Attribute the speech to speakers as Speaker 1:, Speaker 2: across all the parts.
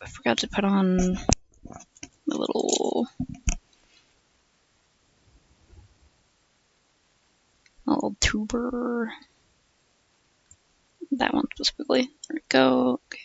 Speaker 1: I forgot to put on the little tuber. That one specifically. There we go. Okay.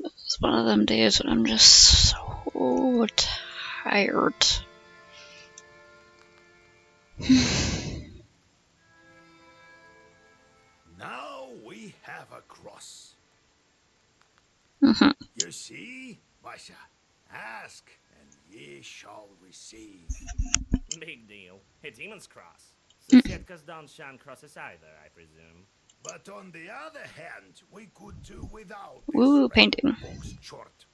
Speaker 1: It's one of them days when I'm just so tired.
Speaker 2: Now we have a cross.
Speaker 1: Mm-hmm.
Speaker 2: You see, Basha, ask and ye shall receive.
Speaker 3: Big deal. A demon's cross. So Sietkas don't shun crosses either, I presume.
Speaker 2: But on the other hand, we could do without
Speaker 1: Woo,
Speaker 2: this
Speaker 1: painting.
Speaker 2: box short.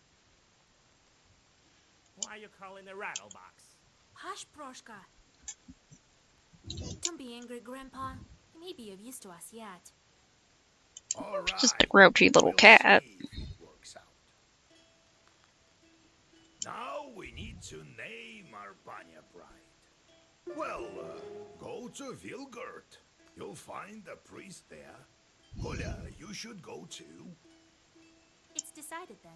Speaker 3: Why you calling a rattle box?
Speaker 4: Hush, Proshka. Don't be angry, Grandpa. He may be of use to us yet.
Speaker 2: All right.
Speaker 1: Just a grouchy little
Speaker 2: we'll
Speaker 1: cat.
Speaker 2: See if it works out. Now we need to name our Banya bride. Well, go to Vilgurt. You'll find a priest there. Kolya, you should go too.
Speaker 4: It's decided then.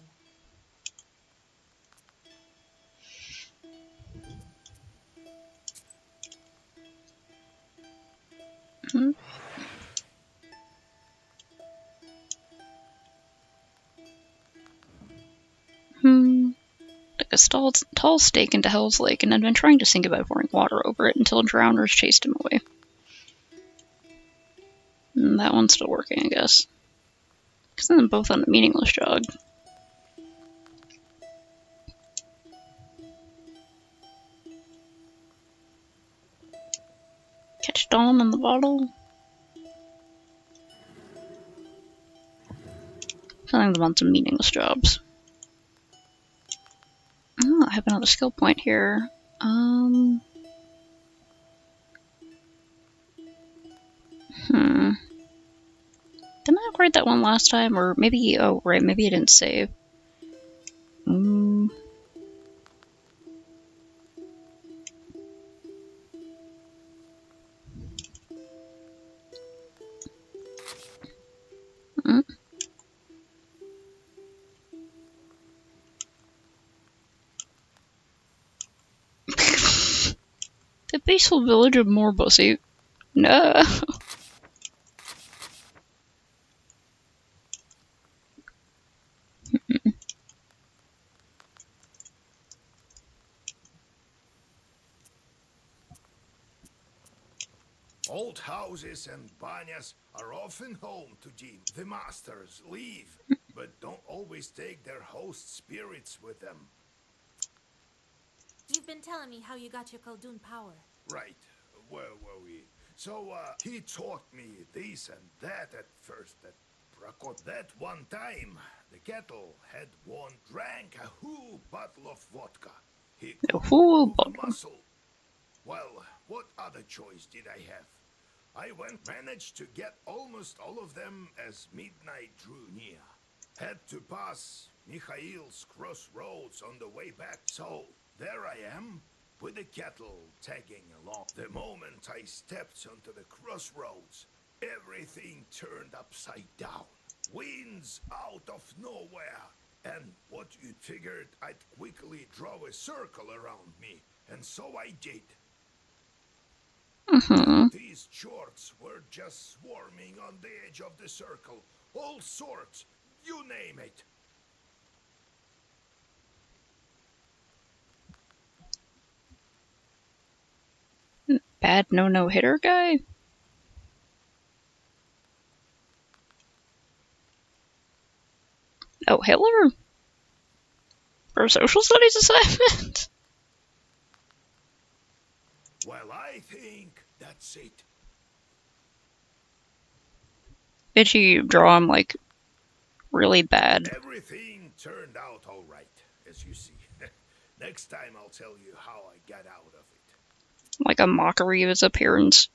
Speaker 1: Hmm. Took a tall stake into Hell's Lake and had been trying to sink it by pouring water over it until drowners chased him away. And that one's still working, I guess. Because then they're both on a meaningless jog. Catch Dawn in the bottle. Filling them on some meaningless jobs. Oh, I have another skill point here. Didn't I upgrade that one last time? Or maybe, oh right, maybe I didn't save. The peaceful village of Morbussy. No.
Speaker 2: Old houses and banyas are often home to the masters leave, but don't always take their host spirits with them.
Speaker 4: You've been telling me how you got your Khaldun power.
Speaker 2: Right. Where were we? So, he taught me this and that at first at Prakot. That one time, the kettle had drank a whole bottle of vodka. He
Speaker 1: A whole
Speaker 2: move a
Speaker 1: bottle.
Speaker 2: muscle. Well, what other choice did I have? I managed to get almost all of them as midnight drew near. Had to pass Mikhail's crossroads on the way back, so there I am, with the kettle tagging along. The moment I stepped onto the crossroads, everything turned upside down. Winds out of nowhere. And what you'd figured I'd quickly draw a circle around me, and so I did. These chorts were just swarming on the edge of the circle. All sorts, you name it.
Speaker 1: Bad no-hitter guy? Oh, Hitler? For a social studies assignment?
Speaker 2: Well, I think that's it.
Speaker 1: Did he draw him, like, really bad?
Speaker 2: Everything turned out all right, as you see. Next time I'll tell you how I got out of it.
Speaker 1: Like a mockery of his appearance?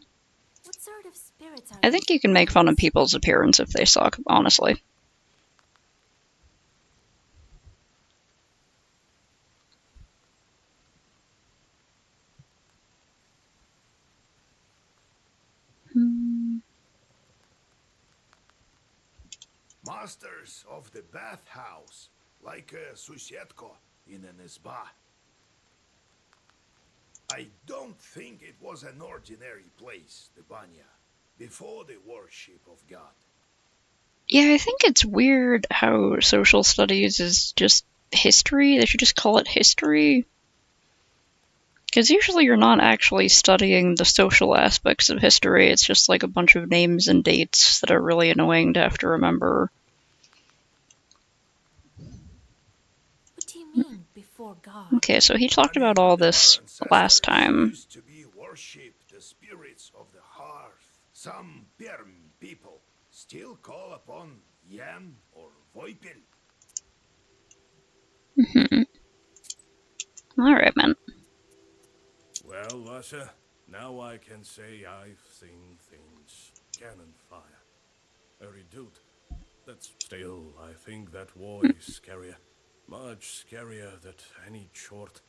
Speaker 4: What sort of spirits are
Speaker 1: I think you can make fun of people's appearance if they suck, honestly.
Speaker 2: Masters of the bathhouse, like a Susietko in an isba. I don't think it was an ordinary place, the Banya, before the worship of God.
Speaker 1: Yeah, I think it's weird how social studies is just history. They should just call it history. Because usually you're not actually studying the social aspects of history, it's just like a bunch of names and dates that are really annoying to have to remember.
Speaker 4: What do you mean, before God?
Speaker 1: Okay, so he talked about all this last time.
Speaker 2: Used to be worship the spirits of the hearth. Some Perm people still call upon Yan or Voipil.
Speaker 1: Alright, man.
Speaker 5: Well, Vasha, now I can say I've seen things. Cannon fire. A redoute. That's still, I think that war is scarier. Much scarier than any chort.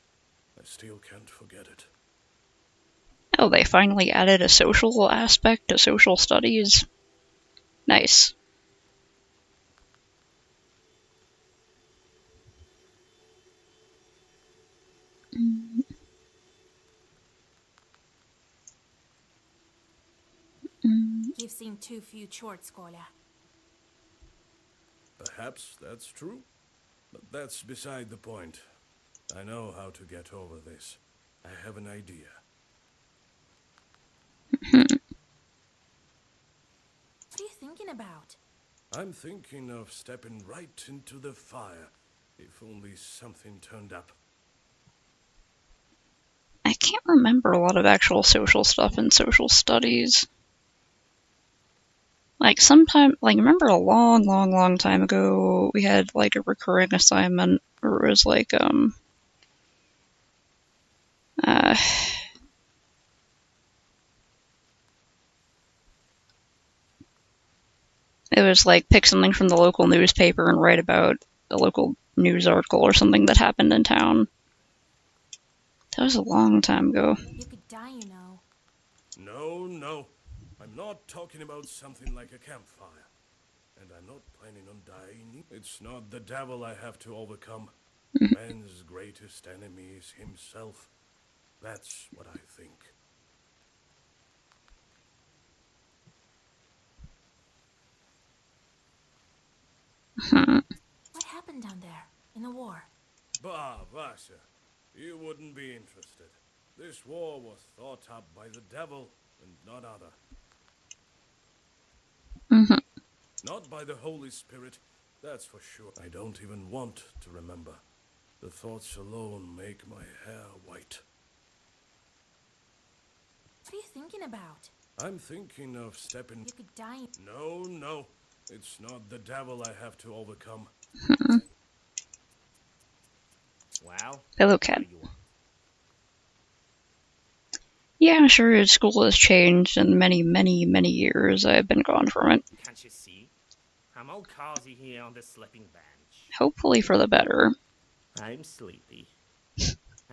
Speaker 5: I still can't forget it.
Speaker 1: Oh, they finally added a social aspect to social studies. Nice.
Speaker 4: You've seen too few chorts, Kolya.
Speaker 5: Perhaps that's true, but that's beside the point. I know how to get over this. I have an idea.
Speaker 4: What are you thinking about?
Speaker 5: I'm thinking of stepping right into the fire, if only something turned up.
Speaker 1: I can't remember a lot of actual social stuff in social studies. Like, remember a long time ago, we had, like, a recurring assignment where it was, like, it was, like, pick something from the local newspaper and write about a local news article or something that happened in town. That was a long time ago.
Speaker 4: You could die, you know.
Speaker 5: No. I'm not talking about something like a campfire. And I'm not planning on dying. It's not the devil I have to overcome. Man's greatest enemy is himself. That's what I think.
Speaker 4: What happened down there, in the war?
Speaker 5: Bah, Vasha, you wouldn't be interested. This war was thought up by the devil and none other. Not by the Holy Spirit, that's for sure. I don't even want to remember. The thoughts alone make my hair white.
Speaker 4: What are you thinking about?
Speaker 5: I'm thinking of stepping...
Speaker 4: You could die.
Speaker 5: No. It's not the devil I have to overcome.
Speaker 3: Well,
Speaker 1: Hello,
Speaker 3: what
Speaker 1: cat.
Speaker 3: do you want?
Speaker 1: Yeah, I'm sure his school has changed in many years I've been gone from it.
Speaker 3: Can't you see? I'm all cozy here on the sleeping bench.
Speaker 1: Hopefully for the better.
Speaker 3: I'm sleepy.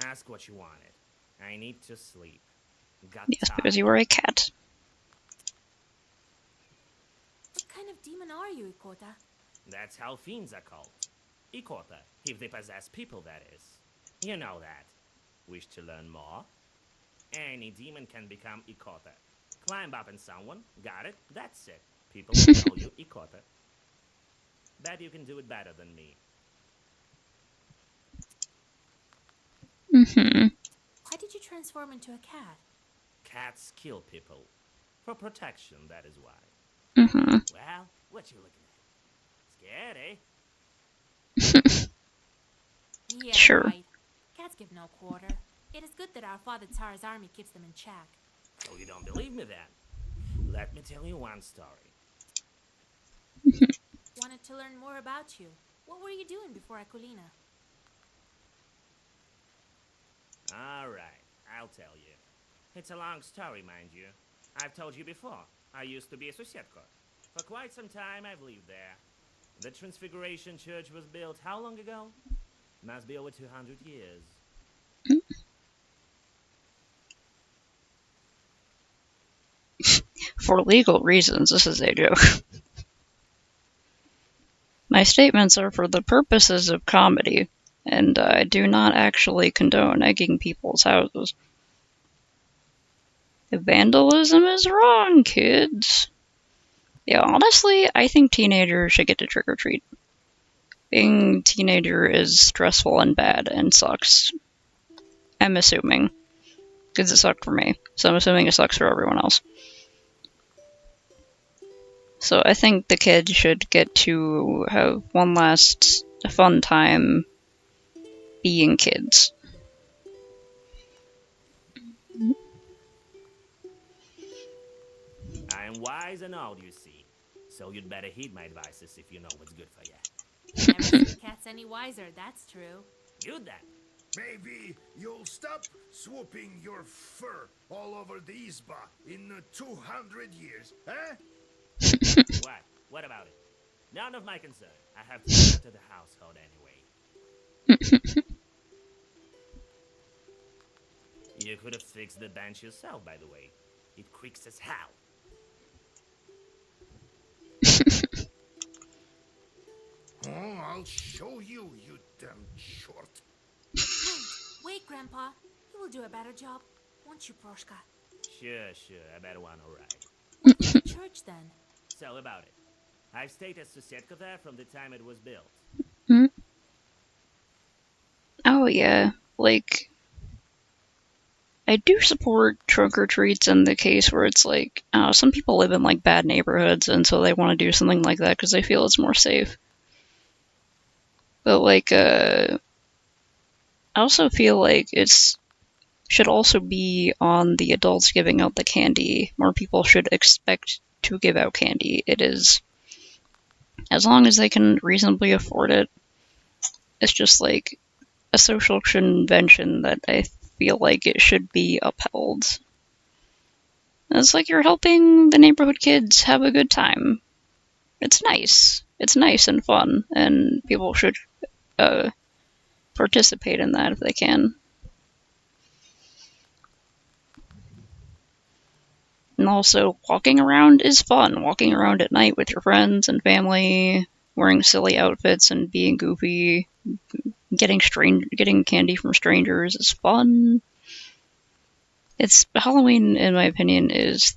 Speaker 3: Ask what you wanted. I need to sleep. Got
Speaker 1: Yes,
Speaker 3: tired.
Speaker 1: because you are a cat.
Speaker 4: What kind of demon are you, Ikota?
Speaker 3: That's how fiends are called. Ikota, if they possess people, that is. You know that. Wish to learn more? Any demon can become Ikota. Climb up on someone, got it, that's it. People will call you Ikota. Bet you can do it better than me.
Speaker 4: Why did you transform into a cat?
Speaker 3: Cats kill people. For protection, that is why. Well, what you looking at? Scared, eh?
Speaker 4: Yeah,
Speaker 1: Sure.
Speaker 4: right. Cats give no quarter. It is good that our father Tsar's army keeps them in check.
Speaker 3: Oh, you don't believe me then? Let me tell you one story.
Speaker 4: wanted to learn more about you. What were you doing before Akulina?
Speaker 3: Alright, I'll tell you. It's a long story, mind you. I've told you before. I used to be a Susetko. For quite some time, I've lived there. The Transfiguration Church was built how long ago? Must be over 200 years.
Speaker 1: For legal reasons, this is a joke. My statements are for the purposes of comedy, and I do not actually condone egging people's houses. Vandalism is wrong, kids. Yeah, honestly, I think teenagers should get to trick-or-treat. Being a teenager is stressful and bad and sucks. I'm assuming. Because it sucked for me. So I'm assuming it sucks for everyone else. So I think the kids should get to have one last fun time being kids.
Speaker 3: I am wise and old, you see. So you'd better heed my advices if you know what's good for you.
Speaker 4: Never seen cats any wiser, that's true.
Speaker 3: You then.
Speaker 2: Maybe you'll stop swooping your fur all over the Isba in 200 years, eh?
Speaker 3: What? What about it? None of my concern. I have to go to the household anyway. You could have fixed the bench yourself, by the way. It creaks as hell.
Speaker 2: Oh, I'll show you, you damn short.
Speaker 4: Wait, Grandpa. You will do a better job, won't you, Proshka?
Speaker 3: Sure. I better want to ride.
Speaker 4: What was the church then?
Speaker 3: So about it. I've stayed at Susetka there from the time it was built.
Speaker 1: Oh yeah, like, I do support trunk-or-treats in the case where it's like, some people live in like bad neighborhoods and so they want to do something like that because they feel it's more safe. But like, I also feel like it's should also be on the adults giving out the candy. More people should expect to give out candy. It is, as long as they can reasonably afford it, it's just like a social convention that I feel like it should be upheld. It's like you're helping the neighborhood kids have a good time. It's nice. It's nice and fun, and people should participate in that if they can. And also, walking around is fun. Walking around at night with your friends and family, wearing silly outfits and being goofy, getting candy from strangers is fun. Halloween, in my opinion, is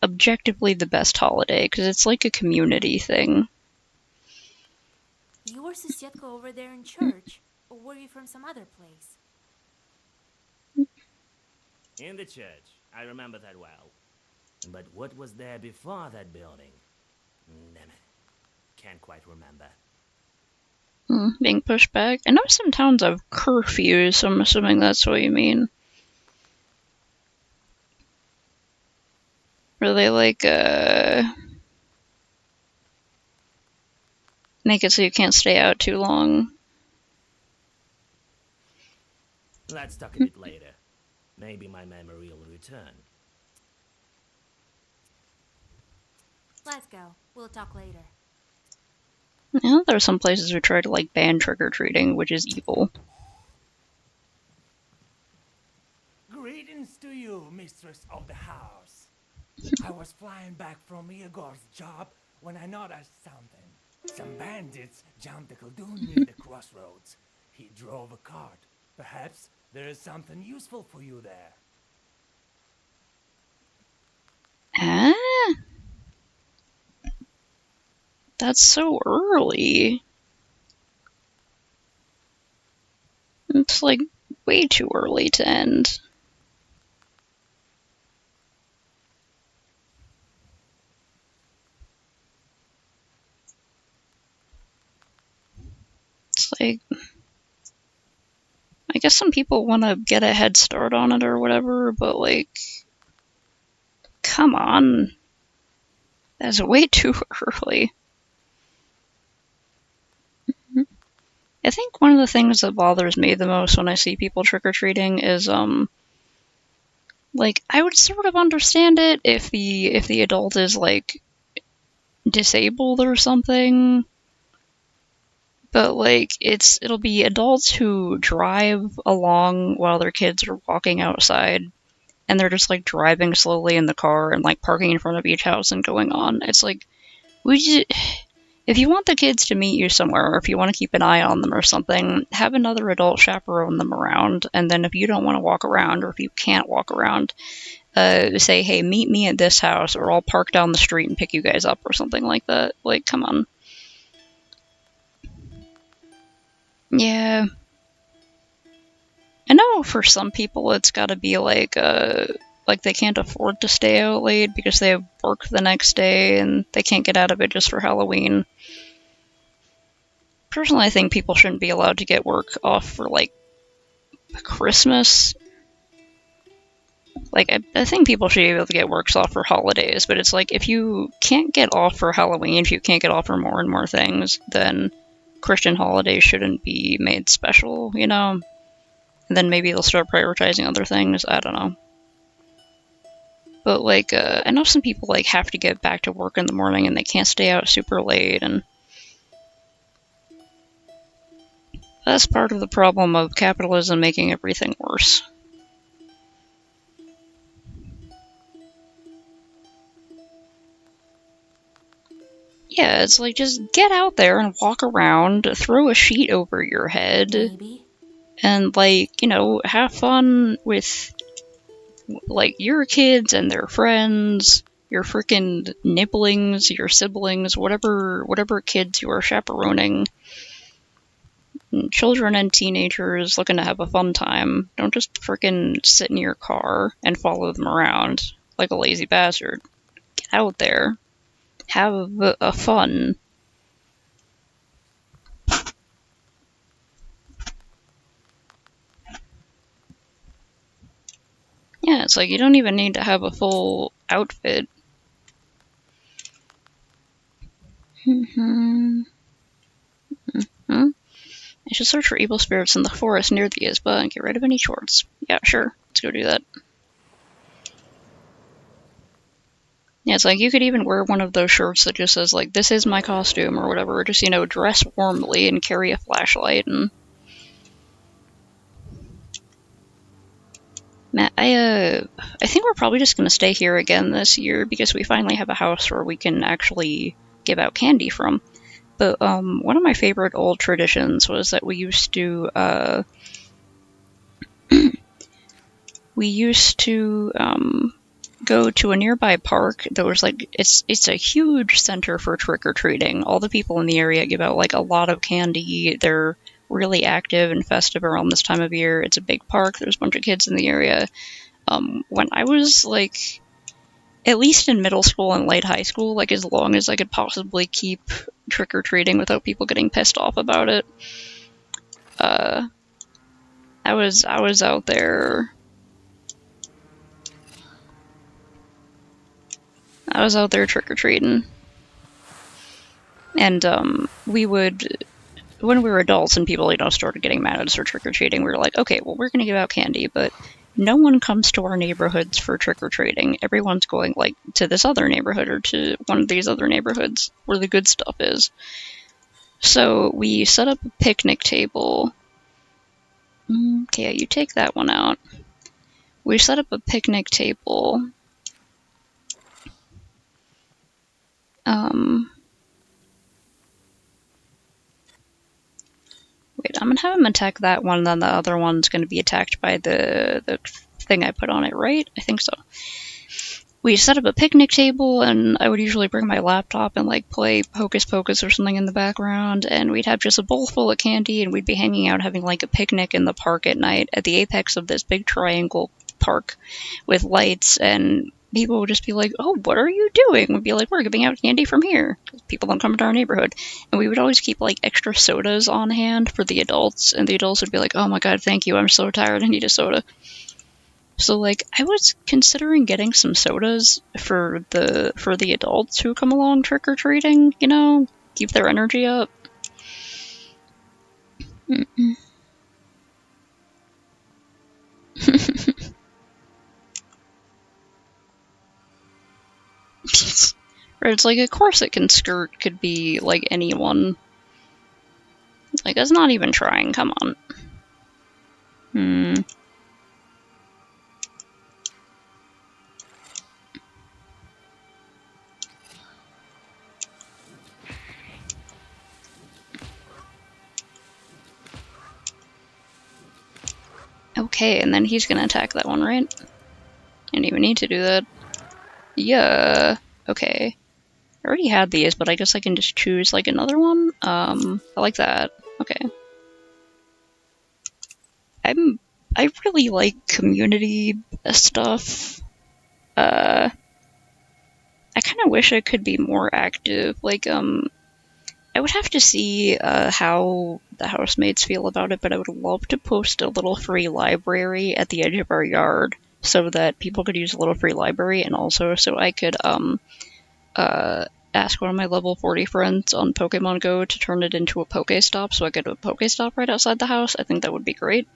Speaker 1: objectively the best holiday because it's like a community thing.
Speaker 4: You were Susetko over there in church, or were you from some other place?
Speaker 3: In the church. I remember that well. But what was there before that building? Damn it. Can't quite remember.
Speaker 1: Being pushed back. I know some towns have curfews, so I'm assuming that's what you mean. Where they like, make it so you can't stay out too long.
Speaker 3: Let's talk a bit later. Maybe my memory will return.
Speaker 4: Let's go. We'll talk later.
Speaker 1: Yeah, there are some places who try to like ban trick-or-treating, which is evil.
Speaker 6: Greetings to you, mistress of the house. I was flying back from Igor's job when I noticed something. Some bandits jumped the Khaldun near the crossroads. He drove a cart. Perhaps there is something useful for you there.
Speaker 1: Ah? That's so early. It's like way too early to end. It's like, I guess some people want to get a head start on it or whatever, but like, come on. That's way too early. I think one of the things that bothers me the most when I see people trick-or-treating is, like, I would sort of understand it if the adult is, like, disabled or something. But, like, it'll be adults who drive along while their kids are walking outside, and they're just, like, driving slowly in the car and, like, parking in front of each house and going on. It's like, if you want the kids to meet you somewhere, or if you want to keep an eye on them or something, have another adult chaperone them around, and then if you don't want to walk around, or if you can't walk around, say, hey, meet me at this house, or I'll park down the street and pick you guys up, or something like that. Like, come on. Yeah. I know for some people it's gotta be like they can't afford to stay out late because they have work the next day and they can't get out of it just for Halloween. Personally, I think people shouldn't be allowed to get work off for, like, Christmas. Like, I think people should be able to get works off for holidays, but it's like, if you can't get off for Halloween, if you can't get off for more and more things, then Christian holidays shouldn't be made special, you know? And then maybe they'll start prioritizing other things, I don't know. But, like, I know some people, like, have to get back to work in the morning and they can't stay out super late, and that's part of the problem of capitalism making everything worse. Yeah, it's like, just get out there and walk around, throw a sheet over your head,
Speaker 4: Maybe.
Speaker 1: and, like, you know, have fun with, like, your kids and their friends, your frickin' nibblings, your siblings, whatever kids you are chaperoning. Children and teenagers looking to have a fun time. Don't just frickin' sit in your car and follow them around like a lazy bastard. Get out there. Have a fun. Yeah, it's like you don't even need to have a full outfit. I should search for evil spirits in the forest near the Isba and get rid of any shorts. Yeah, sure. Let's go do that. Yeah, it's like you could even wear one of those shirts that just says, like, this is my costume or whatever. Or just, you know, dress warmly and carry a flashlight. And Matt, I think we're probably just going to stay here again this year because we finally have a house where we can actually give out candy from. But one of my favorite old traditions was that we used to go to a nearby park that was like, it's a huge center for trick-or-treating. All the people in the area give out, like, a lot of candy. They're really active and festive around this time of year. It's a big park. There's a bunch of kids in the area. When I was, like, at least in middle school and late high school, like, as long as I could possibly keep trick-or-treating without people getting pissed off about it, I was out there. I was out there trick-or-treating. And, we would, when we were adults and people, you know, started getting mad at us for trick-or-treating, we were like, okay, well, we're gonna give out candy, but no one comes to our neighborhoods for trick-or-treating. Everyone's going, like, to this other neighborhood or to one of these other neighborhoods where the good stuff is. So we set up a picnic table. Okay, you take that one out. We set up a picnic table. Wait, I'm gonna have him attack that one, then the other one's gonna be attacked by the thing I put on it, right? I think so. We set up a picnic table, and I would usually bring my laptop and, like, play Hocus Pocus or something in the background, and we'd have just a bowl full of candy, and we'd be hanging out having, like, a picnic in the park at night at the apex of this big triangle park with lights, and people would just be like, oh, what are you doing? We'd be like, we're giving out candy from here. People don't come to our neighborhood. And we would always keep, like, extra sodas on hand for the adults, and the adults would be like, oh my god, thank you, I'm so tired, I need a soda. So, like, I was considering getting some sodas for the adults who come along trick-or-treating, you know? Keep their energy up. Mm-mm. Or it's like a corset skirt could be like anyone. Like, that's not even trying, come on. Hmm. Okay, and then he's gonna attack that one, right? Didn't even need to do that. Yeah. Okay. I already had these, but I guess I can just choose like another one. I like that. Okay. I really like community stuff. I kind of wish I could be more active. Like, I would have to see how the housemates feel about it, but I would love to post a little free library at the edge of our yard so that people could use a little free library, and also so I could ask one of my level 40 friends on Pokemon Go to turn it into a Pokestop so I could do a Pokestop right outside the house. I think that would be great.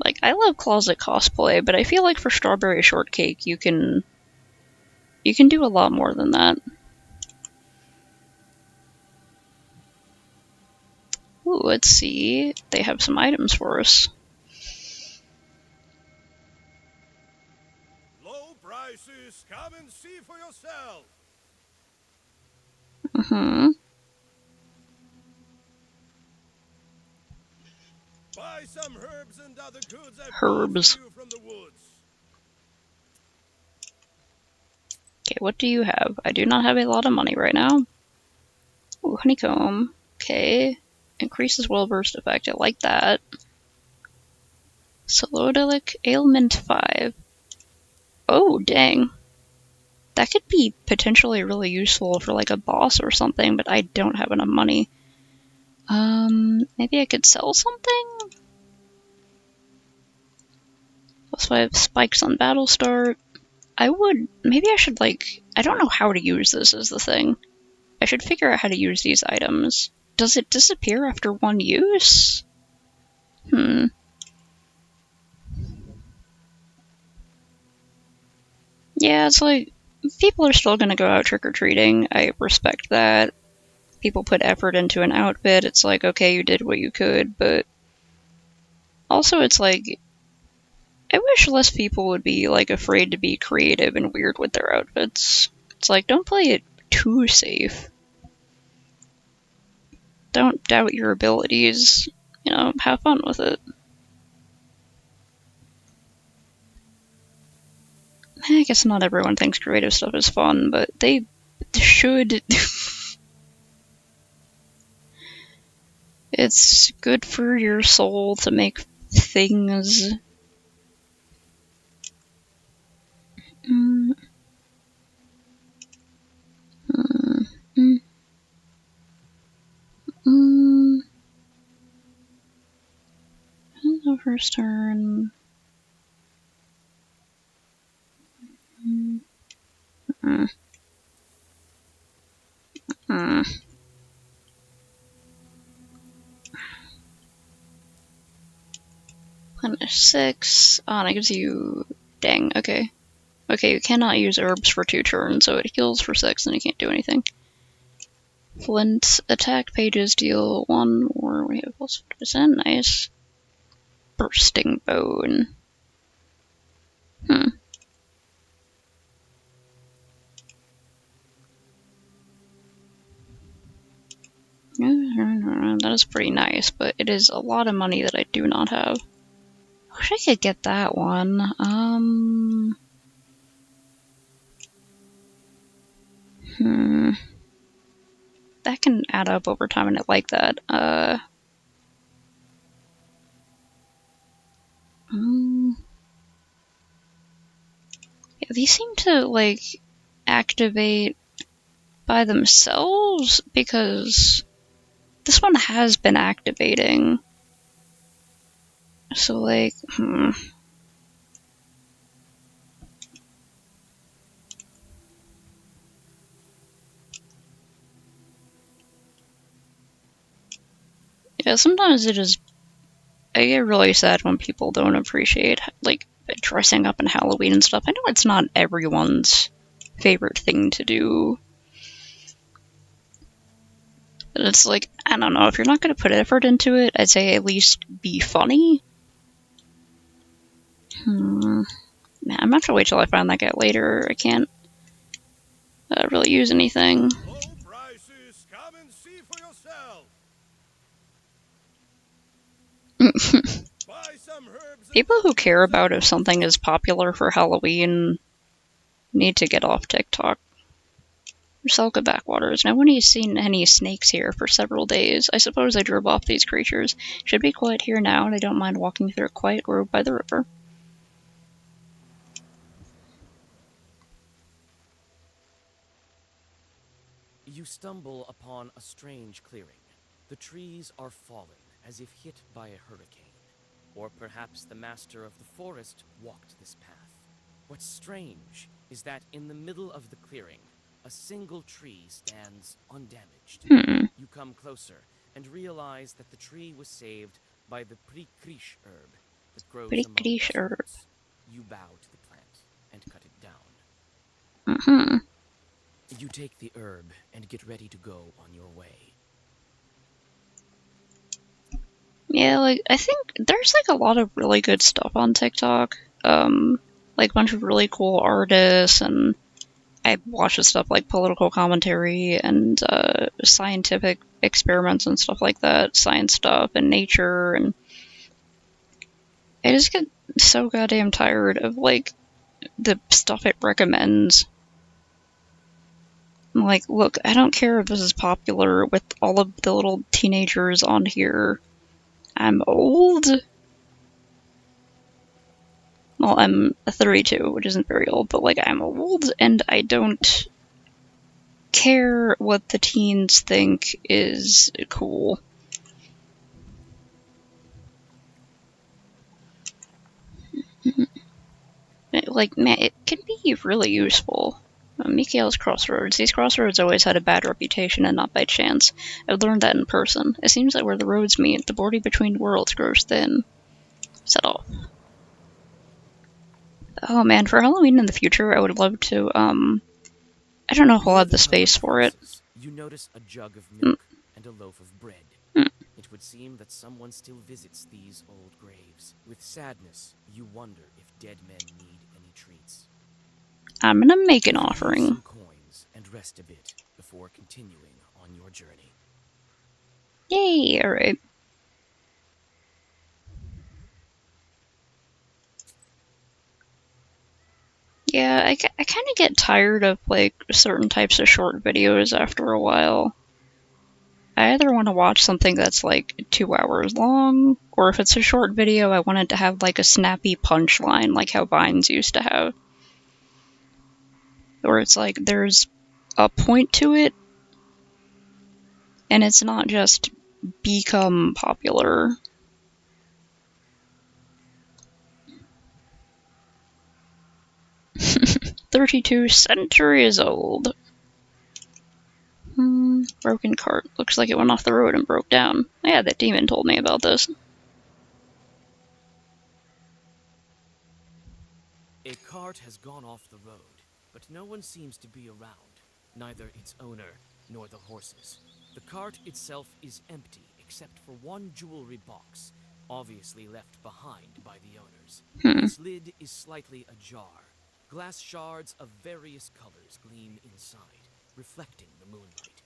Speaker 1: Like, I love closet cosplay, but I feel like for Strawberry Shortcake you can do a lot more than that. Ooh, let's see. They have some items for us.
Speaker 5: Low prices, come and see for yourself. Buy some herbs and other goods I brought
Speaker 1: Herbs.
Speaker 5: for you from the woods.
Speaker 1: Okay, what do you have? I do not have a lot of money right now. Ooh, honeycomb. Okay. Increases will burst effect. I like that. Solodilic ailment 5. Oh, dang. That could be potentially really useful for like a boss or something, but I don't have enough money. Maybe I could sell something? +5 spikes on battle start. Maybe I should I don't know how to use this is the thing. I should figure out how to use these items. Does it disappear after one use? Yeah, it's like, people are still gonna go out trick-or-treating. I respect that. People put effort into an outfit. It's like, okay, you did what you could, but also it's like, I wish less people would be like afraid to be creative and weird with their outfits. It's like, don't play it too safe. Don't doubt your abilities. Have fun with it. I guess not everyone thinks creative stuff is fun, but they should. It's good for your soul to make things. Mm, mm, mm, mm. The first turn. Mm, mm, mm. Punish 6. Oh, and it gives you. Dang, okay. Okay, you cannot use herbs for 2 turns, so it heals for 6 and you can't do anything. Flint attack pages deal 1 or we have +5%. Nice. Bursting bone. That is pretty nice, but it is a lot of money that I do not have. I wish I could get that one. That can add up over time, and I like that. Yeah, these seem to activate by themselves because this one has been activating. So Yeah, sometimes I get really sad when people don't appreciate, like, dressing up in Halloween and stuff. I know it's not everyone's favorite thing to do. But it's like, I don't know, if you're not going to put effort into it, I'd say at least be funny. Man, I'm gonna have to wait till I find that guy later. I can't really use anything.
Speaker 5: Low prices, come and see for yourself. Buy some herbs.
Speaker 1: People who care about if something is popular for Halloween need to get off TikTok. Salka backwaters. No one has seen any snakes here for several days. I suppose I drove off these creatures. Should be quiet here now, and I don't mind walking through a quiet road by the river.
Speaker 7: You stumble upon a strange clearing. The trees are fallen, as if hit by a hurricane. Or perhaps the master of the forest walked this path. What's strange is that in the middle of the clearing, a single tree stands undamaged. You come closer and realize that the tree was saved by the Prikrish herb that grows among
Speaker 1: Prikrish
Speaker 7: the
Speaker 1: herb.
Speaker 7: roots. You bow to the plant and cut it down. You take the herb and get ready to go on your way.
Speaker 1: Yeah, like, I think there's, like, a lot of really good stuff on TikTok. Like, a bunch of really cool artists, and I watch the stuff like political commentary and scientific experiments and stuff like that, science stuff and nature, and I just get so goddamn tired of, like, the stuff it recommends. I'm like, look, I don't care if this is popular with all of the little teenagers on here. I'm old. Well, I'm 32, which isn't very old, but, like, I'm old, and I don't care what the teens think is cool. Like, man, it can be really useful. Mikhail's Crossroads. These crossroads always had a bad reputation and not by chance. I've learned that in person. It seems that where the roads meet, the border between worlds grows thin. Set off. Oh man, for Halloween in the future, I would love to, I don't know if we'll have the space for it.
Speaker 7: You notice a jug of milk and a loaf of bread. It would seem that someone still visits these old graves. With sadness, you wonder if dead men need any treats.
Speaker 1: I'm gonna make an
Speaker 7: Use
Speaker 1: offering.
Speaker 7: some coins and rest a bit before continuing on your journey.
Speaker 1: Yay, alright. Yeah, I kind of get tired of, like, certain types of short videos after a while. I either want to watch something that's, like, 2 hours long, or if it's a short video, I want it to have, like, a snappy punchline, like how Vines used to have. Or it's like, there's a point to it, and it's not just become popular. "32 centuries old." Broken cart. Looks like it went off the road and broke down. Yeah, that demon told me about this.
Speaker 7: A cart has gone off the road, but no one seems to be around, neither its owner nor the horses. The cart itself is empty except for one jewelry box, obviously left behind by the owners. Its lid is slightly ajar. Glass shards of various colors gleam inside, reflecting the moonlight.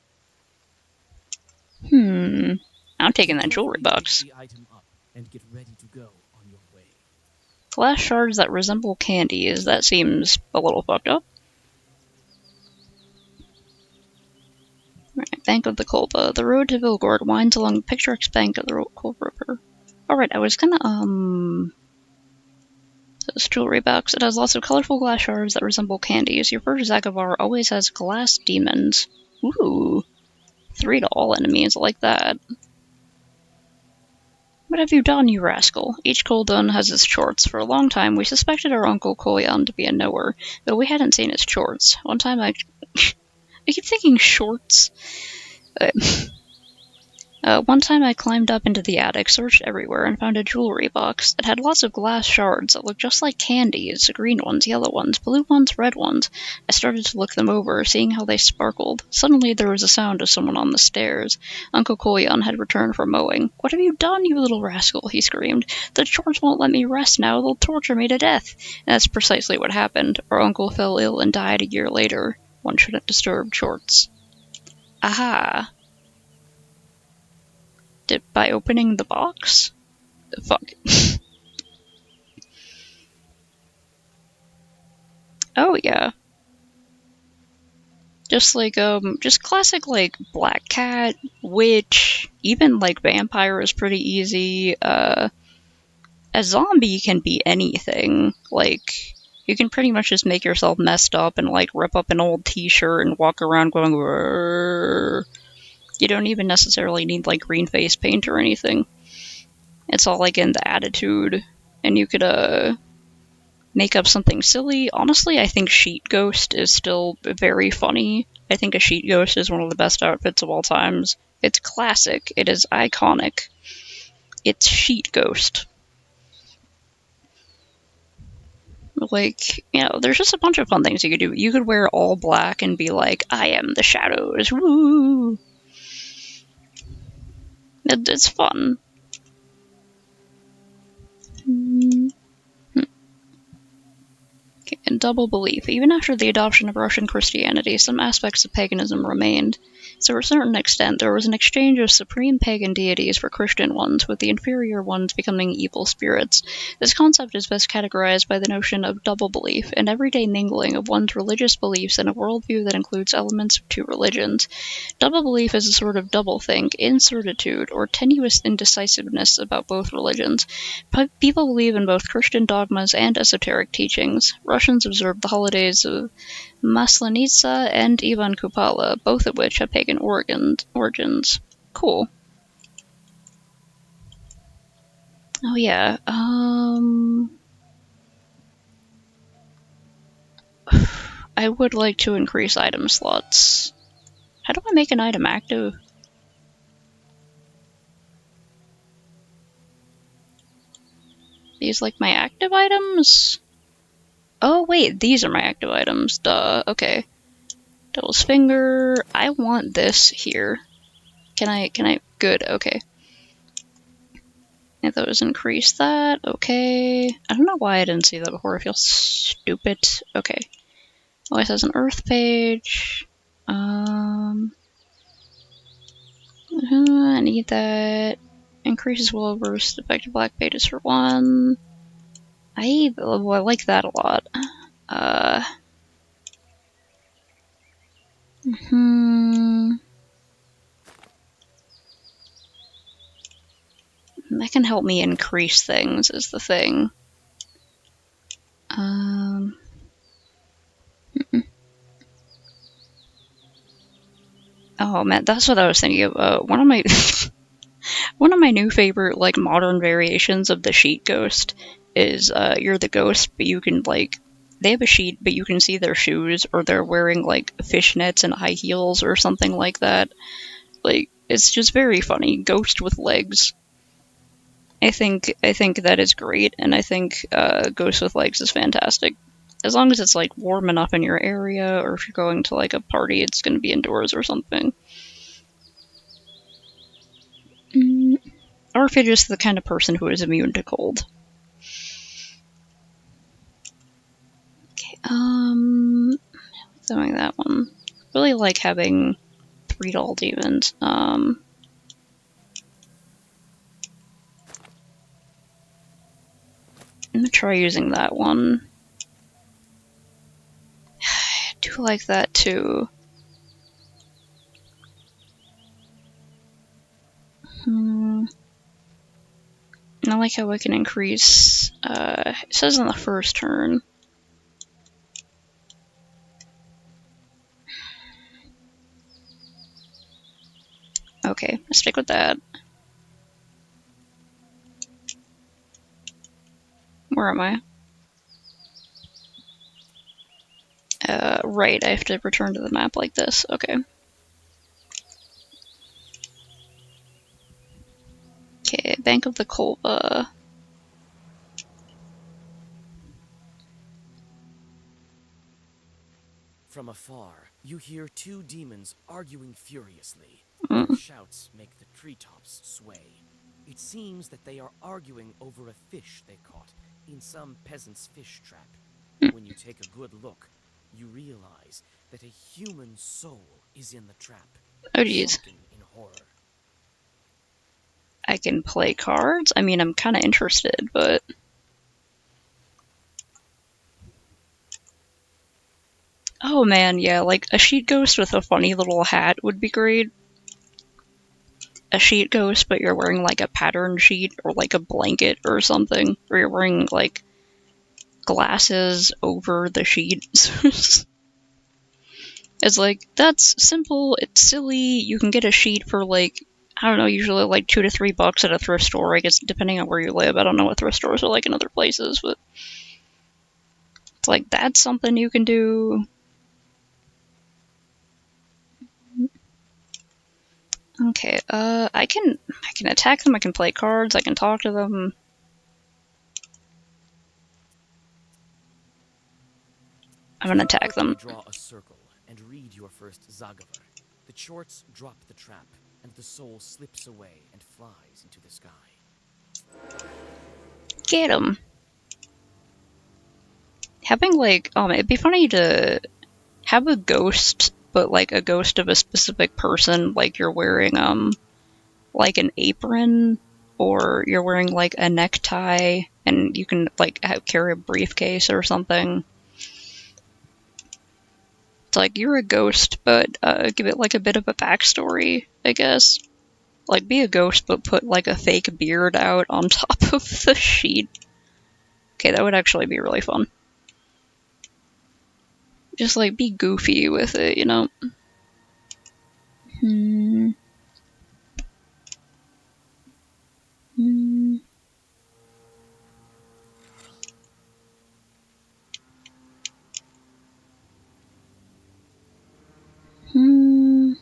Speaker 1: I'm taking that jewelry box.
Speaker 7: Pick the item up and get ready to go on your way.
Speaker 1: Glass shards that resemble candies. That seems a little fucked up. Alright, Bank of the Kolba. The road to Vilgord winds along the picturesque bank of the Kolba River. Alright, I was gonna, this jewelry box. It has lots of colorful glass shards that resemble candies. Your first Zagavar always has glass demons. Ooh. 3 to all enemies, I like that. What have you done, you rascal? Each Koldun has his shorts. For a long time, we suspected our uncle Koyan to be a knower, but we hadn't seen his shorts. One time I keep thinking shorts. One time I climbed up into the attic, searched everywhere, and found a jewelry box. It had lots of glass shards that looked just like candies, green ones, yellow ones, blue ones, red ones. I started to look them over, seeing how they sparkled. Suddenly there was a sound of someone on the stairs. Uncle Koyan had returned from mowing. "What have you done, you little rascal?" he screamed. "The chores won't let me rest now. They'll torture me to death." And that's precisely what happened. Our uncle fell ill and died a year later. One shouldn't disturb chores. Aha! By opening the box? Fuck. Oh, yeah. Just just classic, Black Cat, Witch, even, Vampire is pretty easy. A zombie can be anything. You can pretty much just make yourself messed up and, rip up an old t-shirt and walk around going, "Rrrr." You don't even necessarily need, green face paint or anything. It's all, in the attitude. And you could, make up something silly. Honestly, I think Sheet Ghost is still very funny. I think a Sheet Ghost is one of the best outfits of all times. It's classic. It is iconic. It's Sheet Ghost. There's just a bunch of fun things you could do. You could wear all black and be like, "I am the shadows, woo!" It's fun. And double belief. Even after the adoption of Russian Christianity, some aspects of paganism remained. To a certain extent, there was an exchange of supreme pagan deities for Christian ones, with the inferior ones becoming evil spirits. This concept is best categorized by the notion of double belief, an everyday mingling of one's religious beliefs in a worldview that includes elements of two religions. Double belief is a sort of doublethink, incertitude, or tenuous indecisiveness about both religions. People believe in both Christian dogmas and esoteric teachings. Russians observe the holidays of Maslenitsa and Ivan Kupala, both of which have pagan origins. Cool. Oh yeah, I would like to increase item slots. How do I make an item active? These my active items? Oh wait, these are my active items. Duh, okay. Devil's Finger. I want this here. Can I, good, okay. If those increase that, okay. I don't know why I didn't see that before, I feel stupid. Okay. Always has an earth page. I need that. Increases will burst effective black pages for 1. I like that a lot. That can help me increase things, is the thing. Oh man, that's what I was thinking of. One of my one of my new favorite modern variations of the Sheet Ghost is you're the ghost, but you can they have a sheet, but you can see their shoes, or they're wearing fishnets and high heels or something like that. It's just very funny. Ghost with legs. I think that is great, and I think Ghost with Legs is fantastic. As long as it's warm enough in your area, or if you're going to a party, it's going to be indoors or something. Or if you're just the kind of person who is immune to cold. Okay, doing that one. Really like having 3 doll demons. I'm gonna try using that one. I do like that too. I like how I can increase, it says on the first turn. Okay, I'll stick with that. Where am I? Right, I have to return to the map like this. Okay. Okay, Bank of the Kolva.
Speaker 7: From afar, you hear two demons arguing furiously.
Speaker 1: Mm.
Speaker 7: Their shouts make the treetops sway. It seems that they are arguing over a fish they caught in some peasant's fish trap. When you take a good look, you realize that a human soul is in the trap,
Speaker 1: Oh jeez.
Speaker 7: sunken in horror.
Speaker 1: I can play cards? I mean, I'm kind of interested, but... Oh man, yeah, like a sheet ghost with a funny little hat would be great. A sheet ghost, but you're wearing like a pattern sheet or like a blanket or something. Or you're wearing like glasses over the sheet. It's like, that's simple, it's silly, you can get a sheet for like, I don't know, usually like $2 to $3 at a thrift store, I guess, depending on where you live. I don't know what thrift stores are like in other places, but it's like, that's something you can do. Okay, I can attack them, I can play cards, I can talk to them. I'm gonna attack them.
Speaker 7: Quickly draw a circle and read your first Zagavar. The Chorts drop the trap, and the soul slips away and flies into the sky.
Speaker 1: Get him. Having like, it'd be funny to have a ghost, but like a ghost of a specific person, like you're wearing like an apron, or you're wearing like a necktie, and you can like carry a briefcase or something. It's like you're a ghost, but give it like a bit of a backstory, I guess. Like be a ghost, but put like a fake beard out on top of the sheet. Okay, that would actually be really fun. Just like be goofy with it, you know? Hmm. Hmm. Hmm.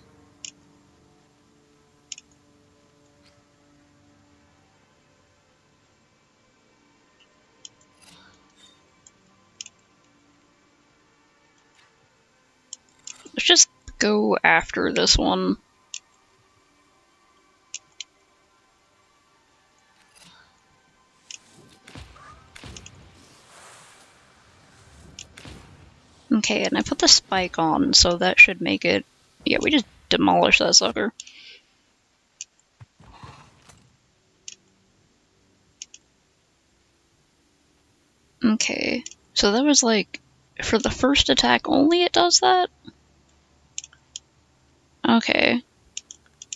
Speaker 1: Let's just go after this one. Okay, and I put the spike on, so that should make it... Yeah, we just demolish that sucker. Okay, so that was like... For the first attack only it does that? Okay.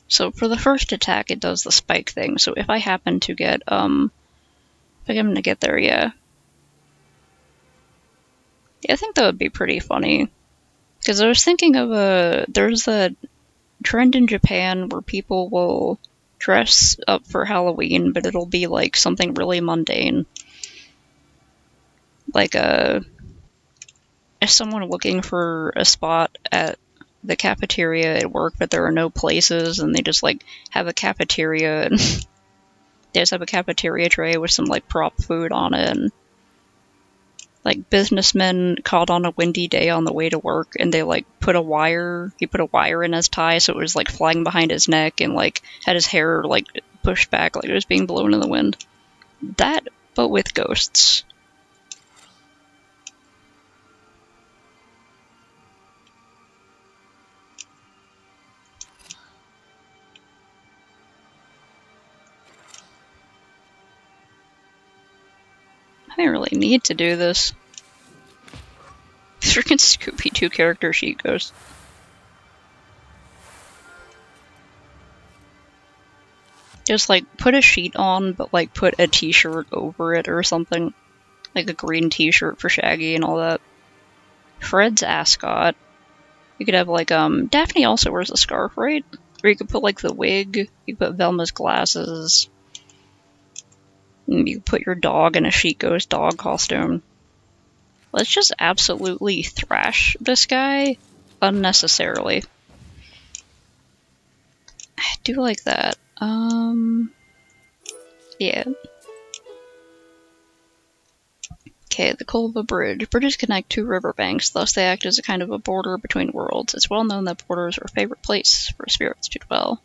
Speaker 1: So for the first attack it does the spike thing, so if I happen to get, if I happen to get there, yeah. Yeah, I think that would be pretty funny. Because I was thinking of there's a trend in Japan where people will dress up for Halloween, but it'll be like something really mundane. Like someone looking for a spot at the cafeteria at work, but there are no places, and they just like have a cafeteria, and they just have a cafeteria tray with some like prop food on it, and like businessmen caught on a windy day on the way to work, and they like he put a wire in his tie, so it was like flying behind his neck, and like had his hair like pushed back like it was being blown in the wind. That, but with ghosts. I didn't really need to do this. Freaking Scooby-Doo character sheet ghost. Just like put a sheet on, but like put a t-shirt over it or something. Like a green t-shirt for Shaggy and all that. Fred's ascot. You could have like, Daphne also wears a scarf, right? Or you could put like the wig, you could put Velma's glasses. And you could put your dog in a sheet ghost dog costume. Let's just absolutely thrash this guy unnecessarily. I do like that. Yeah. Okay, the Kolba Bridge. Bridges connect two riverbanks, thus they act as a kind of a border between worlds. It's well known that borders are favorite places for spirits to dwell.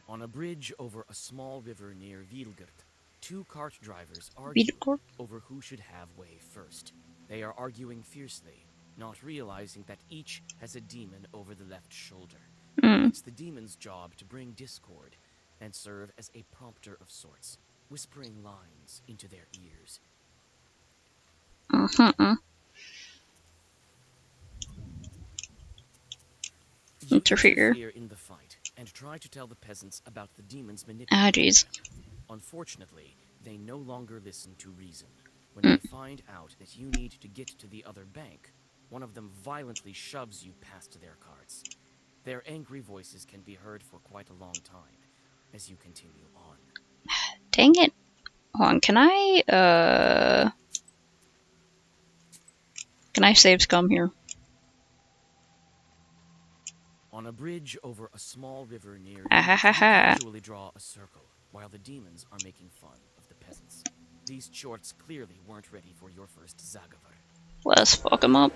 Speaker 7: On a bridge over a small river near Vilgert, two cart drivers argue
Speaker 1: Vidgor?
Speaker 7: over who should have way first. They are arguing fiercely, not realizing that each has a demon over the left shoulder.
Speaker 1: Mm.
Speaker 7: It's the demon's job to bring discord and serve as a prompter of sorts, whispering lines into their ears. You
Speaker 1: Interfere.
Speaker 7: interfere in the fight and try to tell the peasants about the demon's
Speaker 1: Ah,
Speaker 7: manipulation.
Speaker 1: jeez.
Speaker 7: Unfortunately, they no longer listen to reason. When
Speaker 1: Mm.
Speaker 7: they find out that you need to get to the other bank, one of them violently shoves you past their carts. Their angry voices can be heard for quite a long time as you continue on.
Speaker 1: Dang it. Hold on, can I save scum here?
Speaker 7: On a bridge over a small river near
Speaker 1: Ah, ha, ha,
Speaker 7: you
Speaker 1: ha.
Speaker 7: casually draw a circle while the demons are making fun of the peasants. These shorts clearly weren't ready for your first Zagavar.
Speaker 1: Let's fuck him up.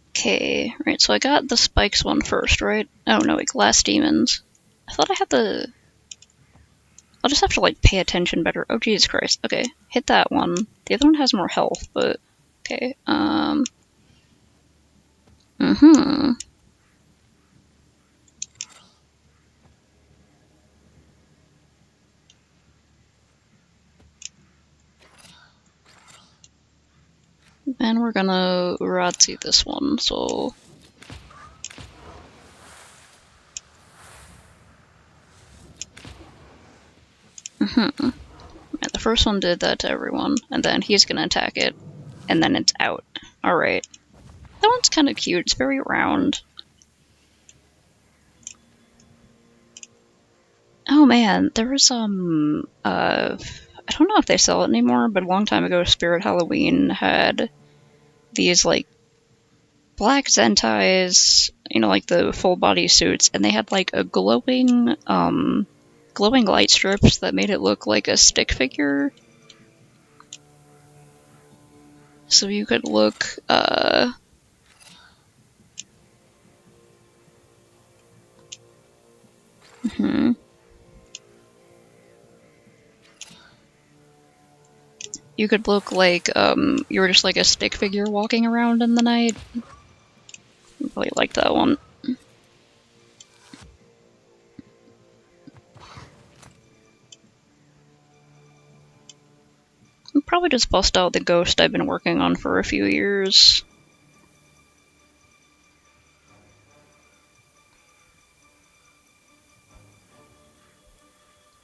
Speaker 1: Okay, right, so I got the spikes one first, right? Oh no, wait, glass demons. I thought I had the... I'll just have to, like, pay attention better. Oh, Jesus Christ. Okay, hit that one. The other one has more health, but... Okay, And we're gonna Uratzi this one, so... Yeah, the first one did that to everyone, and then he's gonna attack it, and then it's out. Alright. That one's kind of cute, it's very round. Oh man, there was, I don't know if they sell it anymore, but a long time ago, Spirit Halloween had these, like, black Zentais, you know, like the full body suits, and they had, like, a glowing light strips that made it look like a stick figure. So you could look, You could look like, you were just like a stick figure walking around in the night. I really like that one. I'll probably just bust out the ghost I've been working on for a few years.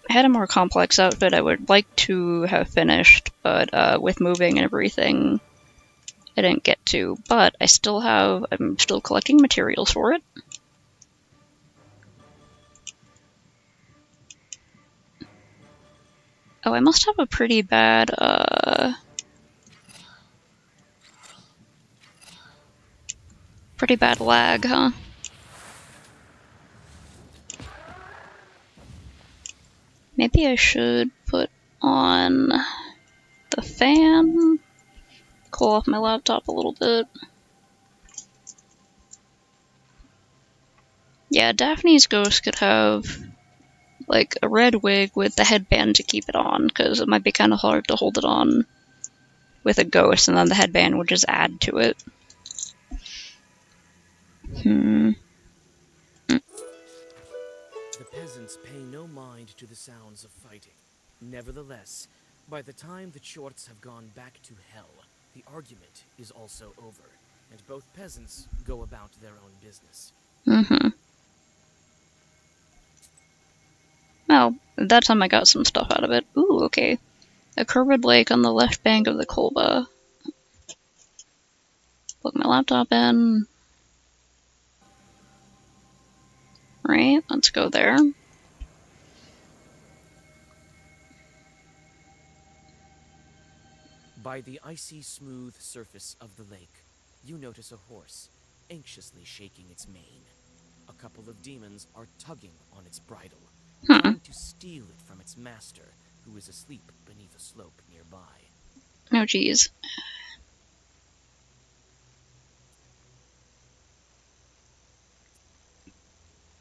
Speaker 1: I had a more complex outfit I would like to have finished, but with moving and everything, I didn't get to. But I'm still collecting materials for it. Oh, I must have a pretty bad, lag, huh? Maybe I should put on the fan, cool off my laptop a little bit. Yeah, Daphne's ghost could have, like, a red wig with the headband to keep it on, because it might be kind of hard to hold it on with a ghost, and then the headband would just add to it.
Speaker 7: The peasants pay no mind to the sounds of fighting. Nevertheless, by the time the Chorts have gone back to hell, the argument is also over, and both peasants go about their own business.
Speaker 1: Well, that time I got some stuff out of it. Ooh, okay. A curved lake on the left bank of the Kolba. Plug my laptop in. Right, let's go there.
Speaker 7: By the icy smooth surface of the lake, you notice a horse, anxiously shaking its mane. A couple of demons are tugging on its bridle, trying to steal it from its master, who is asleep beneath a slope nearby.
Speaker 1: Oh, geez.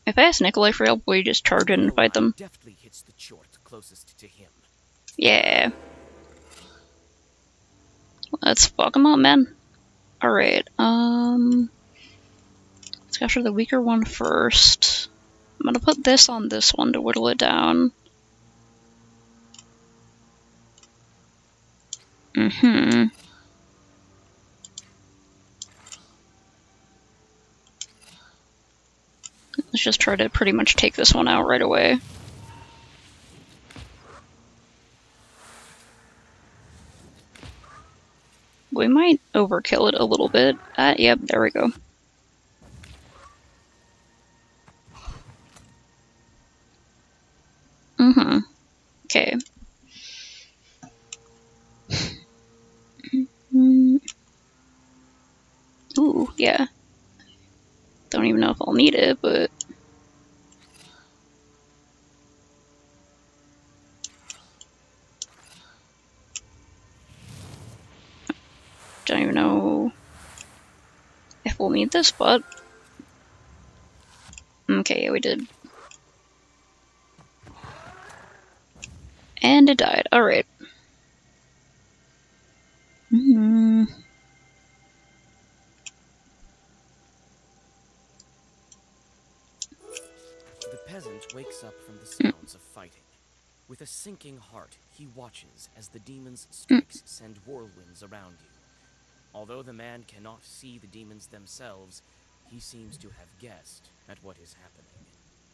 Speaker 1: If I ask Nikolai for help, will you just charge in and fight them?
Speaker 7: Deftly hits the chort closest to him.
Speaker 1: Yeah. Let's fuck them up, man. Alright, let's go for the weaker one first. I'm gonna put this on this one to whittle it down. Mm-hmm. Let's just try to pretty much take this one out right away. We might overkill it a little bit. Yep, there we go. Mm-hmm. Okay. Ooh, yeah. Don't even know if I'll need it, but... Don't even know if we'll need this, but... Okay, yeah, we did. And it died. Alright. Mm-hmm.
Speaker 7: The peasant wakes up from the sounds of fighting. With a sinking heart, he watches as the demon's strikes send whirlwinds around you. Although the man cannot see the demons themselves, he seems to have guessed at what is happening.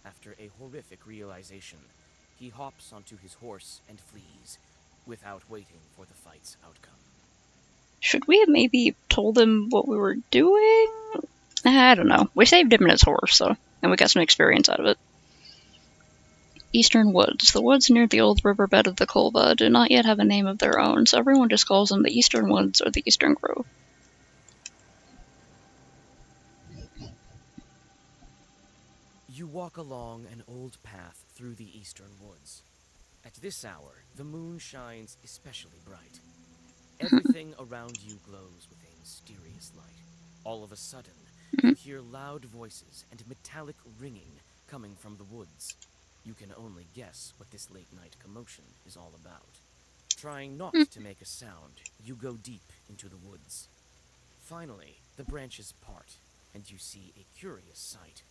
Speaker 7: After a horrific realization, he hops onto his horse and flees, without waiting for the fight's outcome.
Speaker 1: Should we have maybe told him what we were doing? I don't know. We saved him and his horse, so, and we got some experience out of it. Eastern Woods. The woods near the old riverbed of the Kolva do not yet have a name of their own, so everyone just calls them the Eastern Woods or the Eastern Grove.
Speaker 7: You walk along an old path through the eastern woods. At this hour, the moon shines especially bright. Everything around you glows with a mysterious light. All of a sudden, you hear loud voices and metallic ringing coming from the woods. You can only guess what this late-night commotion is all about. Trying not to make a sound, you go deep into the woods. Finally, the branches part, and you see a curious sight.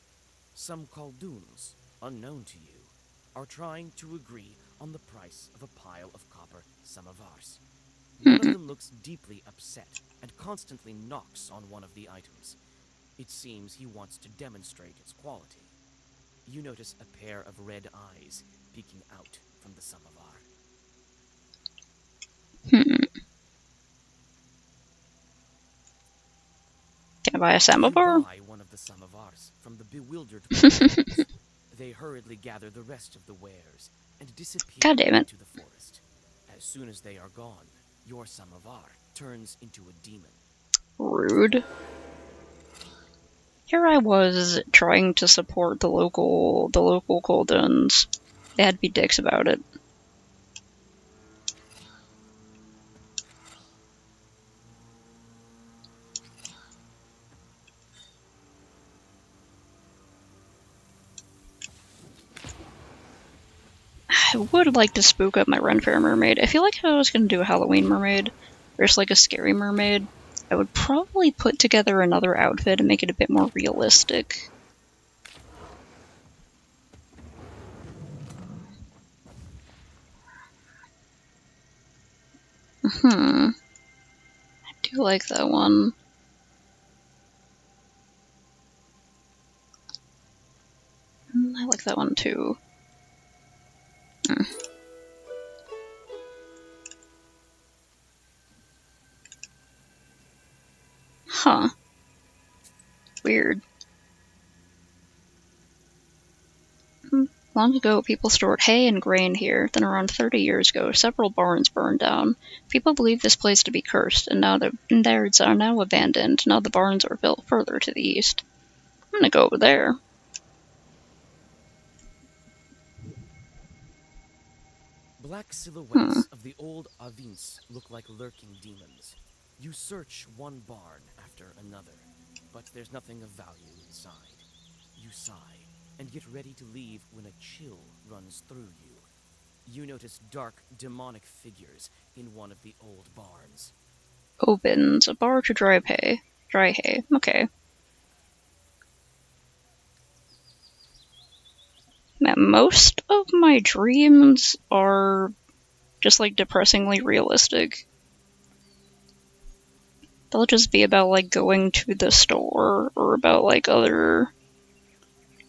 Speaker 7: Some Khaldoons, unknown to you, are trying to agree on the price of a pile of copper samovars. One of them looks deeply upset and constantly knocks on one of the items. It seems he wants to demonstrate its quality. You notice a pair of red eyes peeking out from the samovar.
Speaker 1: Can I buy a
Speaker 7: You
Speaker 1: samovar?
Speaker 7: buy one of the samovars from the bewildered Khaldoons. They hurriedly gather the rest of the wares and disappear
Speaker 1: God damn it.
Speaker 7: into the forest. As soon as they are gone, your samovar turns into a demon.
Speaker 1: Rude. Here I was trying to support the local Khaldoons. They had to be dicks about it. I would like to spook up my Ren Fair mermaid. I feel like if I was going to do a Halloween mermaid, or just like a scary mermaid, I would probably put together another outfit and make it a bit more realistic. I do like that one. I like that one too. Huh. Weird. Long ago, people stored hay and grain here. Then around 30 years ago, several barns burned down. People believe this place to be cursed, and now the yards are now abandoned. Now the barns are built further to the east. I'm gonna go over there.
Speaker 7: Black silhouettes of the old Avins look like lurking demons. You search one barn after another, but there's nothing of value inside. You sigh and get ready to leave when a chill runs through you. You notice dark, demonic figures in one of the old barns.
Speaker 1: Opens a bar to dry hay. Dry hay. Okay. Man, most of my dreams are just like depressingly realistic. They'll just be about like going to the store or about like other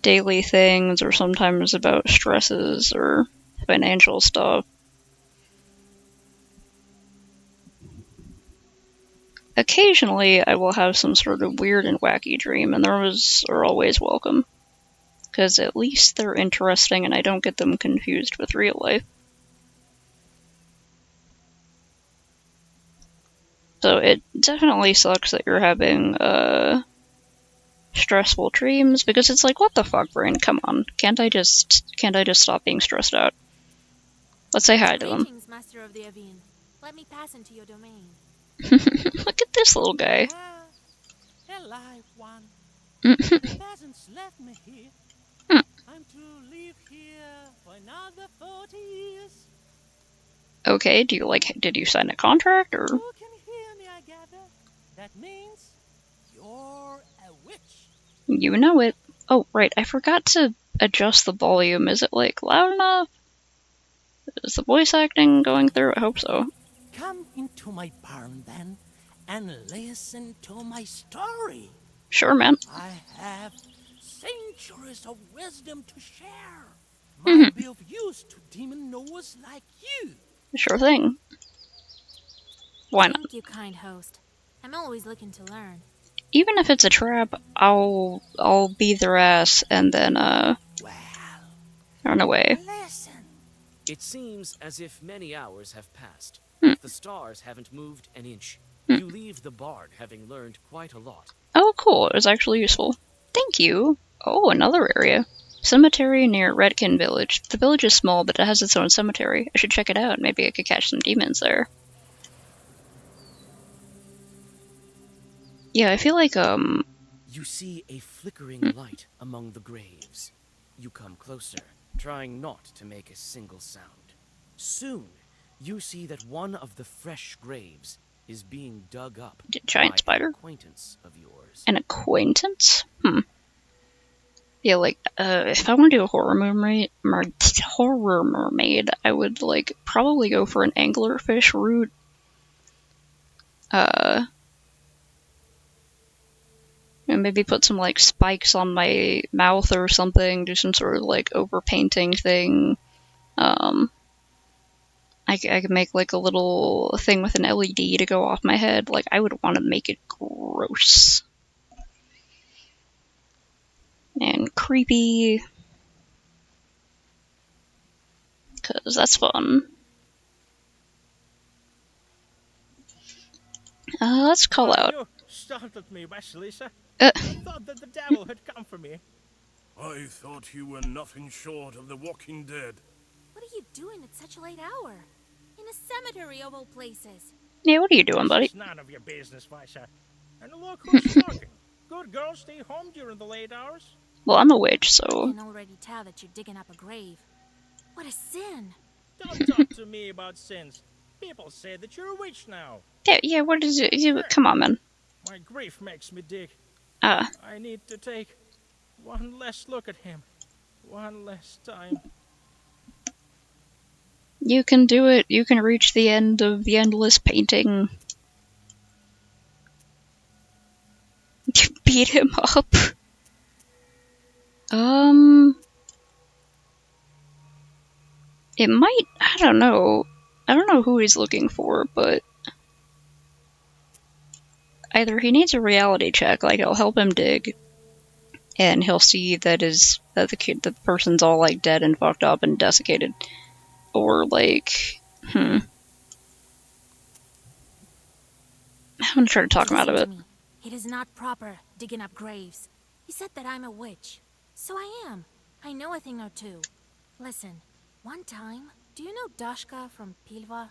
Speaker 1: daily things or sometimes about stresses or financial stuff. Occasionally I will have some sort of weird and wacky dream, and those are always welcome. Because at least they're interesting and I don't get them confused with real life. So it definitely sucks that you're having stressful dreams, because it's like, what the fuck, brain? Come on, can't I just stop being stressed out? Let's say hi to them.
Speaker 4: Greetings, Master of the Avine. Let me pass into your domain.
Speaker 1: Look at this little guy.
Speaker 8: Alive one. The peasants left me here. I'm to live here for another 40 years.
Speaker 1: Okay, did you sign a contract, or?
Speaker 8: You can hear me, I gather. That means you're a witch.
Speaker 1: You know it. Oh, right, I forgot to adjust the volume. Is it, like, loud enough? Is the voice acting going through? I hope so.
Speaker 8: Come into my barn, then, and listen to my story.
Speaker 1: Sure, man.
Speaker 8: I have centuries of wisdom to share. Might be of use to demon knowers like you.
Speaker 1: Sure thing. Why not?
Speaker 4: Thank you, kind host. I'm always looking to learn.
Speaker 1: Even if it's a trap, I'll beat their ass and then
Speaker 8: Well,
Speaker 1: run away.
Speaker 8: listen.
Speaker 7: It seems as if many hours have passed.
Speaker 1: Hmm.
Speaker 7: The stars haven't moved an inch. You leave the barn having learned quite a lot.
Speaker 1: Oh, cool. It was actually useful. Thank you. Oh, another area. Cemetery near Redkin Village. The village is small, but it has its own cemetery. I should check it out. Maybe I could catch some demons there. Yeah, I feel like,
Speaker 7: You see a flickering light among the graves. You come closer, trying not to make a single sound. Soon, you see that one of the fresh graves is being dug up
Speaker 1: giant
Speaker 7: by
Speaker 1: spider?
Speaker 7: an acquaintance of yours.
Speaker 1: An acquaintance? Yeah, like, if I want to do a horror mermaid, I would, like, probably go for an anglerfish route. And maybe put some, like, spikes on my mouth or something, do some sort of, like, overpainting thing. I could make, like, a little thing with an LED to go off my head. Like, I would want to make it gross. And creepy. Because that's fun. Let's call out.
Speaker 8: You startled me, Vasilisa.
Speaker 1: Uh.
Speaker 8: I thought that the devil had come for me.
Speaker 5: I thought you were nothing short of the Walking Dead.
Speaker 4: What are you doing at such a late hour? In a cemetery of all places.
Speaker 1: Yeah, what are you doing, buddy?
Speaker 8: It's none of your business, Visa. And look who's talking. Good girls stay home during the late hours.
Speaker 1: Well, I'm a witch,
Speaker 4: I
Speaker 1: so...
Speaker 4: can already tell that you're digging up a grave. What a sin!
Speaker 8: Don't talk to me about sins. People say that you're a witch now.
Speaker 1: Yeah, what is it? Come on, man.
Speaker 8: My grief makes me dig.
Speaker 1: Ah,
Speaker 8: I need to take one less look at him. One less time.
Speaker 1: you can do it. You can reach the end of the endless painting. Beat him up. It might, I don't know who he's looking for, but either he needs a reality check, like I'll help him dig, and he'll see that the person's all like dead and fucked up and desiccated, or like, I'm gonna try to talk him out of
Speaker 4: Listen
Speaker 1: it.
Speaker 4: to me. It is not proper digging up graves. He said that I'm a witch. So I am. I know a thing or two. Listen, one time, do you know Dashka from Pilva?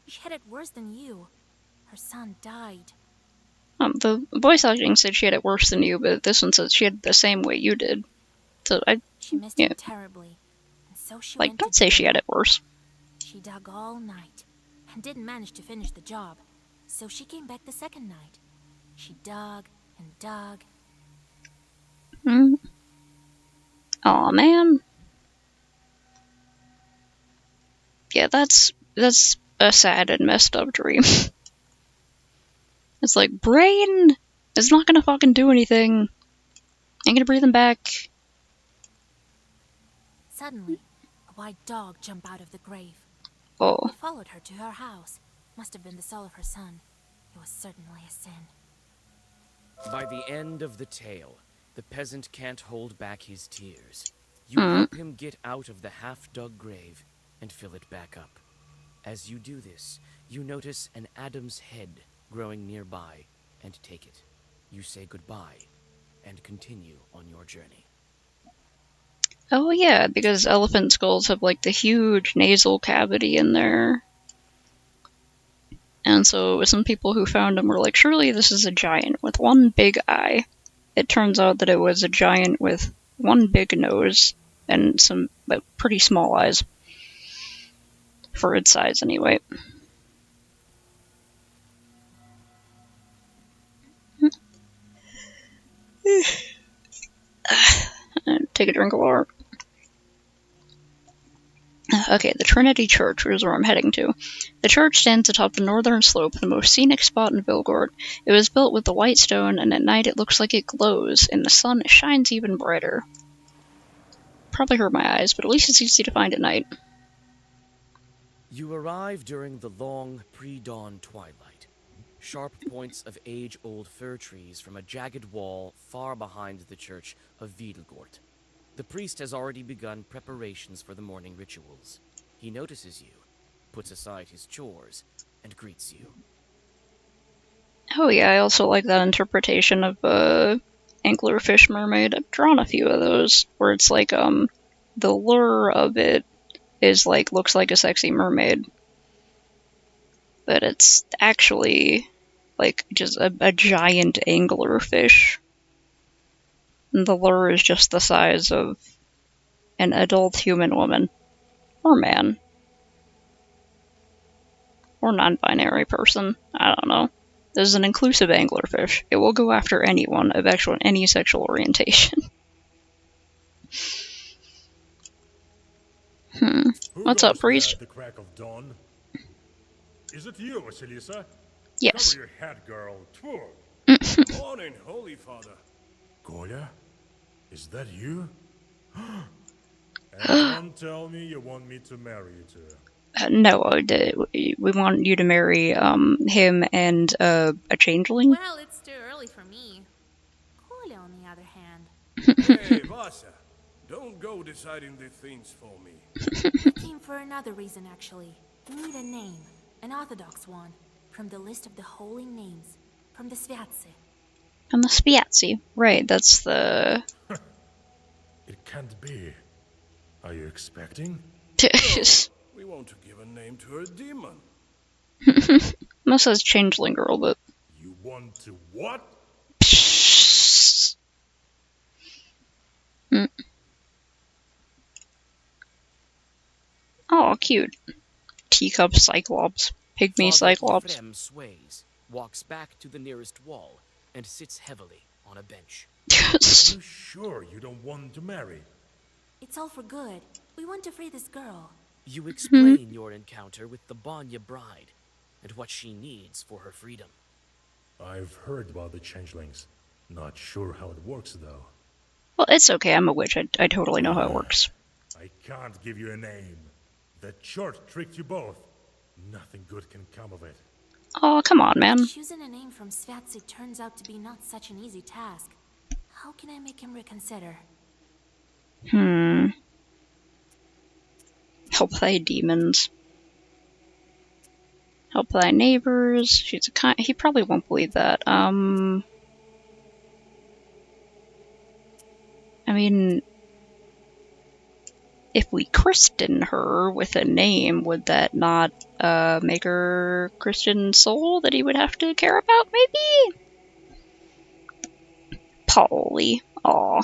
Speaker 4: She had it worse than you. Her son died.
Speaker 1: The voice acting said she had it worse than you, but this one says she had it the same way you did. So
Speaker 4: She missed
Speaker 1: yeah.
Speaker 4: him terribly. And so she
Speaker 1: Like,
Speaker 4: went
Speaker 1: don't
Speaker 4: to
Speaker 1: say
Speaker 4: dig
Speaker 1: she had
Speaker 4: him.
Speaker 1: it worse.
Speaker 4: She dug all night and didn't manage to finish the job. So she came back the second night. She dug and dug.
Speaker 1: Aw, man. Yeah, that's a sad and messed up dream. It's like, brain is not gonna fucking do anything. Ain't gonna breathe him back.
Speaker 4: Suddenly, a white dog jumped out of the grave.
Speaker 1: Oh.
Speaker 4: It followed her to her house. Must have been the soul of her son. It was certainly a sin.
Speaker 7: By the end of the tale, the peasant can't hold back his tears. You help him get out of the half-dug grave and fill it back up. As you do this, you notice an Adam's head growing nearby and take it. You say goodbye and continue on your journey.
Speaker 1: Oh yeah, because elephant skulls have like the huge nasal cavity in there. And so some people who found them were like, surely this is a giant with one big eye. It turns out that it was a giant with one big nose and some pretty small eyes. For its size, anyway. Take a drink of water. Okay, the Trinity Church is where I'm heading to. The church stands atop the northern slope, the most scenic spot in Vilgord. It was built with the white stone, and at night it looks like it glows. In the sun, it shines even brighter. Probably hurt my eyes, but at least it's easy to find at night.
Speaker 7: You arrive during the long, pre-dawn twilight. Sharp points of age-old fir trees from a jagged wall far behind the church of Wiedelgort. The priest has already begun preparations for the morning rituals. He notices you, puts aside his chores, and greets you.
Speaker 1: Oh yeah, I also like that interpretation of anglerfish mermaid. I've drawn a few of those, where it's like, the lure of it is like, looks like a sexy mermaid. But it's actually like just a giant anglerfish. And the lure is just the size of an adult human woman. Or man. Or non-binary person. I don't know. This is an inclusive anglerfish. It will go after anyone of any sexual orientation. What's up, priest?
Speaker 9: At the crack of dawn? Is it you, Vasilisa?
Speaker 1: Yes.
Speaker 9: Cover your head, girl. Tfu.
Speaker 5: Morning, Holy Father.
Speaker 9: Kolya? Is that you? And don't tell me you want me to marry you to.
Speaker 1: No, we want you to marry him and a changeling.
Speaker 4: Well, it's too early for me. Kolya, on the other hand.
Speaker 5: Hey, Vasa. Don't go deciding the things for me.
Speaker 4: I came for another reason, actually. We need a name. An orthodox one. From the list of the holy names. From the Sviatse.
Speaker 1: And the Spiazzi. Right, that's the...
Speaker 9: It can't be. Are you expecting?
Speaker 5: We want to give a name to a demon.
Speaker 1: Most says changeling girl, but...
Speaker 9: You want to what?
Speaker 1: Oh, cute. Teacup Cyclops. Pygmy
Speaker 7: Father
Speaker 1: Cyclops.
Speaker 7: Ephraim sways, walks back to the nearest wall, and sits heavily on a bench.
Speaker 9: Are you sure you don't want to marry?
Speaker 4: It's all for good. We want to free this girl.
Speaker 7: You explain your encounter with the Banya bride, and what she needs for her freedom.
Speaker 9: I've heard about the changelings. Not sure how it works, though.
Speaker 1: Well, it's okay, I'm a witch. I totally know how it works.
Speaker 9: I can't give you a name. That church tricked you both. Nothing good can come of it.
Speaker 1: Oh, come on, man.
Speaker 4: Choosing a name from Sviatse turns out to be not such an easy task. How can I make him reconsider?
Speaker 1: Help thy demons. Help thy neighbors. She's a kind. He probably won't believe that. I mean, if we christen her with a name, would that not make her Christian soul that he would have to care about? Maybe. Polly. Aw.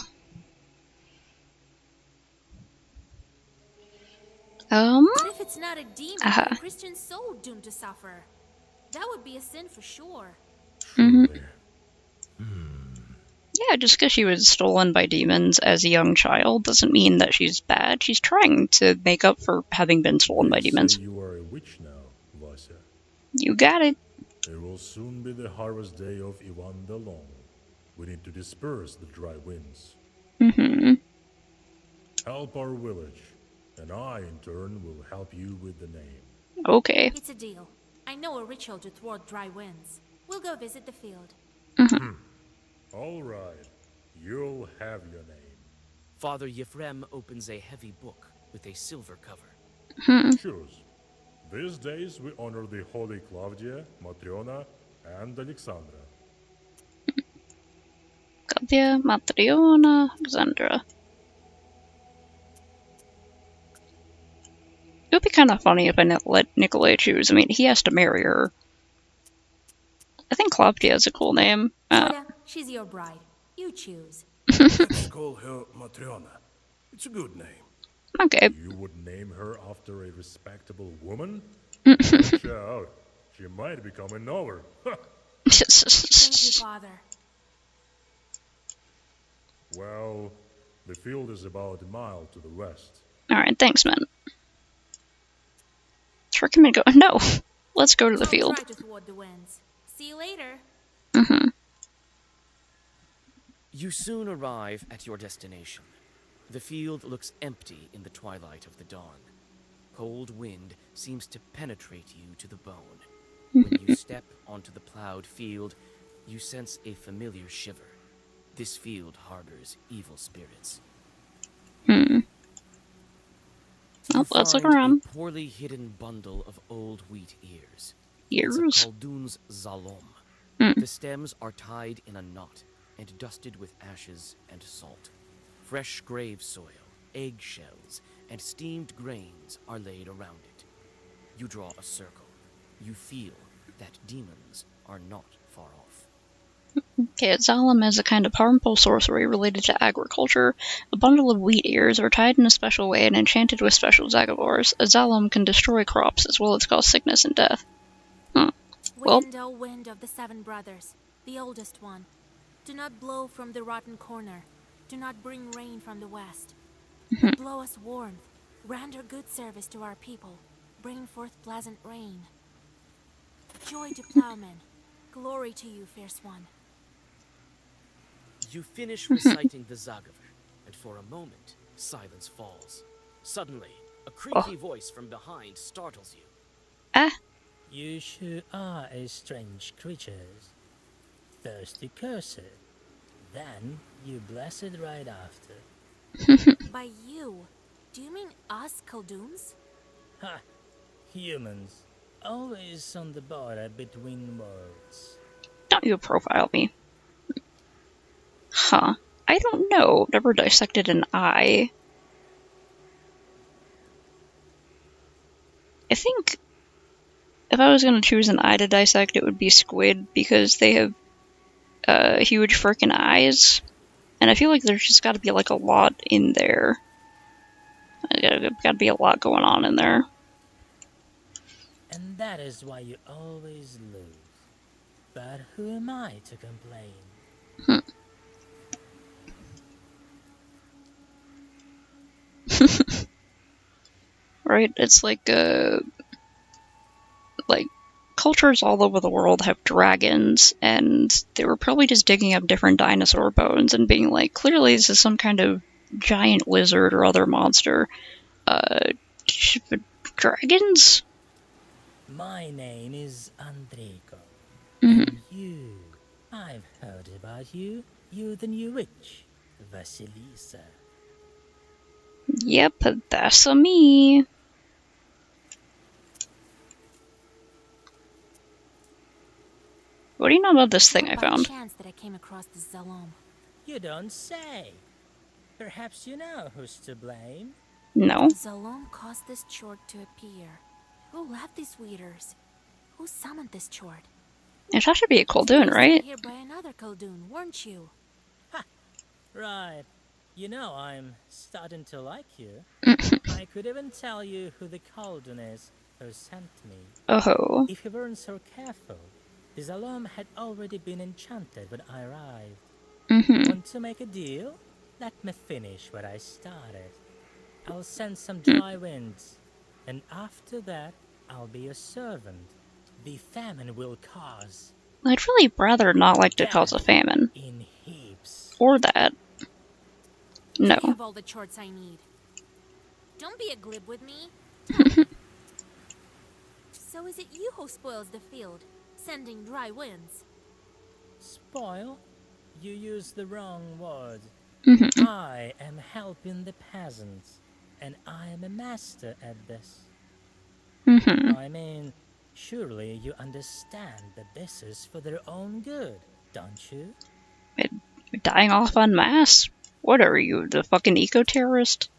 Speaker 4: What if it's not a demon, but a Christian soul doomed to suffer? That would be a sin for sure.
Speaker 1: Yeah, just because she was stolen by demons as a young child doesn't mean that she's bad. She's trying to make up for having been stolen by demons.
Speaker 9: You are a witch now, Vasya.
Speaker 1: You got it.
Speaker 9: It will soon be the harvest day of Ivan the Long. We need to disperse the dry winds. Help our village, and I, in turn, will help you with the name.
Speaker 1: Okay.
Speaker 4: It's a deal. I know a ritual to thwart dry winds. We'll go visit the field.
Speaker 9: All right. You'll have your name.
Speaker 7: Father Yefrem opens a heavy book with a silver cover.
Speaker 9: Choose. These days we honor the holy Claudia, Matriona, and Alexandra.
Speaker 1: Claudia, Matriona, Alexandra. It would be kind of funny if I let Nikolai choose. I mean, he has to marry her. I think Claudia is a cool name.
Speaker 4: Claudia, she's your bride. You choose.
Speaker 5: Let's call her Matriona. It's a good name.
Speaker 1: Okay.
Speaker 9: You would name her after a respectable woman? Watch out. She might become a novel.
Speaker 4: Thank you, Father.
Speaker 9: Well, the field is about a mile to the west.
Speaker 1: Alright, thanks, man. Let's recommend go. No! Let's go to the field.
Speaker 4: Try to thwart the winds. See you later.
Speaker 7: You soon arrive at your destination. The field looks empty in the twilight of the dawn. Cold wind seems to penetrate you to the bone. When you step onto the plowed field, you sense a familiar shiver. This field harbors evil spirits.
Speaker 1: Oh, let's look
Speaker 7: Find
Speaker 1: around.
Speaker 7: a poorly hidden bundle of old wheat ears.
Speaker 1: Ears?
Speaker 7: It's a Khaldun's zalom. The stems are tied in a knot and dusted with ashes and salt. Fresh grave soil, eggshells, and steamed grains are laid around it. You draw a circle. You feel that demons are not far off.
Speaker 1: Okay, Zalem is a kind of harmful sorcery related to agriculture. A bundle of wheat ears are tied in a special way and enchanted with special zagavors. A Zalem can destroy crops as well as cause sickness and death. Well,
Speaker 4: Wind, oh wind of the seven brothers, the oldest one. Do not blow from the rotten corner. Do not bring rain from the west. But blow us warmth. Render good service to our people. Bring forth pleasant rain. Joy to plowmen. Glory to you, fierce one.
Speaker 7: You finish reciting the Zagaver, and for a moment, silence falls. Suddenly, a creaky voice from behind startles you.
Speaker 10: You sure are a strange creatures. Thirsty cursed. Then you bless it right after.
Speaker 4: By you, do you mean us Khalduns?
Speaker 10: Ha! Humans. Always on the border between worlds.
Speaker 1: don't you profile me? Huh. I don't know. Never dissected an eye. I think if I was going to choose an eye to dissect, it would be squid, because they have huge frickin' eyes. And I feel like there's just got to be like a lot in there. There's got to be a lot going on in there.
Speaker 10: And that is why you always lose. But who am I to complain?
Speaker 1: Right? It's like cultures all over the world have dragons, and they were probably just digging up different dinosaur bones and being like, clearly this is some kind of giant lizard or other monster. Dragons?
Speaker 10: My name is Andrico. And you, I've heard about you. You're the new witch, Vasilisa.
Speaker 1: Yep, that's a me. What do you know about this thing I
Speaker 4: Not by
Speaker 1: found?
Speaker 4: chance that I came across the Zalom.
Speaker 10: You don't say. Perhaps you know who's to blame?
Speaker 1: No.
Speaker 4: Zalom caused this chord to appear. Who left these weeders? Who summoned this chord?
Speaker 1: It has to be a
Speaker 4: You
Speaker 1: Khuldoon,
Speaker 4: were
Speaker 1: right?
Speaker 4: sent here by another Khuldoon, weren't you?
Speaker 10: Right. You know, I'm starting to like you.
Speaker 1: Mm.
Speaker 10: I could even tell you who the Khuldoon is who sent me.
Speaker 1: Oh.
Speaker 10: If you weren't so careful, the Zalom had already been enchanted when I arrived.
Speaker 1: Mm-hmm.
Speaker 10: Want to make a deal? Let me finish what I started. I'll send some dry winds, and after that, I'll be a servant. The famine will cause
Speaker 1: I'd really rather not like to cause a famine.
Speaker 10: in heaps.
Speaker 1: Or that. No.
Speaker 4: I have all the charts I need. Don't be a glib with me. Tell me. So is it you who spoils the field, sending dry winds?
Speaker 10: Spoil? You used the wrong word.
Speaker 1: Mm-hmm.
Speaker 10: I am helping the peasants, and I am a master at this.
Speaker 1: Mm-hmm.
Speaker 10: I mean, surely you understand that this is for their own good, don't you?
Speaker 1: You're dying off en masse? What are you, the fucking eco-terrorist?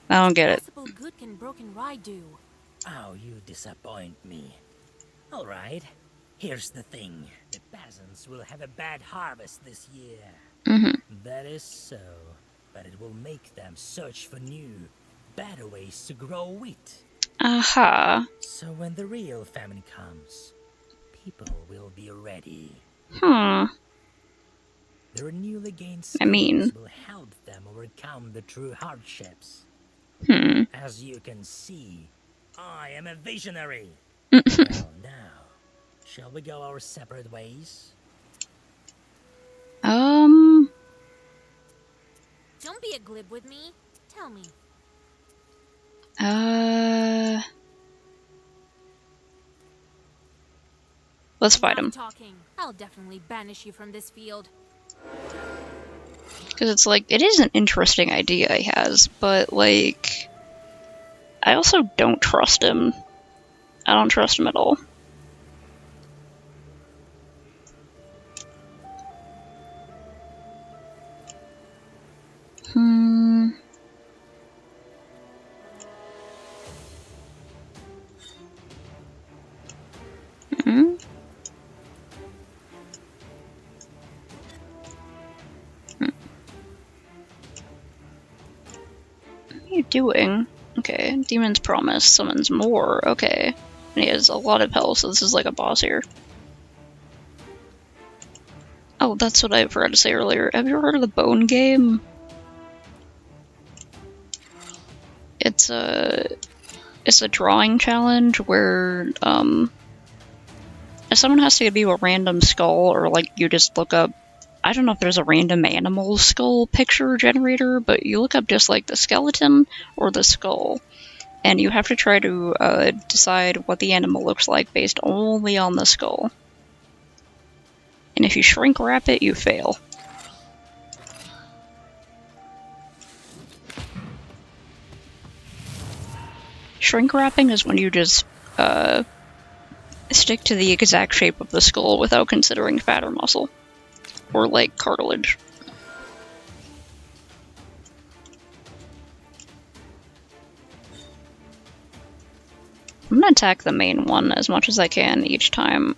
Speaker 1: I don't get it.
Speaker 4: Possible good can broken rye do?
Speaker 10: Oh, you disappoint me. All right, here's the thing. The peasants will have a bad harvest this year.
Speaker 1: Mm-hmm.
Speaker 10: That is so, but it will make them search for new, better ways to grow wheat.
Speaker 1: Aha.
Speaker 10: So when the real famine comes, people will be ready. Their newly gained skills will help them overcome the true hardships. As you can see, I am a visionary. Well, now, shall we go our separate ways?
Speaker 4: Don't be a glib with me. Tell me.
Speaker 1: Let's fight him.
Speaker 4: Talking. I'll definitely banish you from this field.
Speaker 1: Because it's like, it is an interesting idea he has, but like, I also don't trust him. I don't trust him at all. What are you doing? Okay, Demon's Promise summons more. Okay. And he has a lot of health, so this is like a boss here. Oh, that's what I forgot to say earlier. Have you ever heard of the Bone Game? It's a drawing challenge where someone has to give you a random skull, or like you just look up, I don't know if there's a random animal skull picture generator, but you look up just like the skeleton or the skull, and you have to try to decide what the animal looks like based only on the skull. And if you shrink wrap it, you fail. Shrink wrapping is when you just stick to the exact shape of the skull without considering fat or muscle. Or like cartilage. I'm gonna attack the main one as much as I can each time.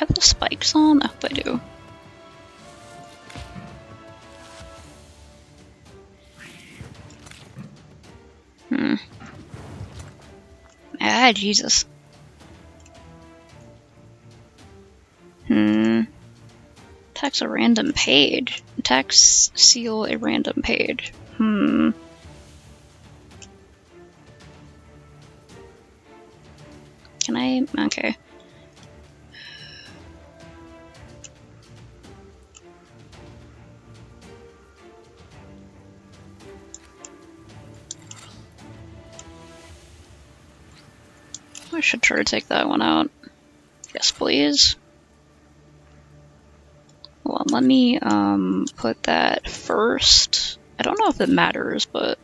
Speaker 1: have the spikes on? I hope I do. Ah, Jesus. Attacks a random page. Attacks seal a random page. Can I? Okay. I should try to take that one out. Yes, please. Well, let me put that first. I don't know if it matters, but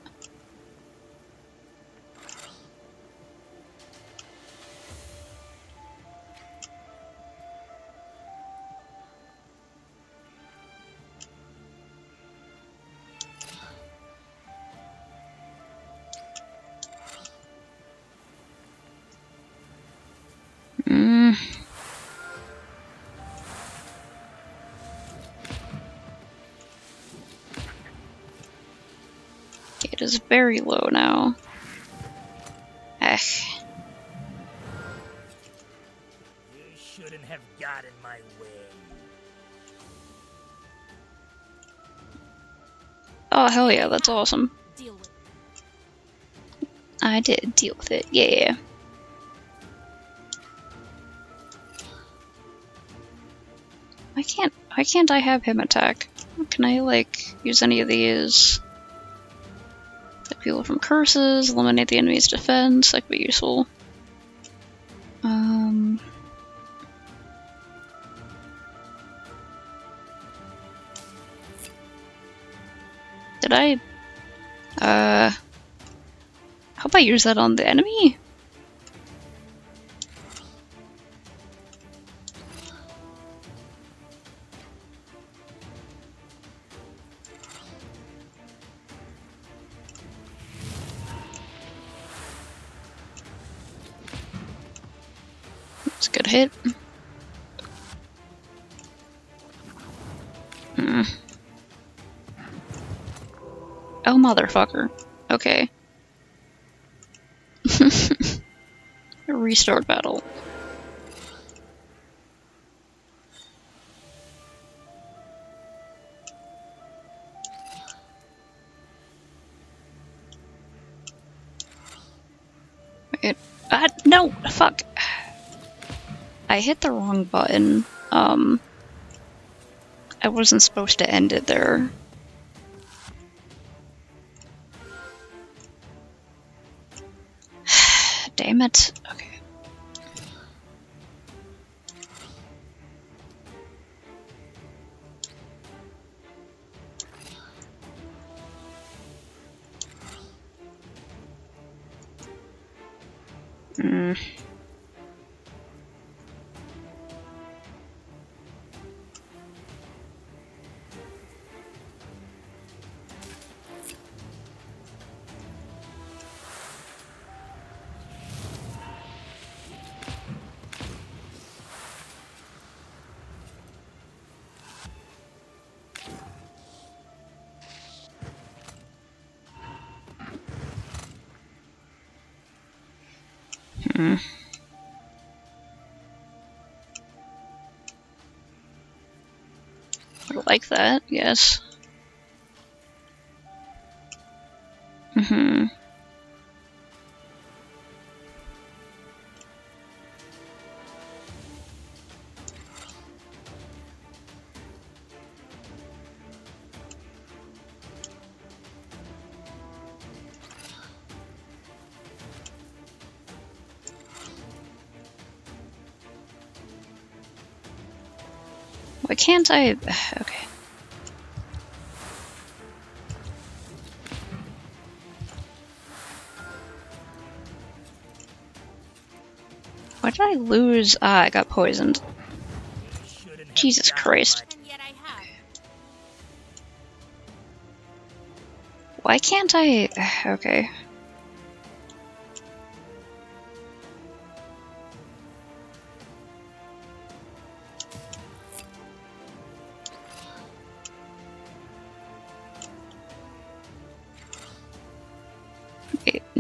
Speaker 1: it is very low now.
Speaker 10: You shouldn't have got in my way.
Speaker 1: Oh, hell yeah, that's awesome.
Speaker 4: Deal with it.
Speaker 1: I did deal with it, yeah. Why can't I have him attack? Can I, like, use any of these? Protect people from curses, eliminate the enemy's defense, that could be useful. Did I? Hope I use that on the enemy? That's a good hit. Oh, motherfucker. Okay. Restart battle. Wait. No! Fuck! I hit the wrong button. I wasn't supposed to end it there. Damn it. Okay. I like that, yes. Why can't I? Okay. Why did I lose? Ah, I got poisoned. Jesus Christ.
Speaker 4: And yet I have.
Speaker 1: Why can't I? Okay.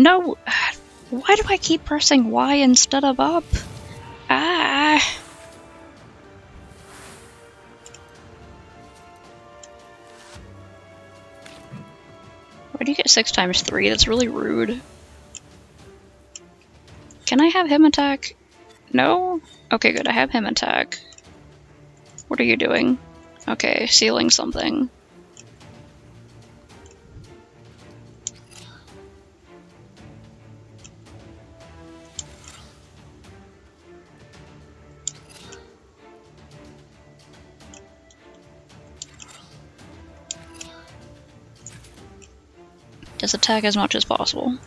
Speaker 1: No! Why do I keep pressing Y instead of up? Ah! Why do you get 6 times 3? That's really rude. Can I have him attack? No? Okay, good, I have him attack. What are you doing? Okay, sealing something. Just attack as much as possible.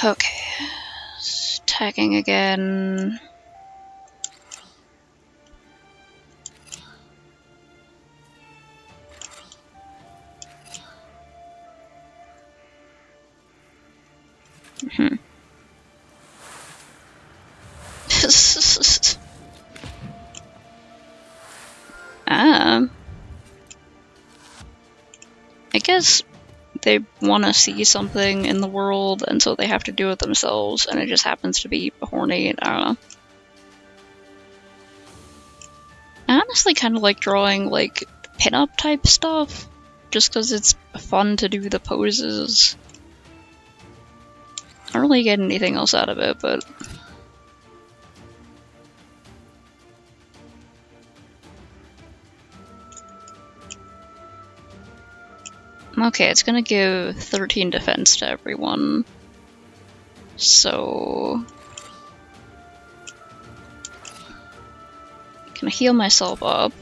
Speaker 1: Okay. Attacking again. I guess they want to see something in the world, and so they have to do it themselves, and it just happens to be horny. I don't know. I honestly kind of like drawing, like, pin-up type stuff, just because it's fun to do the poses. I don't really get anything else out of it, but... Okay, it's gonna give 13 defense to everyone. So... I'm gonna heal myself up.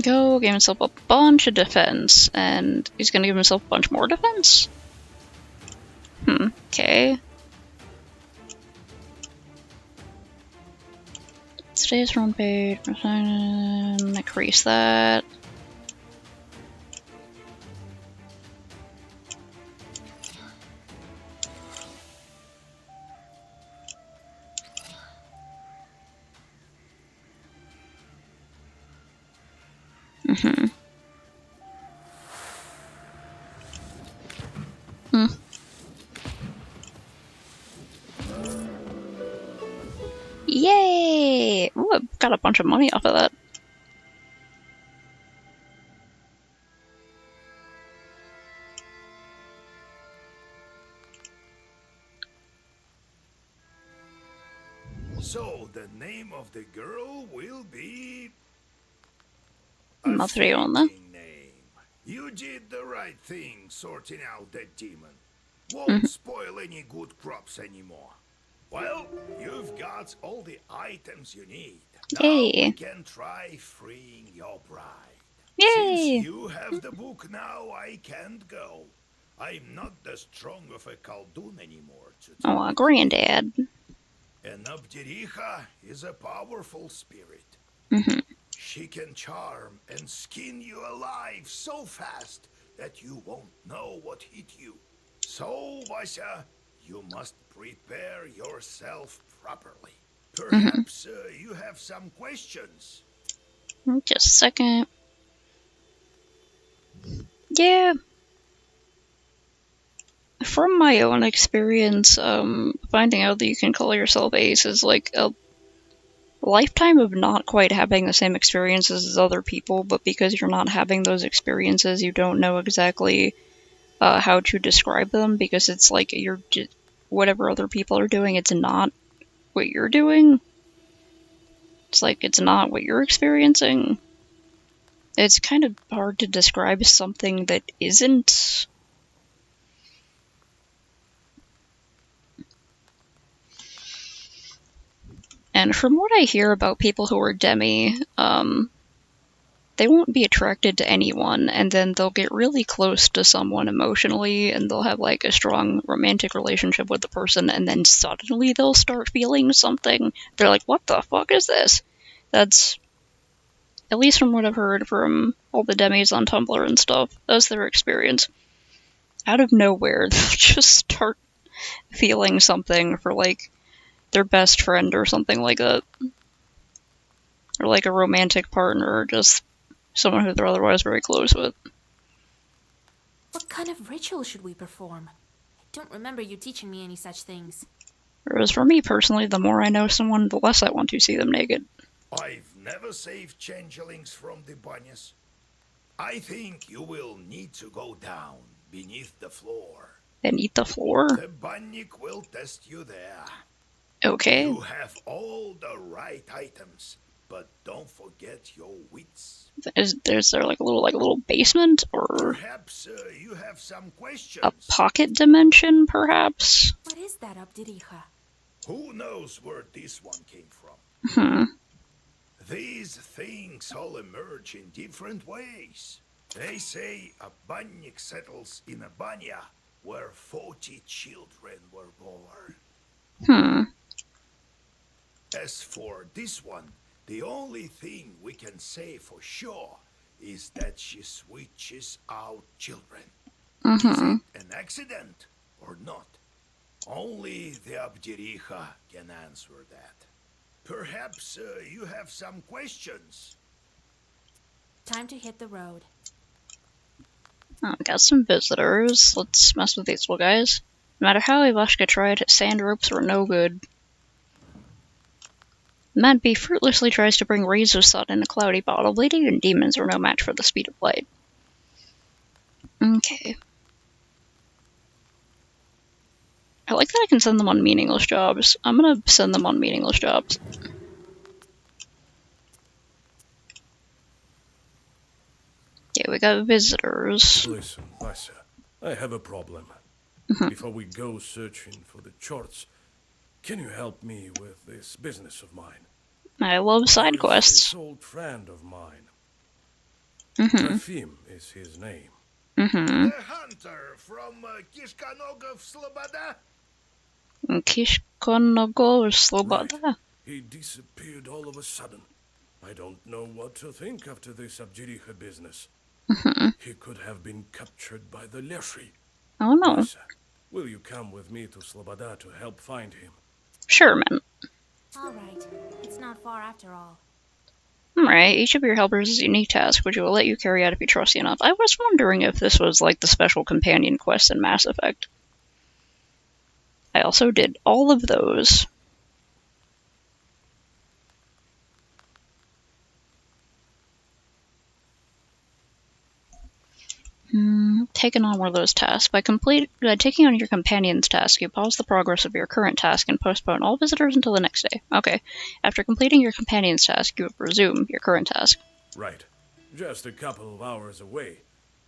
Speaker 1: Go, give himself a bunch of defense, and he's gonna give himself a bunch more defense? Okay. Stays from page, increase that. Yay! Ooh, I've got a bunch of money off of that.
Speaker 2: So the name of the girl will be
Speaker 1: Matriona.
Speaker 2: name. You did the right thing sorting out that demon. Won't spoil any good crops anymore. Well, you've got all the items you need. Now we can try freeing your bride.
Speaker 1: Yay!
Speaker 2: Since you have the book now, I can't go. I'm not the strong of a Khaldun anymore.
Speaker 1: Oh, granddad.
Speaker 2: And Abdiricha is a powerful spirit. She can charm and skin you alive so fast that you won't know what hit you. So, Vasya, you must prepare yourself properly. Perhaps you have some questions.
Speaker 1: Just a second. Yeah. From my own experience, finding out that you can call yourself Ace is like a lifetime of not quite having the same experiences as other people, but because you're not having those experiences, you don't know exactly how to describe them, because it's like you're just, whatever other people are doing, it's not what you're doing. It's like it's not what you're experiencing. It's kind of hard to describe something that isn't. And from what I hear about people who are demi, they won't be attracted to anyone, and then they'll get really close to someone emotionally, and they'll have like a strong romantic relationship with the person, and then suddenly they'll start feeling something. They're like, what the fuck is this? That's, at least from what I've heard from all the demis on Tumblr and stuff, that's their experience. Out of nowhere, they'll just start feeling something for like their best friend or something like that. Or like a romantic partner, or just someone who they're otherwise very close with.
Speaker 4: What kind of ritual should we perform? I don't remember you teaching me any such things.
Speaker 1: Whereas for me personally, the more I know someone, the less I want to see them naked.
Speaker 2: I've never saved changelings from the banyas. I think you will need to go down beneath the floor.
Speaker 1: Beneath the floor?
Speaker 2: The banyak will test you there.
Speaker 1: Okay.
Speaker 2: You have all the right items, but don't forget your wits.
Speaker 1: Is there like a little basement, or
Speaker 2: Perhaps you have some questions.
Speaker 1: a pocket dimension, perhaps?
Speaker 4: What is that, Abderija?
Speaker 2: Who knows where this one came from?
Speaker 1: Hmm.
Speaker 2: These things all emerge in different ways. They say a banyak settles in a banya where 40 children were born.
Speaker 1: Hmm.
Speaker 2: As for this one, the only thing we can say for sure is that she switches out children. Is it an accident or not? Only the Abderija can answer that. Perhaps you have some questions.
Speaker 4: Time to hit the road.
Speaker 1: Oh, we got some visitors. Let's mess with these little guys. No matter how Ivashka tried, sand ropes were no good. Madby fruitlessly tries to bring rays of sun in a cloudy bottle. Lady and demons were no match for the speed of light. Okay. I like that I can send them on meaningless jobs. I'm gonna send them on meaningless jobs. Yeah, we got visitors.
Speaker 5: Listen, Vassar, I have a problem. Before we go searching for the charts, can you help me with this business of mine?
Speaker 1: I love side
Speaker 5: There's
Speaker 1: quests.
Speaker 5: This old friend of mine.
Speaker 1: Mm-hmm.
Speaker 5: Trofim is his name.
Speaker 1: Mm-hmm.
Speaker 2: The hunter from Kishkanogov Sloboda?
Speaker 1: Kishkonogov Sloboda.
Speaker 5: He disappeared all of a sudden. I don't know what to think after this Abderija business. He could have been captured by the Leshi.
Speaker 1: Oh no.
Speaker 5: Vassar, will you come with me to Sloboda to help find him?
Speaker 1: Sure, man.
Speaker 4: Alright, it's not far after all.
Speaker 1: Alright, each of your helpers is a unique task, which will let you carry out if you trust you enough. I was wondering if this was like the special companion quest in Mass Effect. I also did all of those. Taking on one of those tasks. By taking on your companion's task, you pause the progress of your current task and postpone all visitors until the next day. Okay. After completing your companion's task, you resume your current task.
Speaker 5: Right. Just a couple of hours away.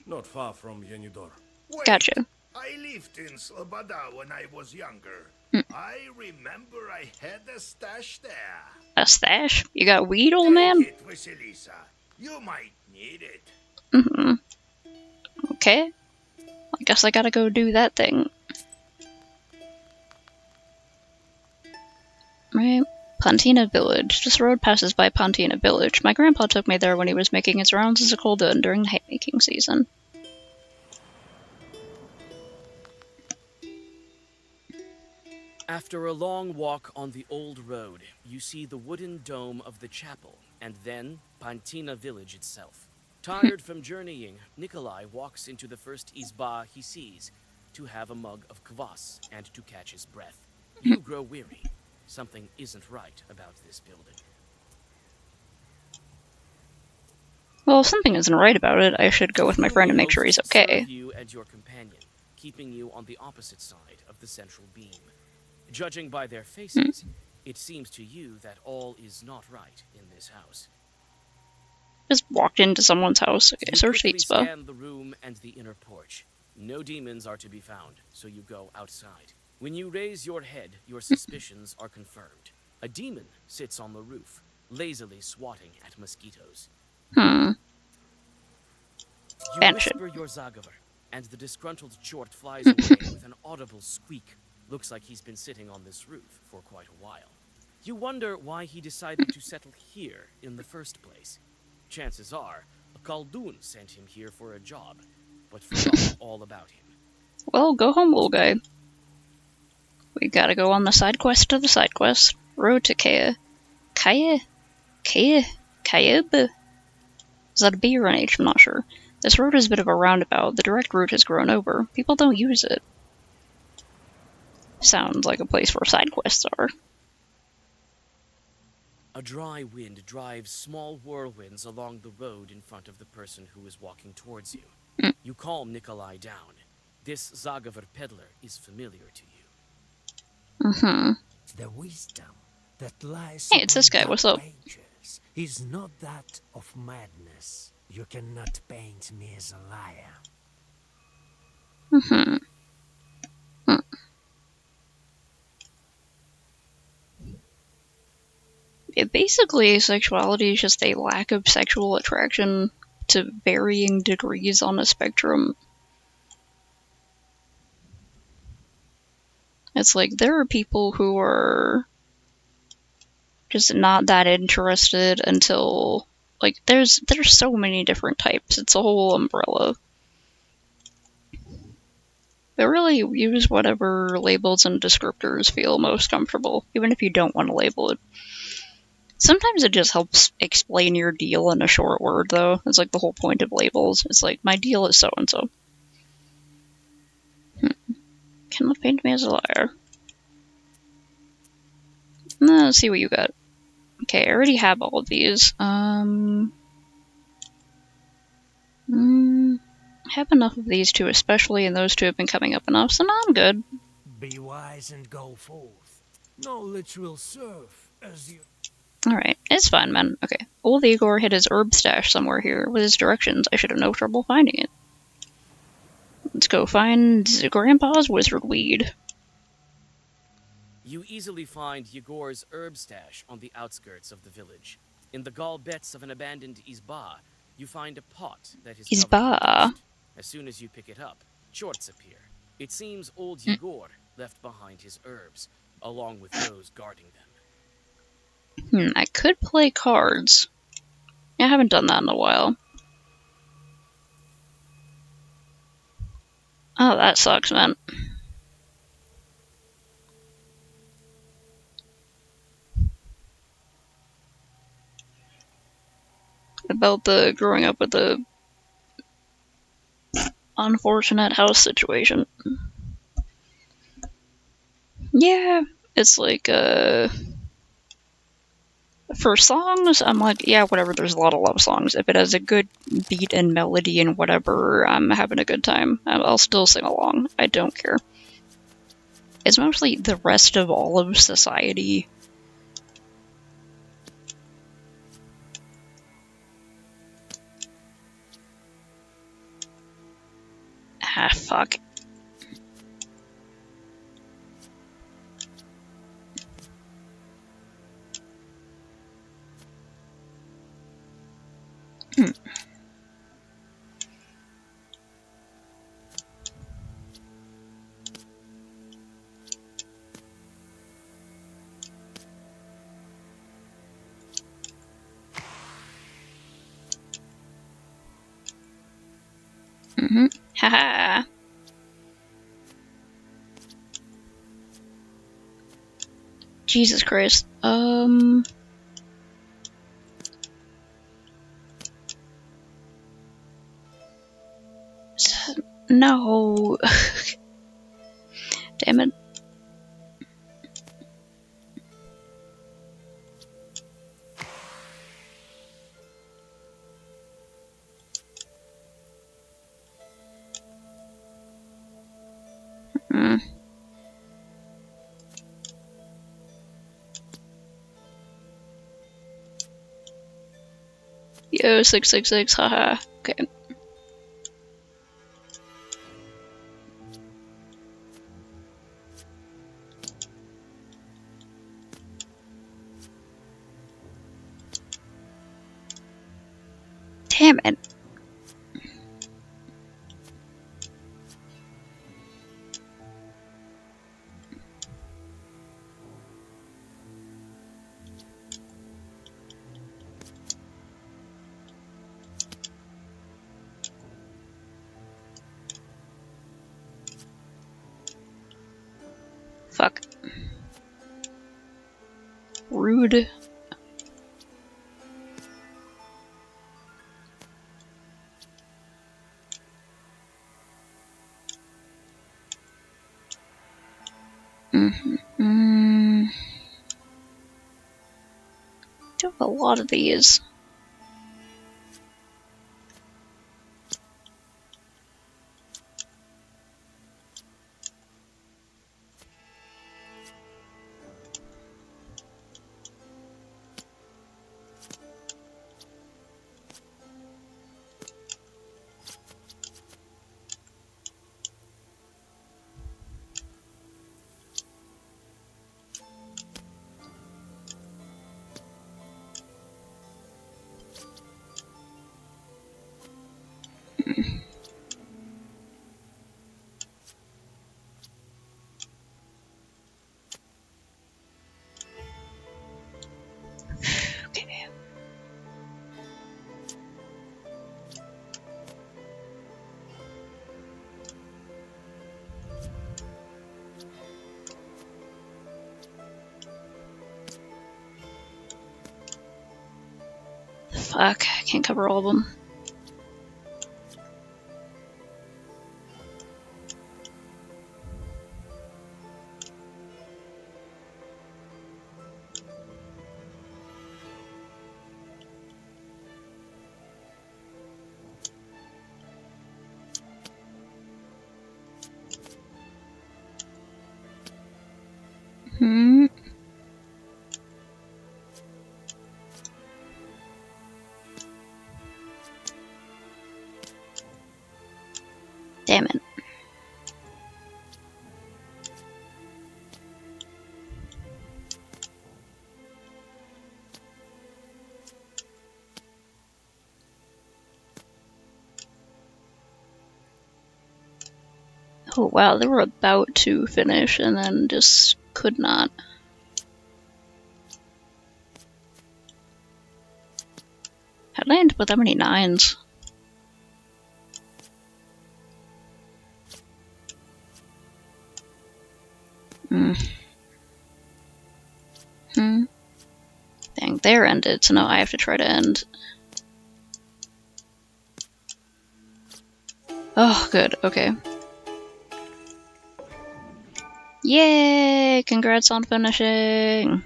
Speaker 5: Not far from Yenidor.
Speaker 2: Wait,
Speaker 1: Gotcha.
Speaker 2: I lived in Sloboda when I was younger. I remember I had a stash there.
Speaker 1: A stash? You got weed, old man?
Speaker 2: Take it, Vasilisa. You might need it.
Speaker 1: Mm-hmm. Okay. I guess I gotta go do that thing. Right. Pantina Village. This road passes by Pantina Village. My grandpa took me there when he was making his rounds as a Koldun during the haymaking season.
Speaker 7: After a long walk on the old road, you see the wooden dome of the chapel, and then Pantina village itself. Tired from journeying, Nikolai walks into the first izba he sees to have a mug of kvass and to catch his breath. You grow weary. Something isn't right about this building.
Speaker 1: Well, if something isn't right about it, I should go with my friend and make sure he's okay.
Speaker 7: Serve you and your companion, keeping you on the opposite side of the central beam. Judging by their faces, it seems to you that all is not right in this house.
Speaker 1: Just walked into someone's house. Okay,
Speaker 7: You
Speaker 1: search the
Speaker 7: quickly
Speaker 1: izba.
Speaker 7: scan the room and the inner porch. No demons are to be found, so you go outside. When you raise your head, your suspicions are confirmed. A demon sits on the roof, lazily swatting at mosquitoes. You
Speaker 1: Banish it.
Speaker 7: whisper your Zagaver, and the disgruntled Chort flies away with an audible squeak. Looks like he's been sitting on this roof for quite a while. You wonder why he decided to settle here in the first place. Chances are, a Khaldun sent him here for a job, but forgot all about him.
Speaker 1: Well, go home, little guy. We gotta go on the side quest to the side quest. Road to Kaya. Kaya? Kayab? Is that a B or an H? I'm not sure. This road is a bit of a roundabout. The direct route has grown over. People don't use it. Sounds like a place where side quests are.
Speaker 7: A dry wind drives small whirlwinds along the road in front of the person who is walking towards you. You calm Nikolai down. This Zagaver peddler is familiar to you.
Speaker 6: The wisdom that lies
Speaker 1: Hey, it's this guy. What's up?
Speaker 6: pages is not that of madness. You cannot paint me as a liar.
Speaker 1: Basically, sexuality is just a lack of sexual attraction to varying degrees on a spectrum. It's like, there are people who are just not that interested until, like, there's so many different types. It's a whole umbrella. But really, use whatever labels and descriptors feel most comfortable, even if you don't want to label it. Sometimes it just helps explain your deal in a short word, though. It's like the whole point of labels. It's like, my deal is so-and-so. Cannot paint me as a liar. Let's see what you got. Okay, I already have all of these. I have enough of these two, especially, and those two have been coming up enough, so now I'm good.
Speaker 6: Be wise and go forth. Knowledge will serve as you.
Speaker 1: Alright, it's fine, man. Okay. Old Igor hid his herb stash somewhere here. With his directions, I should have no trouble finding it. Let's go find Grandpa's wizard weed.
Speaker 7: You easily find Yegor's herb stash on the outskirts of the village. In the gall bets of an abandoned izba, you find a pot that is covered
Speaker 1: Izba.
Speaker 7: in dust. As soon as you pick it up, chorts appear. It seems old Yegor left behind his herbs, along with those guarding them.
Speaker 1: I could play cards. I haven't done that in a while. Oh, that sucks, man. About the growing up with the unfortunate house situation. Yeah, it's like, for songs, I'm like, yeah, whatever, there's a lot of love songs. If it has a good beat and melody and whatever, I'm having a good time. I'll still sing along. I don't care. It's mostly the rest of all of society. Ah, fuck. Haha. Jesus Christ. No. Damn it. Yo, 666, haha. Okay. Damn it. rude. Do have a lot of these. Okay. Fuck, I can't cover all of them. Hmm. Damn it. Oh wow, they were about to finish and then just could not. How'd I end up with that many 9s? Dang, they're ended, so now I have to try to end. Oh, good, okay. Yay! Congrats on finishing!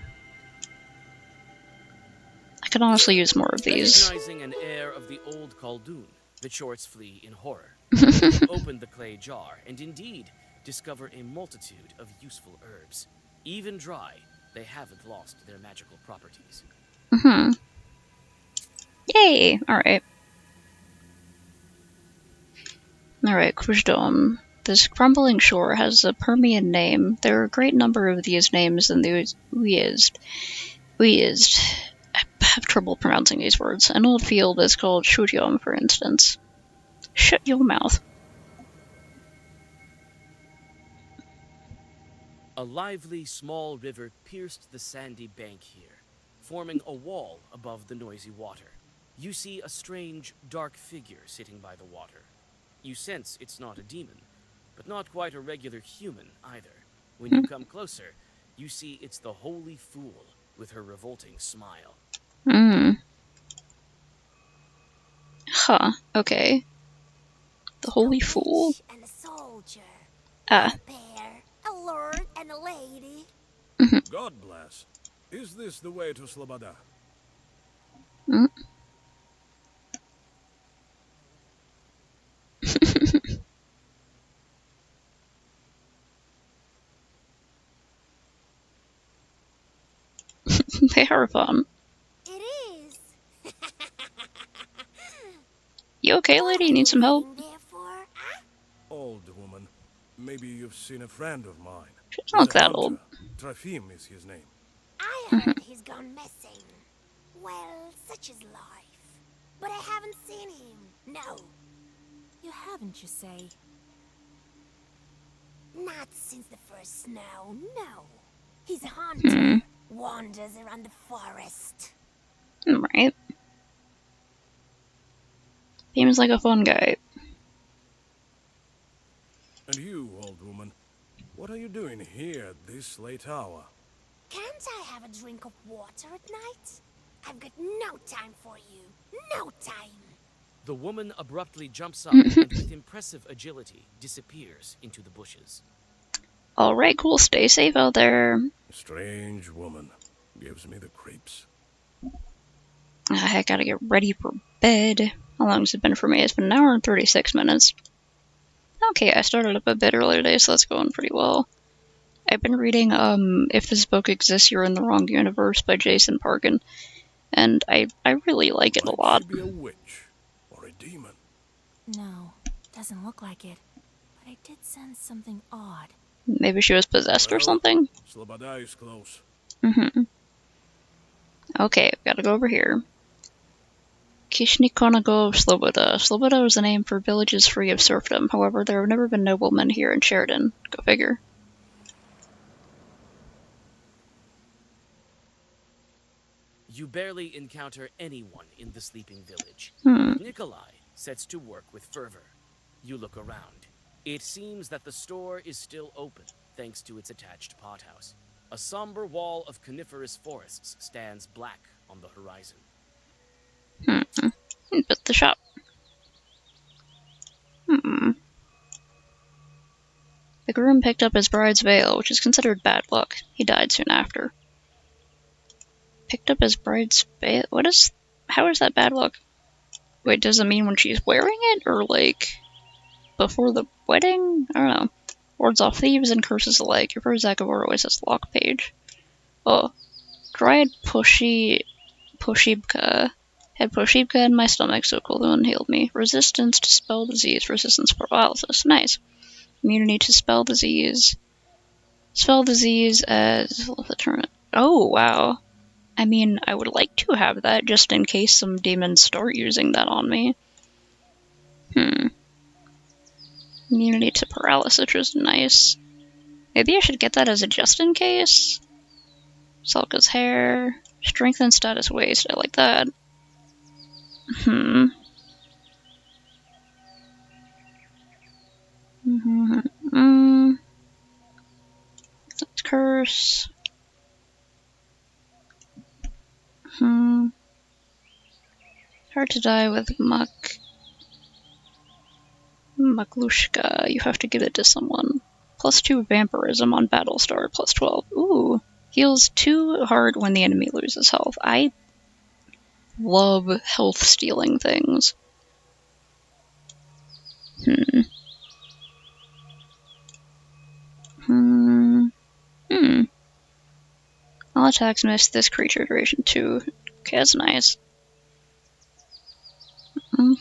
Speaker 1: I could honestly use more of these.
Speaker 7: Recognizing an heir of the old Khaldun, the shorts flee in horror. You open the clay jar, and indeed discover a multitude of useful herbs. Even dry, they haven't lost their magical properties.
Speaker 1: Yay! Alright. Alright, Khujdom. This crumbling shore has a Permian name. There are a great number of these names in the Uezd. I have trouble pronouncing these words. An old field is called Shutyom, for instance. Shut your mouth.
Speaker 7: A lively small river pierced the sandy bank here, forming a wall above the noisy water. You see a strange, dark figure sitting by the water. You sense it's not a demon, but not quite a regular human either. When you come closer, you see it's the Holy Fool with her revolting smile.
Speaker 1: Huh, okay. The Holy Fool?
Speaker 4: And a soldier.
Speaker 1: Ah.
Speaker 4: A bear, a lord, and a lady.
Speaker 5: God bless. Is this the way to Sloboda?
Speaker 1: They are fun.
Speaker 4: It is.
Speaker 1: You okay, lady? You need some help?
Speaker 5: Old woman. Maybe you've seen a friend of mine.
Speaker 1: She doesn't look that old.
Speaker 5: Trafim is his name.
Speaker 4: I heard he's gone missing. Well, such is life. But I haven't seen him. No. You haven't, you say? Not since the first snow, no. He's a hunter. Wanders around the forest.
Speaker 1: Right. Seems like a fun guy.
Speaker 5: And you, old woman, what are you doing here at this late hour?
Speaker 4: Can't I have a drink of water at night? I've got no time for you. No time.
Speaker 7: The woman abruptly jumps up and with impressive agility disappears into the bushes.
Speaker 1: Alright, cool. Stay safe out there.
Speaker 5: Strange woman. Gives me the creeps.
Speaker 1: I gotta get ready for bed. How long has it been for me? It's been an hour and 36 minutes. Okay, I started up a bit earlier today, so that's going pretty well. I've been reading If This Book Exists, You're in the Wrong Universe by Jason Parkin, and I really like it a lot.
Speaker 5: Might she be a witch or a demon?
Speaker 4: No, doesn't look like it. But I did sense something odd.
Speaker 1: Maybe she was possessed or something?
Speaker 5: Sloboda is close.
Speaker 1: Okay, gotta go over here. Kishnikonago Sloboda. Sloboda was the name for villages free of serfdom. However, there have never been noblemen here in Sheridan. Go figure.
Speaker 7: You barely encounter anyone in the sleeping village. Nikolai sets to work with fervor. You look around. It seems that the store is still open, thanks to its attached pothouse. A somber wall of coniferous forests stands black on the horizon.
Speaker 1: But the shop. The groom picked up his bride's veil, which is considered bad luck. He died soon after. Picked up his bride's veil? How is that bad luck? Wait, does it mean when she's wearing it? Or like, before the wedding? I don't know. Wards off thieves and curses alike. Your first Zakavor always has the lock page. Oh. Dried Poshibka. Had Poshibka in my stomach, so Kulun healed me. Resistance to spell disease. Resistance to paralysis. Nice. Immunity to spell disease. Spell disease as... Oh, wow. I mean, I would like to have that just in case some demons start using that on me. Immunity to paralysis, which is nice. Maybe I should get that as a just in case. Selka's hair. Strengthen status waste. I like that. That's curse. Hard to die with Maklushka. You have to give it to someone. +2 vampirism on Battlestar, +12. Ooh. Heals 2 hard when the enemy loses health. I love health stealing things. All attacks miss this creature duration 2. Okay, that's nice.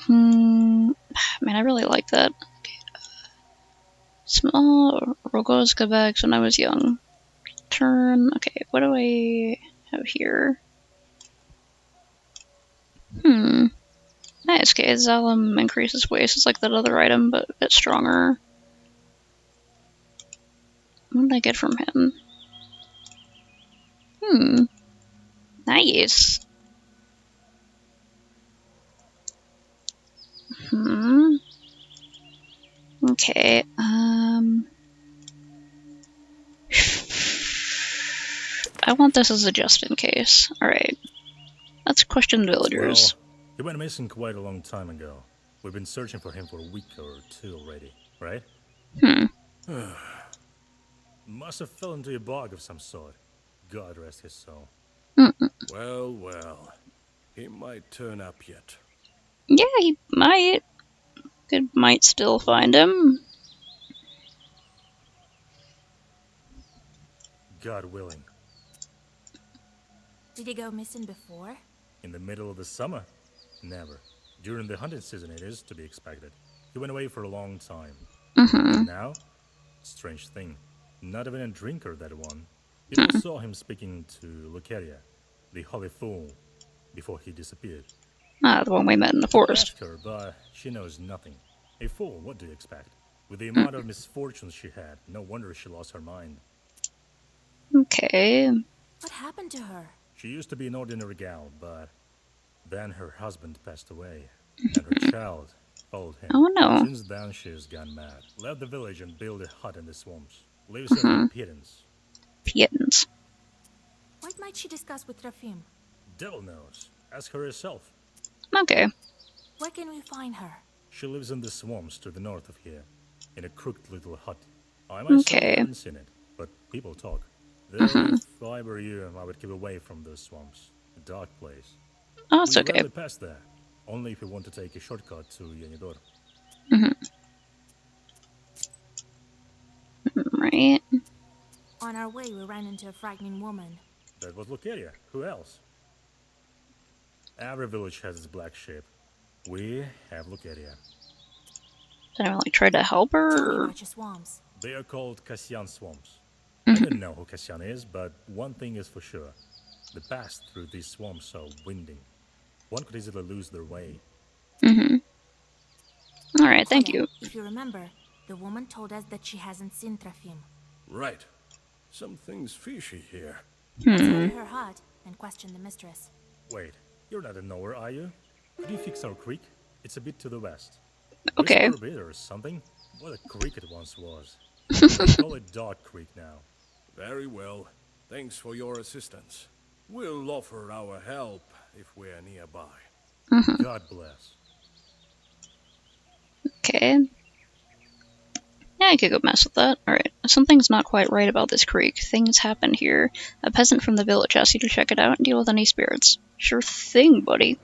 Speaker 1: Man, I really like that. Okay. Small Rogozka bags when I was young. Turn. Okay, what do I have here? Nice. Okay, Zalem increases waste. It's like that other item, but a bit stronger. What did I get from him? Nice. Okay, I want this as a just in case. Alright. Let's question the villagers.
Speaker 9: Well, he went missing quite a long time ago. We've been searching for him for a week or 2 already, right? Must have fell into a bog of some sort. God rest his soul.
Speaker 5: Well, well. He might turn up yet.
Speaker 1: Yeah, he might. Might still find him.
Speaker 9: God willing.
Speaker 4: Did he go missing before?
Speaker 9: In the middle of the summer? Never. During the hunting season it is to be expected. He went away for a long time. And now? Strange thing. Not even a drinker, that one. People saw him speaking to Lucaria, the Holy Fool, before he disappeared.
Speaker 1: Ah, the one we met in the forest.
Speaker 9: I asked her, but she knows nothing. A fool, what do you expect? With the amount of misfortunes she had, no wonder she lost her mind.
Speaker 1: Okay.
Speaker 4: What happened to her?
Speaker 9: She used to be an ordinary gal, but then her husband passed away, and her child followed him.
Speaker 1: Oh no.
Speaker 9: Since then, she has gone mad. Left the village and built a hut in the swamps. Lives on pittance.
Speaker 1: Pittance.
Speaker 4: might she discuss with Rafim?
Speaker 9: Devil knows. Ask her herself.
Speaker 1: Okay.
Speaker 4: Where can we find her?
Speaker 9: She lives in the swamps to the north of here, in a crooked little hut. I myself haven't seen it, but people talk. Though if I were you, I would keep away from those swamps. A dark place.
Speaker 1: Oh, it's
Speaker 9: We
Speaker 1: okay.
Speaker 9: rarely pass there, only if you want to take a shortcut to Yenidor.
Speaker 1: Right.
Speaker 4: On our way, we ran into a frightening woman.
Speaker 9: That was Lucaria. Who else? Every village has its black sheep. We have Lucaria.
Speaker 1: Did I like try to help her? Or...
Speaker 4: swamps.
Speaker 9: They are called Cassian swamps. I don't know who Cassian is, but one thing is for sure. The paths through these swamps are winding. One could easily lose their way.
Speaker 1: Alright, thank you.
Speaker 4: If you remember, the woman told us that she hasn't seen Trafim.
Speaker 5: Right. Something's fishy here.
Speaker 4: Let's go to her hut and question the mistress.
Speaker 9: Wait, you're not in nowhere, are you? Could you fix our creek? It's a bit to the west.
Speaker 1: Okay.
Speaker 9: Whisper a bit or something? What a creek it once was. They call it Dark Creek now.
Speaker 5: Very well. Thanks for your assistance. We'll offer our help if we're nearby.
Speaker 9: God bless.
Speaker 1: Okay. Yeah, I could go mess with that. Alright, something's not quite right about this creek. Things happen here. A peasant from the village asks you to check it out and deal with any spirits. Sure thing, buddy.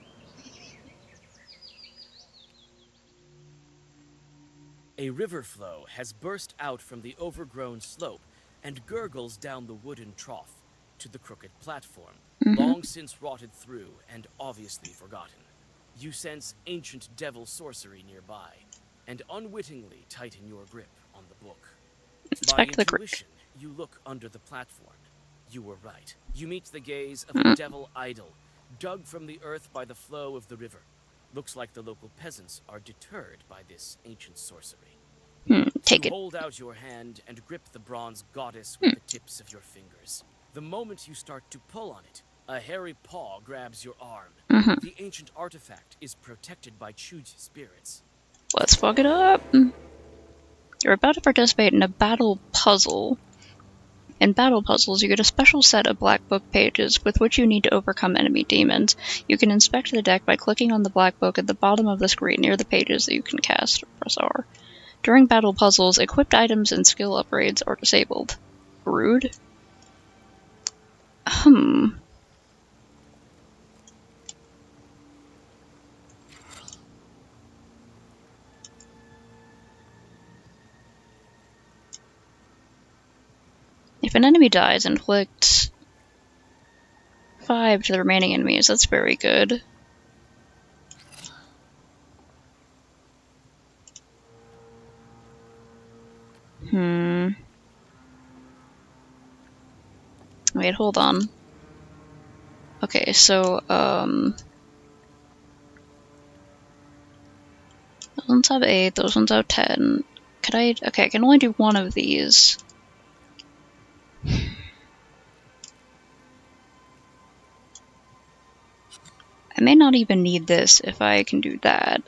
Speaker 7: A river flow has burst out from the overgrown slope and gurgles down the wooden trough to the crooked platform, long since rotted through and obviously forgotten. You sense ancient devil sorcery nearby, and unwittingly tighten your grip on the book. By intuition, you look under the platform. You were right. You meet the gaze of a devil idol, dug from the earth by the flow of the river. Looks like the local peasants are deterred by this ancient sorcery.
Speaker 1: Take
Speaker 7: you
Speaker 1: it.
Speaker 7: hold out your hand and grip the bronze goddess with the tips of your fingers. The moment you start to pull on it, a hairy paw grabs your arm. The ancient artifact is protected by Chuj spirits.
Speaker 1: Let's fuck it up. You're about to participate in a battle puzzle. In battle puzzles, you get a special set of black book pages with which you need to overcome enemy demons. You can inspect the deck by clicking on the black book at the bottom of the screen near the pages that you can cast. Press R. During battle puzzles, equipped items and skill upgrades are disabled. Rude? If an enemy dies, inflict 5 to the remaining enemies. That's very good. Wait, hold on. Okay, so, those ones have 8, those ones have 10. Could I... Okay, I can only do one of these. I may not even need this if I can do that.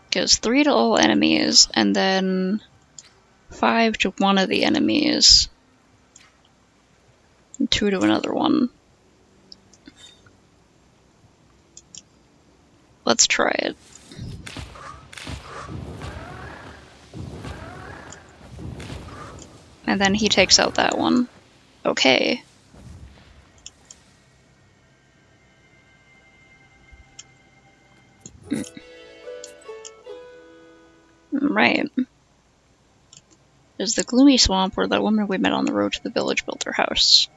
Speaker 1: Because 3 to all enemies, and then 5 to one of the enemies, and 2 to another one. Let's try it. And then he takes out that one. Okay. Right. There's the gloomy swamp where the woman we met on the road to the village built her house.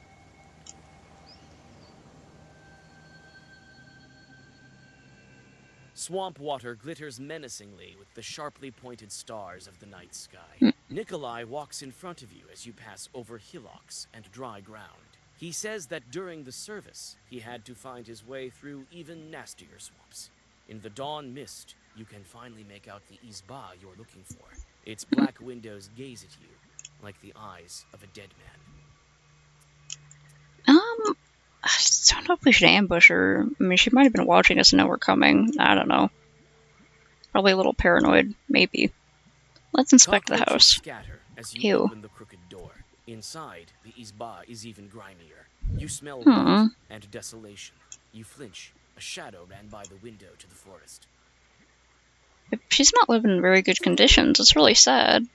Speaker 7: Swamp water glitters menacingly with the sharply pointed stars of the night sky. Nikolai walks in front of you as you pass over hillocks and dry ground. He says that during the service, he had to find his way through even nastier swamps. In the dawn mist, you can finally make out the Izba you're looking for. Its black windows gaze at you, like the eyes of a dead man.
Speaker 1: I don't know if we should ambush her. I mean, she might have been watching us and know we're coming. I don't know. Probably a little paranoid, maybe. Let's inspect the
Speaker 7: Cockroaches
Speaker 1: house.
Speaker 7: scatter as you
Speaker 1: Ew.
Speaker 7: open the crooked door. Inside, the Izba is even grimier. You smell
Speaker 1: Hmm.
Speaker 7: rot and desolation. You flinch. A shadow ran by the window to the forest.
Speaker 1: She's not living in very good conditions. It's really sad.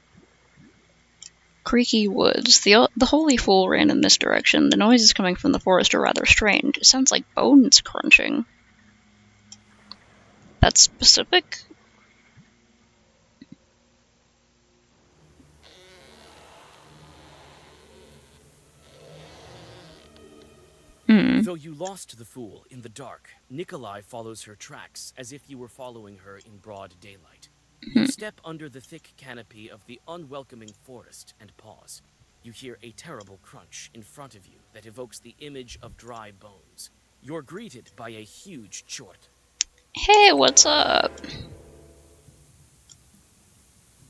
Speaker 1: Creaky woods. The holy fool ran in this direction. The noises coming from the forest are rather strange. It sounds like bones crunching. That's specific?
Speaker 7: Though you lost the fool in the dark, Nikolai follows her tracks as if you were following her in broad daylight. You step under the thick canopy of the unwelcoming forest and pause. You hear a terrible crunch in front of you that evokes the image of dry bones. You're greeted by a huge chort.
Speaker 1: Hey, what's up?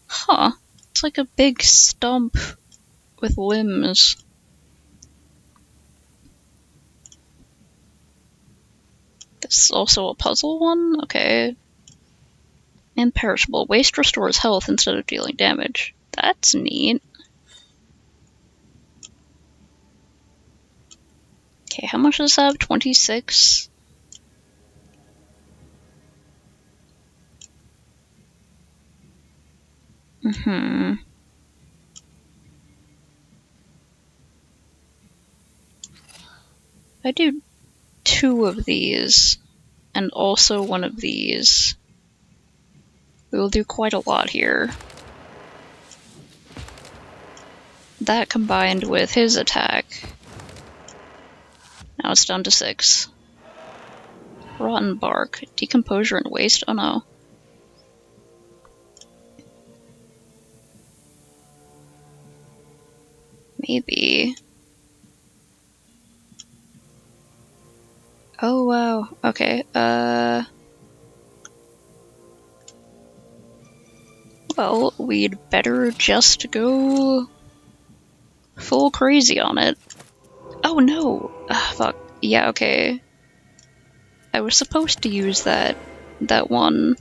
Speaker 1: Huh. It's like a big stump with limbs. This is also a puzzle one? Okay. Imperishable. Waste restores health instead of dealing damage. That's neat. Okay, how much does this have? 26? I do 2 of these, and also 1 of these. We will do quite a lot here. That combined with his attack. Now it's down to 6. Rotten bark. Decomposure and waste? Oh no. Maybe. Oh wow. Okay, well, we'd better just go full crazy on it. Oh no! Fuck. Yeah, okay. I was supposed to use that one.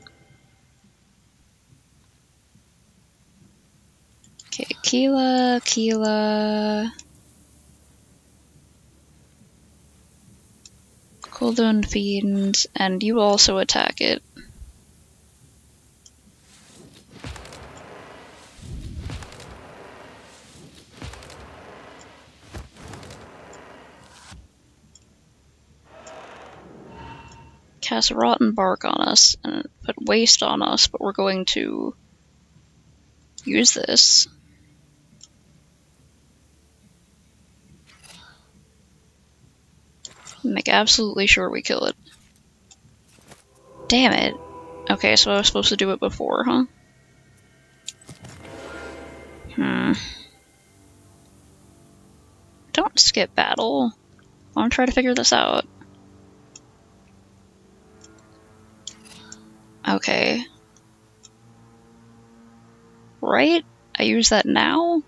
Speaker 1: Okay, Keela. Cooldown Fiend, and you also attack it. Cast Rotten Bark on us and put Waste on us, but we're going to use this. Make absolutely sure we kill it. Damn it. Okay, so I was supposed to do it before, huh? Don't skip battle. I want to try to figure this out. Okay. Right? I use that now?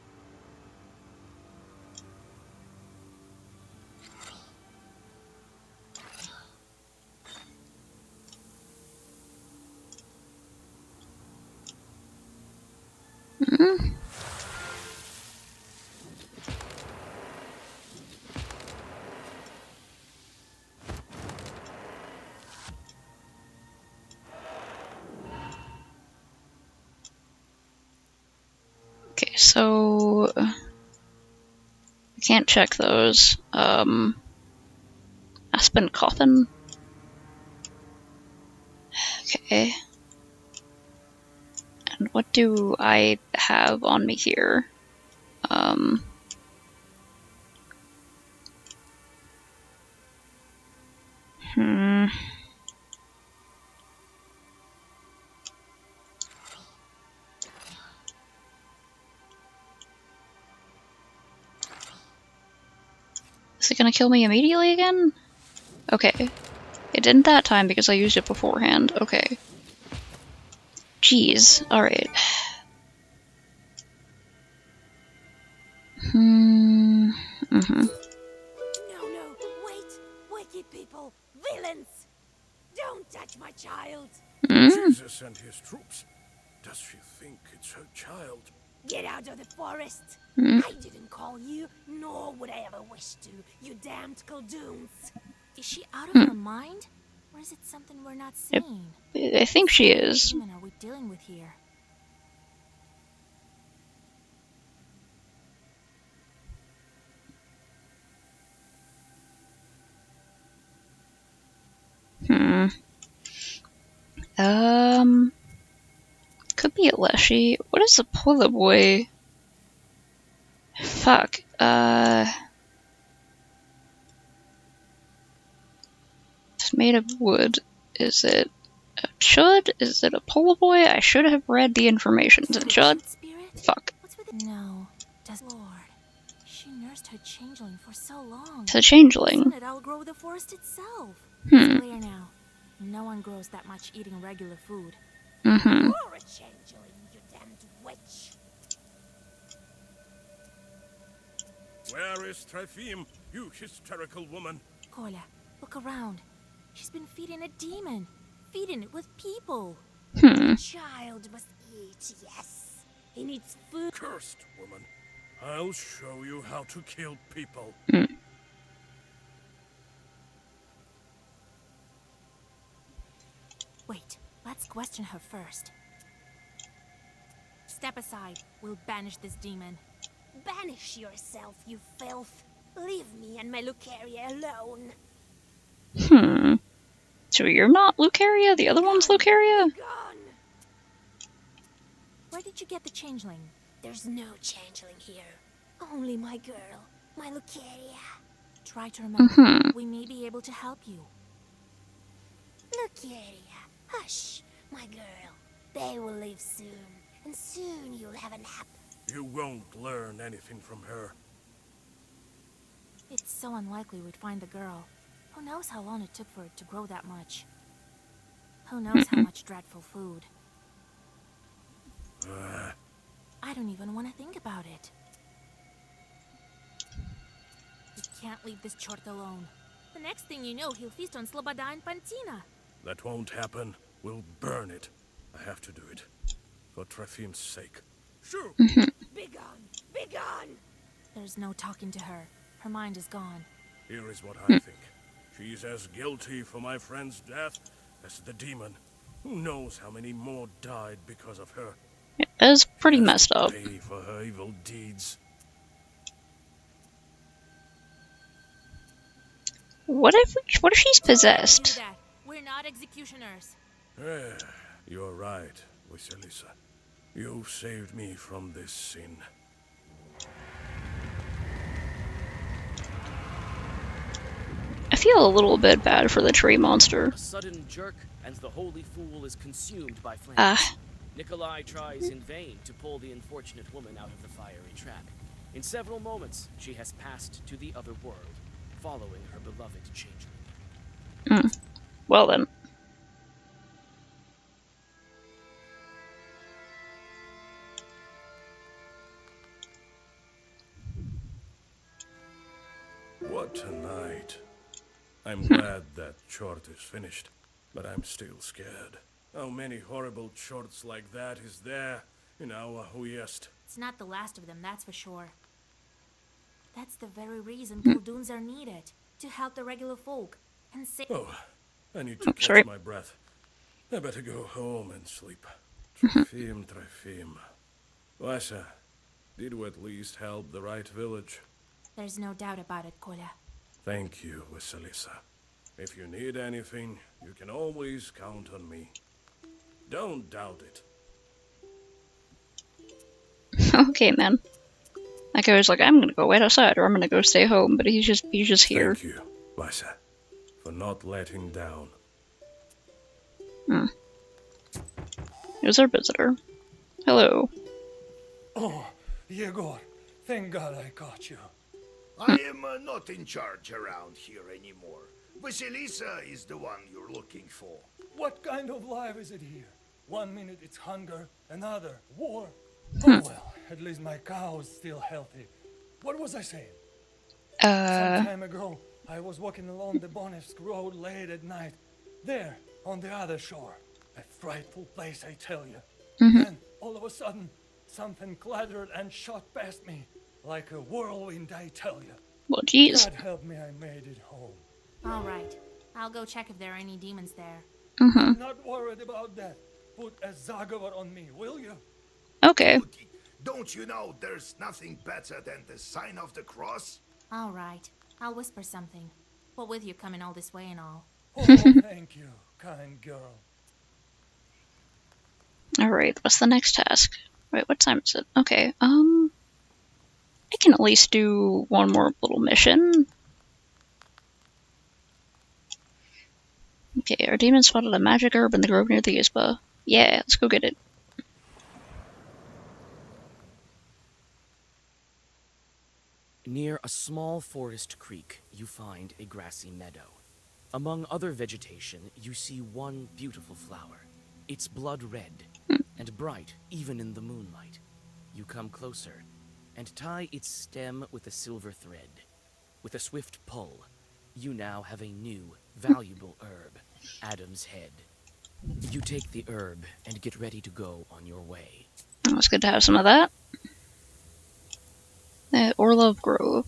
Speaker 1: Okay, so I can't check those. Aspen Coffin. Okay. And what do I have on me here? Is it gonna kill me immediately again? Okay. It didn't that time because I used it beforehand. Okay. Jeez. Alright.
Speaker 4: No, wait! Wicked people! Villains! Don't touch my child!
Speaker 5: Jesus and his troops. does she think it's her child?
Speaker 4: Get out of the forest!
Speaker 1: Mm.
Speaker 4: I didn't call you, nor would I ever wish to, you damned Kuldoons! Is she out of her mind? Or is it something we're not seeing?
Speaker 1: I think she is.
Speaker 4: What demon are we dealing with here?
Speaker 1: Could be a Leshy. What is a Polar Boy? Fuck. It's made of wood. Is it a Chud? Is it a Polar Boy? I should have read the information. Is it Chud? Fuck.
Speaker 4: What's with it? No. Does Lord. She nursed her changeling for so long.
Speaker 1: It's a changeling.
Speaker 4: Soon it outgrow the forest itself.
Speaker 1: Hmm.
Speaker 4: It's clear now. No one grows that much eating regular food.
Speaker 1: Mm-hmm.
Speaker 4: You're a changeling, you damned witch.
Speaker 5: Where is Trifim, you hysterical woman?
Speaker 4: Kola, look around. She's been feeding a demon. Feeding it with people.
Speaker 1: Hmm.
Speaker 4: Child must eat, yes. He needs food.
Speaker 5: Cursed woman. I'll show you how to kill people.
Speaker 1: Mm.
Speaker 4: Wait, let's question her first. Step aside. We'll banish this demon. Banish yourself, you filth. Leave me and my Lucaria alone.
Speaker 1: Hmm. So you're not Lucaria? The other one's Lucaria?
Speaker 4: Gone. Where did you get the changeling? There's no changeling here. Only my girl, my Lucaria. Try to remember.
Speaker 1: Mm-hmm.
Speaker 4: We may be able to help you. Lucaria, hush, my girl. They will leave soon, and soon you'll have a nap.
Speaker 5: You won't learn anything from her.
Speaker 4: It's so unlikely we'd find the girl. Who knows how long it took for it to grow that much? Who knows how much dreadful food? I don't even want to think about it. We can't leave this chort alone. The next thing you know, he'll feast on Sloboda and Pantina.
Speaker 5: That won't happen. We'll burn it. I have to do it. For Trifim's sake. Shoot!
Speaker 4: Be gone! Be gone! There's no talking to her. Her mind is gone.
Speaker 5: Here is what I think. She's as guilty for my friend's death as the demon. Who knows how many more died because of her?
Speaker 1: It's pretty messed up.
Speaker 5: Pay for her evil deeds.
Speaker 1: What if she's possessed?
Speaker 4: Do that. We're not executioners.
Speaker 5: You're right, Vasilisa. You've saved me from this sin.
Speaker 1: I feel a little bit bad for the tree monster.
Speaker 7: A sudden jerk, and the holy fool is consumed by flames. Nikolai tries in vain to pull the unfortunate woman out of the fiery trap. In several moments, she has passed to the other world, following her beloved changeling.
Speaker 1: Well then.
Speaker 5: What a night. I'm glad that chort is finished, but I'm still scared. How many horrible chorts like that is there in our Huyest?
Speaker 4: It's not the last of them, that's for sure. That's the very reason Kuldoons are needed. To help the regular folk. And save...
Speaker 5: Oh, I need to catch
Speaker 1: sorry.
Speaker 5: my breath. I better go home and sleep. Trifim. Vasha, did we at least help the right village?
Speaker 4: There's no doubt about it, Kola.
Speaker 5: Thank you, Vasilisa. If you need anything, you can always count on me. Don't doubt it.
Speaker 1: Okay, man. That guy was like, I'm gonna go wait outside, or I'm gonna go stay home, but he's just here.
Speaker 5: Thank you, Vasha, for not letting down.
Speaker 1: Here's our visitor. Hello.
Speaker 6: Oh, Yegor, thank God I caught you.
Speaker 2: I am not in charge around here anymore. Vasilisa is the one you're looking for.
Speaker 6: What kind of life is it here? 1 minute it's hunger, another war. Oh well, at least my cow's still healthy. What was I saying? Some time ago, I was walking along the Bonevsk road late at night. There, on the other shore. A frightful place, I tell you. Then all of a sudden, something clattered and shot past me. Like a whirlwind, I tell you.
Speaker 1: Well, jeez.
Speaker 6: God help me, I made it home.
Speaker 4: Alright, I'll go check if there are any demons there.
Speaker 6: I'm not worried about that. Put a Zagavar on me, will you?
Speaker 1: Okay.
Speaker 2: Don't you know there's nothing better than the sign of the cross?
Speaker 4: Alright, I'll whisper something. What with you coming all this way and all?
Speaker 6: Oh, thank you, kind girl.
Speaker 1: Alright, what's the next task? Wait, what time is it? Okay, I can at least do one more little mission. Okay, our demon spotted a magic herb in the grove near the Isba. Yeah, let's go get it.
Speaker 7: Near a small forest creek, you find a grassy meadow. Among other vegetation, you see one beautiful flower. It's blood red, and bright even in the moonlight. You come closer, and tie its stem with a silver thread. With a swift pull, you now have a new, valuable herb, Adam's Head. You take the herb and get ready to go on your way.
Speaker 1: Oh, it's good to have some of that. Orlov Grove.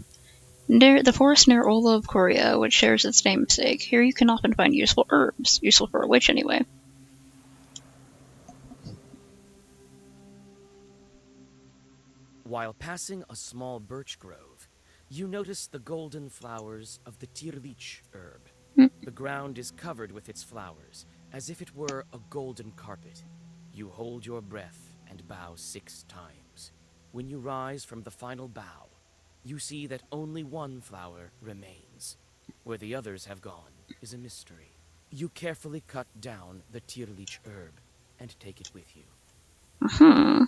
Speaker 1: Near the forest near Orlov Korea, which shares its namesake. Here you can often find useful herbs. Useful for a witch, anyway.
Speaker 7: While passing a small birch grove, you notice the golden flowers of the Tirlich herb. The ground is covered with its flowers, as if it were a golden carpet. You hold your breath and bow 6 times. When you rise from the final bow, you see that only one flower remains. Where the others have gone is a mystery. You carefully cut down the Tirlich herb and take it with you.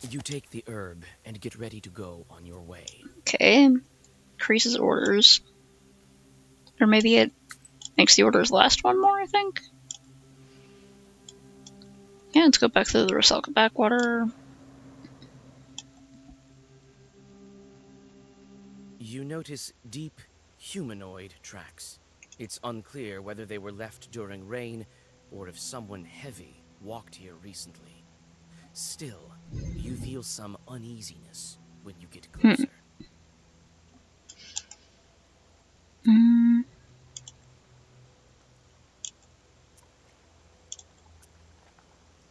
Speaker 7: You take the herb and get ready to go on your way.
Speaker 1: Okay. Increases orders. Or maybe it makes the orders last one more, I think? Yeah, let's go back through the Rusalka backwater.
Speaker 7: You notice deep, humanoid tracks. It's unclear whether they were left during rain or if someone heavy walked here recently. Still, you feel some uneasiness when you get closer.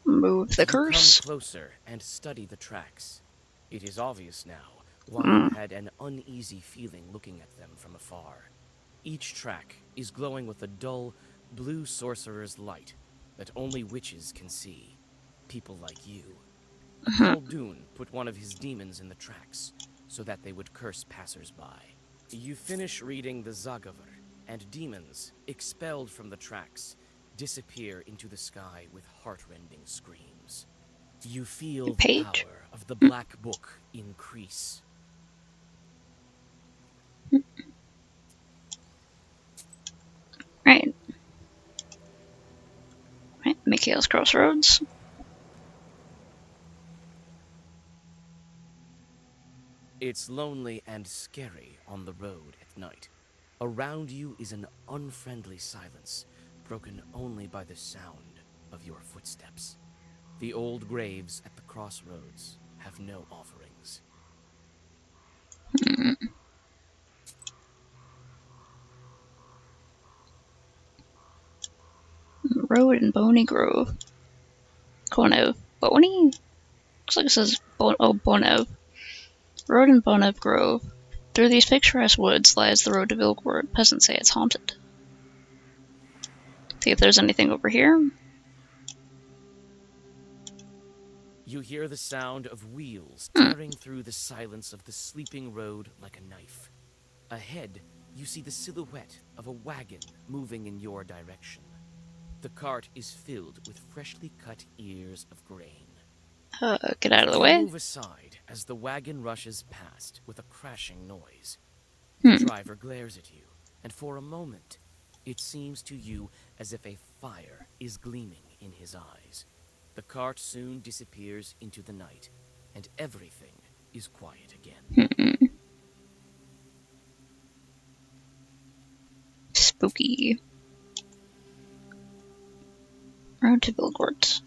Speaker 1: Move the curse.
Speaker 7: You come closer and study the tracks. It is obvious now why you had an uneasy feeling looking at them from afar. Each track is glowing with a dull, blue sorcerer's light that only witches can see. People like you. Khaldun put one of his demons in the tracks so that they would curse passers-by. You finish reading the Zagavar, and demons, expelled from the tracks, disappear into the sky with heart-rending screams. You feel the power of the Black Book increase.
Speaker 1: Right. Right, Mikhail's Crossroads.
Speaker 7: It's lonely and scary on the road at night. Around you is an unfriendly silence, broken only by the sound of your footsteps. The old graves at the crossroads have no offerings.
Speaker 1: Road in Boney Grove. Konev. Boney? Looks like it says Bonev. Road in Bonev Grove. Through these picturesque woods lies the road to Vilgward. Peasants say it's haunted. See if there's anything over here.
Speaker 7: You hear the sound of wheels tearing through the silence of the sleeping road like a knife. Ahead, you see the silhouette of a wagon moving in your direction. The cart is filled with freshly cut ears of grain.
Speaker 1: Get out of the way.
Speaker 7: Move aside as the wagon rushes past with a crashing noise. The driver glares at you, and for a moment, it seems to you as if a fire is gleaming in his eyes. The cart soon disappears into the night, and everything is quiet again.
Speaker 1: Spooky. Road to Vilgward.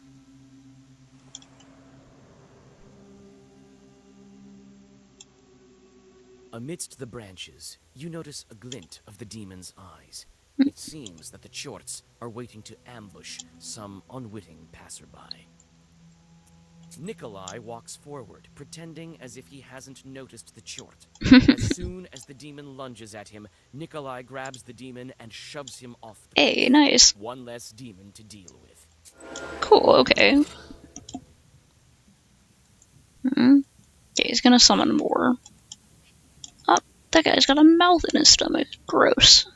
Speaker 7: Amidst the branches, you notice a glint of the demon's eyes. It seems that the Chorts are waiting to ambush some unwitting passerby. Nikolai walks forward, pretending as if he hasn't noticed the Chort. As soon as the demon lunges at him, Nikolai grabs the demon and shoves him off the cliff.
Speaker 1: Hey, nice.
Speaker 7: One less demon to deal with.
Speaker 1: Cool, okay. Okay, he's gonna summon more. Oh, that guy's got a mouth in his stomach. Gross.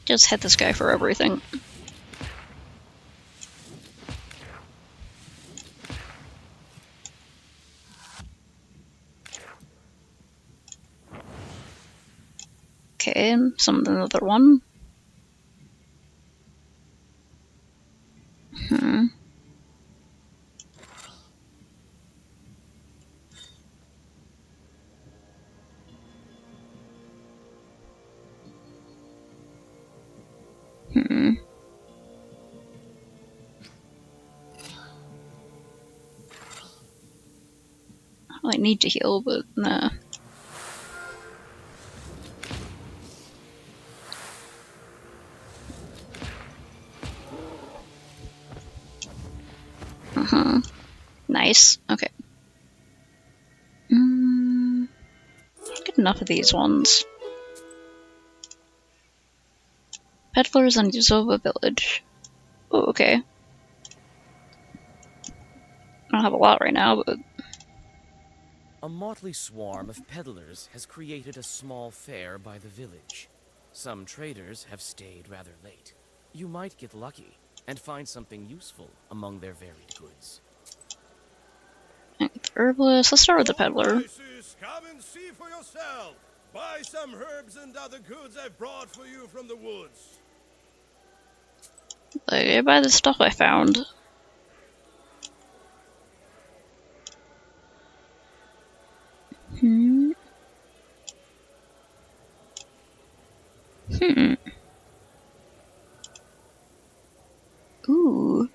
Speaker 1: Just hit this guy for everything. Okay, summon another one. I need to heal, but nah. Nice. Okay. Get enough of these ones. Peddlers in Yuzova village. Oh, okay. I don't have a lot right now, but...
Speaker 7: A motley swarm of peddlers has created a small fair by the village. Some traders have stayed rather late. You might get lucky and find something useful among their varied goods.
Speaker 1: The herbalist. Let's start with the peddler.
Speaker 5: Come and see for yourself. Buy some herbs and other goods I've brought for you from the woods.
Speaker 1: I buy the stuff I found. Ooh.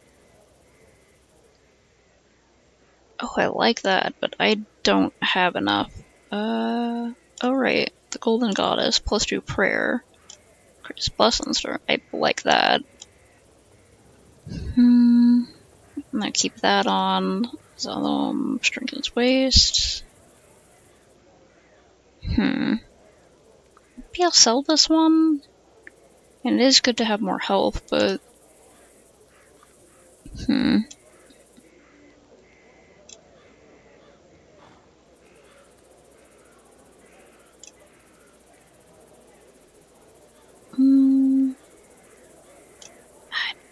Speaker 1: Oh, I like that, but I don't have enough. Oh right, the Golden Goddess, +2 prayer. Chris Blessings, I like that. I'm gonna keep that on. Strengthens waist. Maybe I'll sell this one. And it is good to have more health, but... I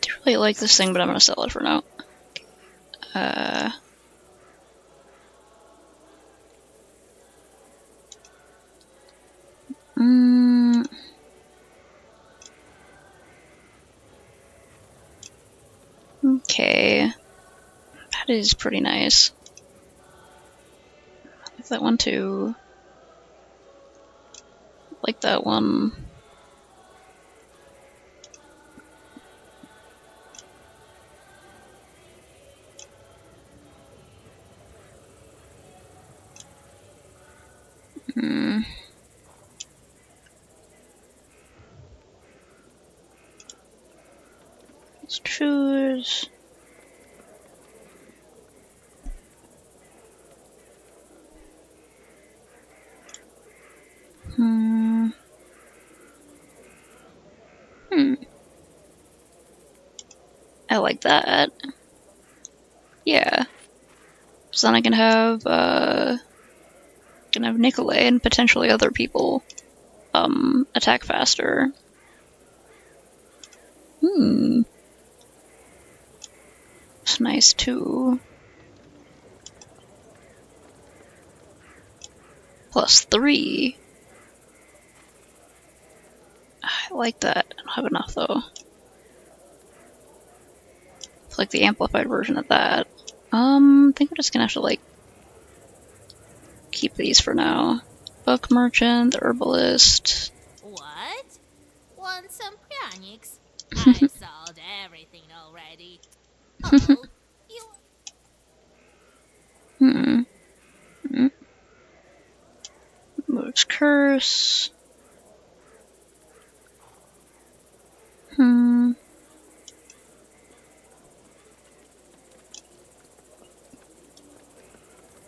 Speaker 1: do really like this thing, but I'm gonna sell it for now. Okay. That is pretty nice. I like that one too. I like that one. Let's choose. I like that. Yeah. So then I can have Nikolai and potentially other people attack faster. It's nice too. +3. I like that. I don't have enough though. It's like the amplified version of that. think we're just gonna have to, like, keep these for now. Book merchant, the herbalist.
Speaker 4: What? Want some pranics? I've sold everything already. Oh, you...
Speaker 1: Moves curse.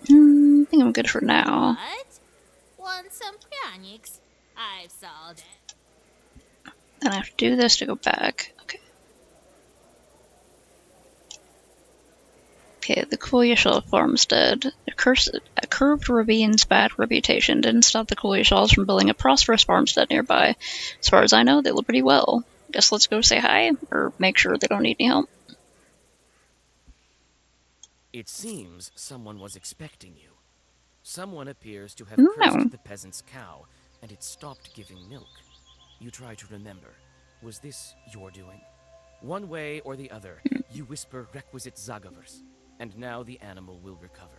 Speaker 1: I think I'm good for now.
Speaker 4: What? Want some pranics? I've sold it.
Speaker 1: Then I have to do this to go back. Okay. Okay, the Kolyashov farmstead. A curved ravine's bad reputation didn't stop the Kolyashovs from building a prosperous farmstead nearby. As far as I know, they look pretty well. Guess let's go say hi, or make sure they don't need any help.
Speaker 7: It seems someone was expecting you. Someone appears to have
Speaker 1: No.
Speaker 7: cursed the peasant's cow, and it stopped giving milk. You try to remember. Was this your doing? One way or the other, you whisper requisite Zagavers, and now the animal will recover.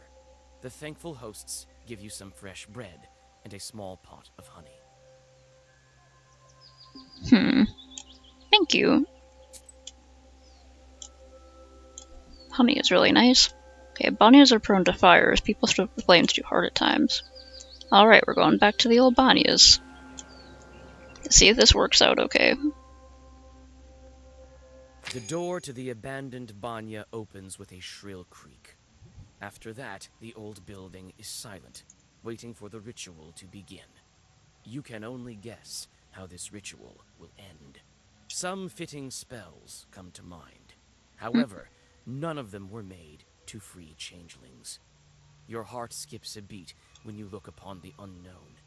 Speaker 7: The thankful hosts give you some fresh bread and a small pot of honey.
Speaker 1: Thank you. Honey is really nice. Okay, Banyas are prone to fires. People stoke the flames too hard at times. Alright, we're going back to the old Banyas. Let's see if this works out okay.
Speaker 7: The door to the abandoned banya opens with a shrill creak. After that, the old building is silent, waiting for the ritual to begin. You can only guess how this ritual will end. Some fitting spells come to mind. However, none of them were made to free changelings. Your heart skips a beat when you look upon the unknown,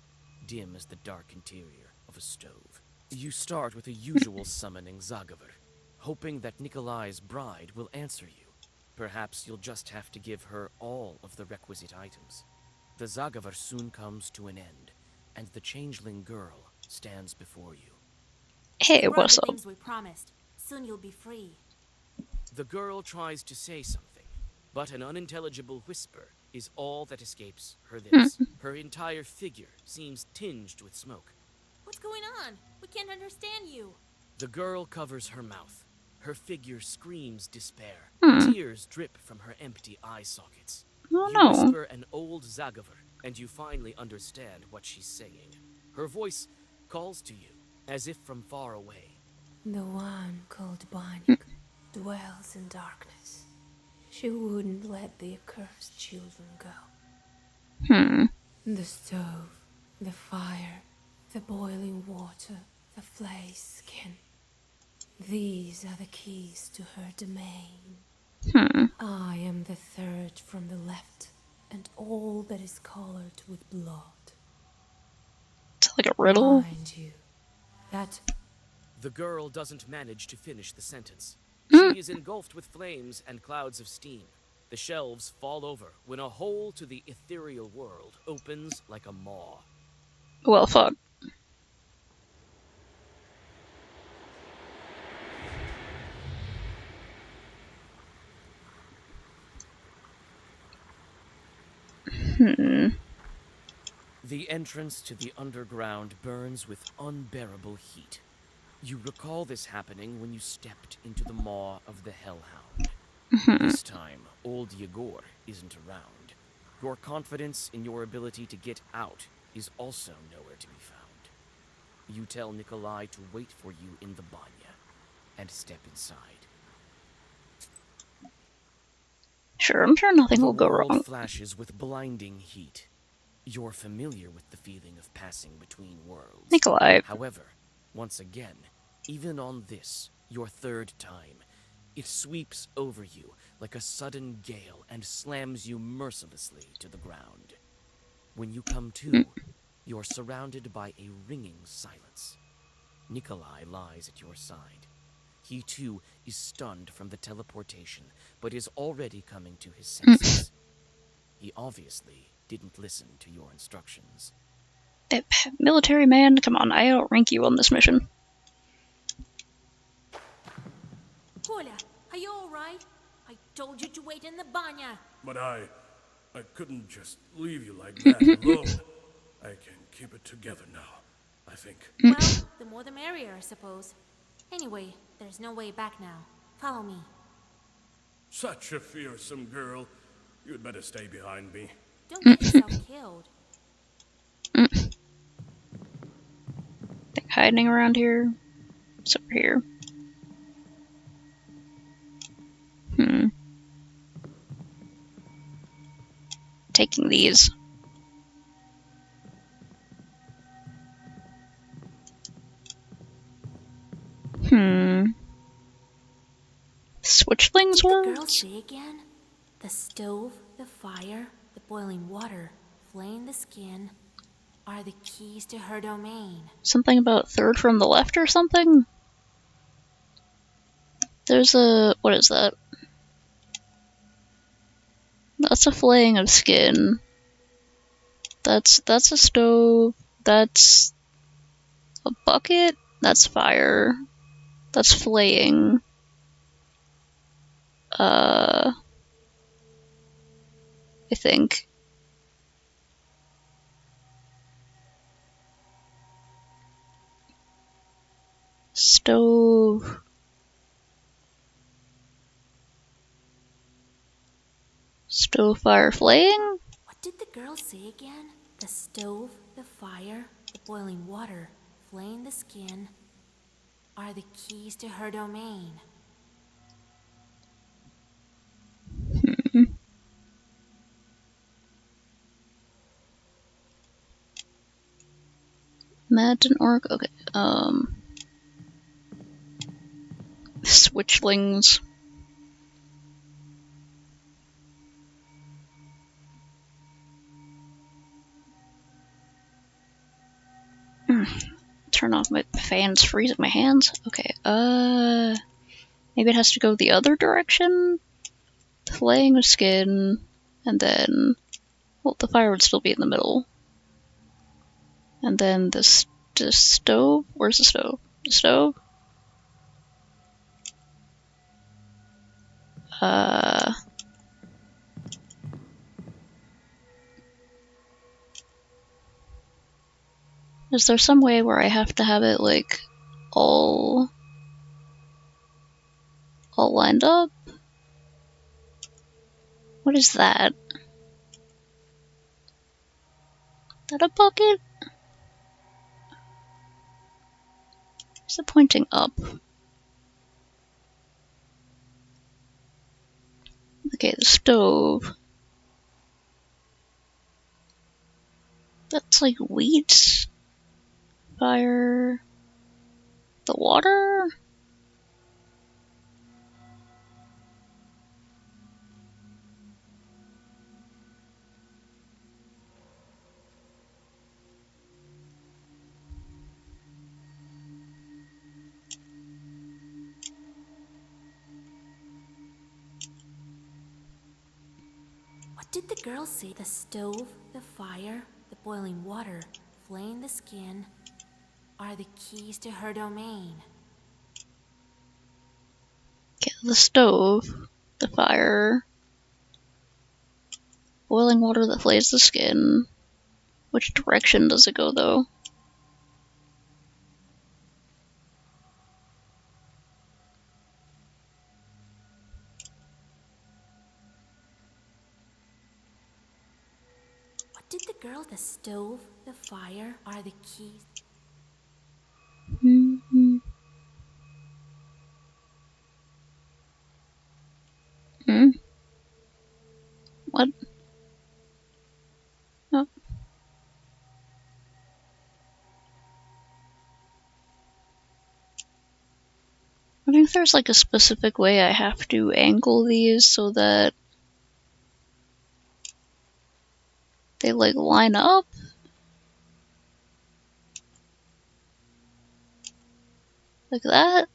Speaker 7: dim as the dark interior of a stove. You start with a usual summoning Zagaver, hoping that Nikolai's bride will answer you. Perhaps you'll just have to give her all of the requisite items. The Zagaver soon comes to an end, and the changeling girl stands before you.
Speaker 1: Hey,
Speaker 4: Brought
Speaker 1: what's
Speaker 4: the
Speaker 1: up?
Speaker 4: things we promised. Soon you'll be free.
Speaker 7: The girl tries to say something, but an unintelligible whisper is all that escapes her lips. Her entire figure seems tinged with smoke.
Speaker 4: What's going on? We can't understand you.
Speaker 7: The girl covers her mouth. Her figure screams despair. Tears drip from her empty eye sockets.
Speaker 1: Oh
Speaker 7: You
Speaker 1: no.
Speaker 7: whisper an old Zagaver, and you finally understand what she's saying. Her voice calls to you, as if from far away.
Speaker 11: The one called Banyak dwells in darkness. She wouldn't let the accursed children go. The stove, the fire, the boiling water, the flayed skin. These are the keys to her domain. I am the third from the left, and all that is colored with blood.
Speaker 1: It's like a riddle.
Speaker 11: Mind you, that
Speaker 7: The girl doesn't manage to finish the sentence. She is engulfed with flames and clouds of steam. The shelves fall over when a hole to the ethereal world opens like a maw.
Speaker 1: Well, fuck.
Speaker 7: The entrance to the underground burns with unbearable heat. You recall this happening when you stepped into the maw of the Hellhound. This time, old Yegor isn't around. Your confidence in your ability to get out is also nowhere to be found. You tell Nikolai to wait for you in the banya, and step inside.
Speaker 1: Sure, I'm sure nothing
Speaker 7: The
Speaker 1: will go
Speaker 7: world
Speaker 1: wrong.
Speaker 7: flashes with blinding heat. You're familiar with the feeling of passing between worlds.
Speaker 1: Nikolai.
Speaker 7: However, once again, even on this, your third time, it sweeps over you like a sudden gale and slams you mercilessly to the ground. When you come to, you're surrounded by a ringing silence. Nikolai lies at your side. He too is stunned from the teleportation, but is already coming to his senses. He obviously didn't listen to your instructions.
Speaker 1: Military man, come on, I outrank you on this mission.
Speaker 4: Kolya, are you alright? I told you to wait in the banya.
Speaker 5: But I couldn't just leave you like that alone. I can keep it together now, I think.
Speaker 4: Well, the more the merrier, I suppose. Anyway, there's no way back now. Follow me.
Speaker 5: Such a fearsome girl. You'd better stay behind me.
Speaker 4: Don't get yourself killed.
Speaker 1: Hiding around here. It's over here. Taking these. Switchlings
Speaker 4: What did the girl
Speaker 1: words?
Speaker 4: say again? The stove, the fire, the boiling water, flaying the skin are the keys to her domain.
Speaker 1: Something about third from the left or something? There's a... what is that? That's a flaying of skin. That's a stove. That's a bucket. That's fire. That's flaying. I think. Stove. Stove, fire, flaying?
Speaker 4: What did the girl say again? The stove, the fire, the boiling water, flaying the skin are the keys to her domain.
Speaker 1: That didn't work? Okay, Switchlings. Turn off my fans, freezing my hands. Okay, maybe it has to go the other direction? Flaying of skin, and then, well, the fire would still be in the middle. And then the stove? Where's the stove? The stove? Is there some way where I have to have it, like, all lined up? What is that? Is that a bucket? Is it pointing up? Okay, the stove. That's like wheat. Fire. The water?
Speaker 4: What did the girl say? The stove, the fire, the boiling water, flaying the skin are the keys to her domain.
Speaker 1: Okay, the stove. The fire. Boiling water that flays the skin. Which direction does it go, though?
Speaker 4: What did the girl? The stove, the fire are the keys.
Speaker 1: What? Oh. I think there's like a specific way I have to angle these so that they like line up. Like that.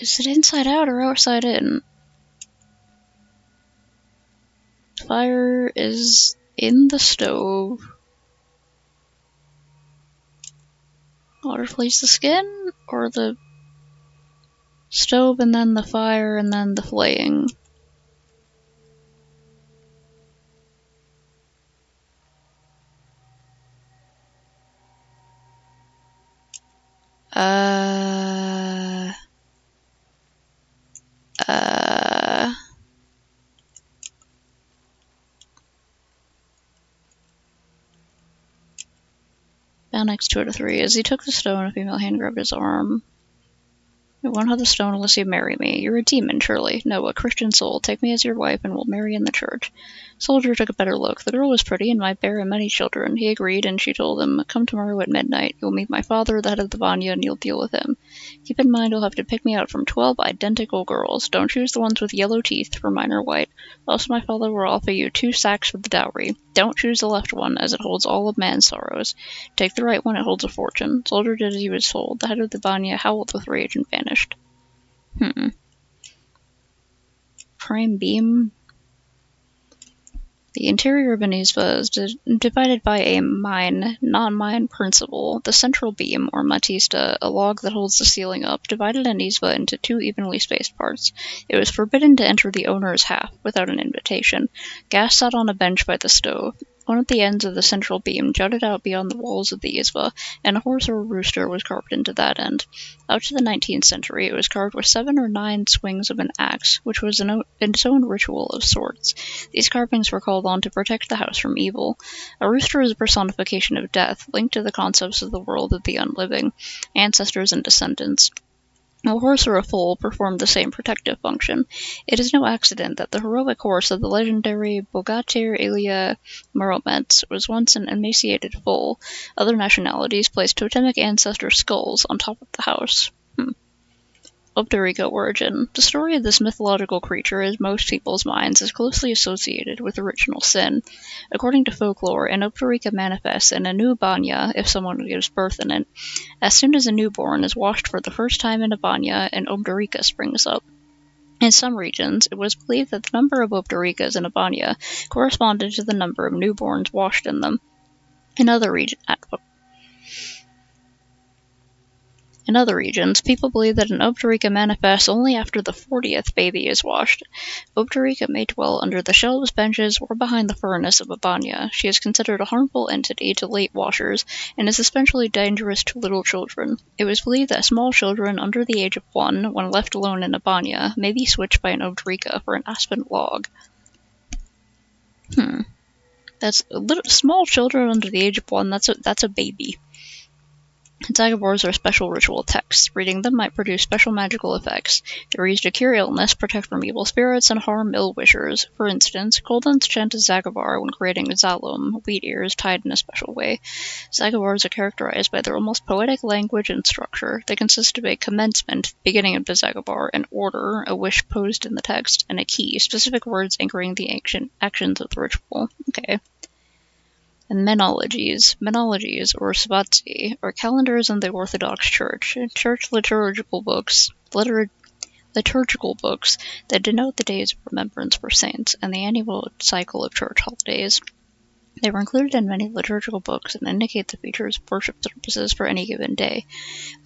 Speaker 1: Is it inside out or outside in? Fire is in the stove. Water flays the skin, or the stove and then the fire and then the flaying? Down next 2 out of 3. As he took the stone, a female hand grabbed his arm. I won't have the stone unless you marry me. You're a demon, surely. No, a Christian soul. Take me as your wife and we'll marry in the church. Soldier took a better look. The girl was pretty and might bear him many children. He agreed, and she told him, "Come tomorrow at midnight. You'll meet my father, the head of the Vanya, and you'll deal with him. Keep in mind you'll have to pick me out from 12 identical girls. Don't choose the ones with yellow teeth, for mine are white. Also my father will offer you 2 sacks for the dowry. Don't choose the left one, as it holds all of man's sorrows. Take the right one, it holds a fortune." Soldier did as he was told. The head of the Vanya howled with rage and vanished. Prime beam. The interior of an Izva is divided by a non-mine principle. The central beam, or matista, a log that holds the ceiling up, divided an Izva into 2 evenly spaced parts. It was forbidden to enter the owner's half without an invitation. Gas sat on a bench by the stove. One of the ends of the central beam jutted out beyond the walls of the Izva, and a horse or a rooster was carved into that end. Up to the 19th century, it was carved with 7 or 9 swings of an axe, which was its own ritual of sorts. These carvings were called on to protect the house from evil. A rooster is a personification of death, linked to the concepts of the world of the unliving, ancestors and descendants. A horse or a foal performed the same protective function. It is no accident that the heroic horse of the legendary Bogatyr Ilya Muromets was once an emaciated foal. Other nationalities placed totemic ancestor skulls on top of the house. Obdarika origin. The story of this mythological creature, in most people's minds, is closely associated with original sin. According to folklore, an Obdarika manifests in a new banya if someone gives birth in it. As soon as a newborn is washed for the first time in a banya, an Obdarika springs up. In some regions, it was believed that the number of Obdarikas in a banya corresponded to the number of newborns washed in them. In other regions, people believe that an Obdarika manifests only after the 40th baby is washed. Obdarika may dwell under the shelves, benches, or behind the furnace of a banya. She is considered a harmful entity to late washers, and is especially dangerous to little children. It was believed that small children under the age of 1, when left alone in a banya, may be switched by an Obdarika for an aspen log. That's small children under the age of 1, that's a baby. Zagabors are special ritual texts. Reading them might produce special magical effects. They were used to cure illness, protect from evil spirits, and harm ill-wishers. For instance, Koldans chant a Zagabar when creating zalum, wheat ears tied in a special way. Zagabars are characterized by their almost poetic language and structure. They consist of a commencement, beginning of the Zagabar, an order, a wish posed in the text, and a key, specific words anchoring the ancient actions of the ritual. Okay. And menologies, or svatsi, are calendars in the Orthodox Church, liturgical books that denote the days of remembrance for saints and the annual cycle of church holidays. They were included in many liturgical books and indicate the features of worship services for any given day.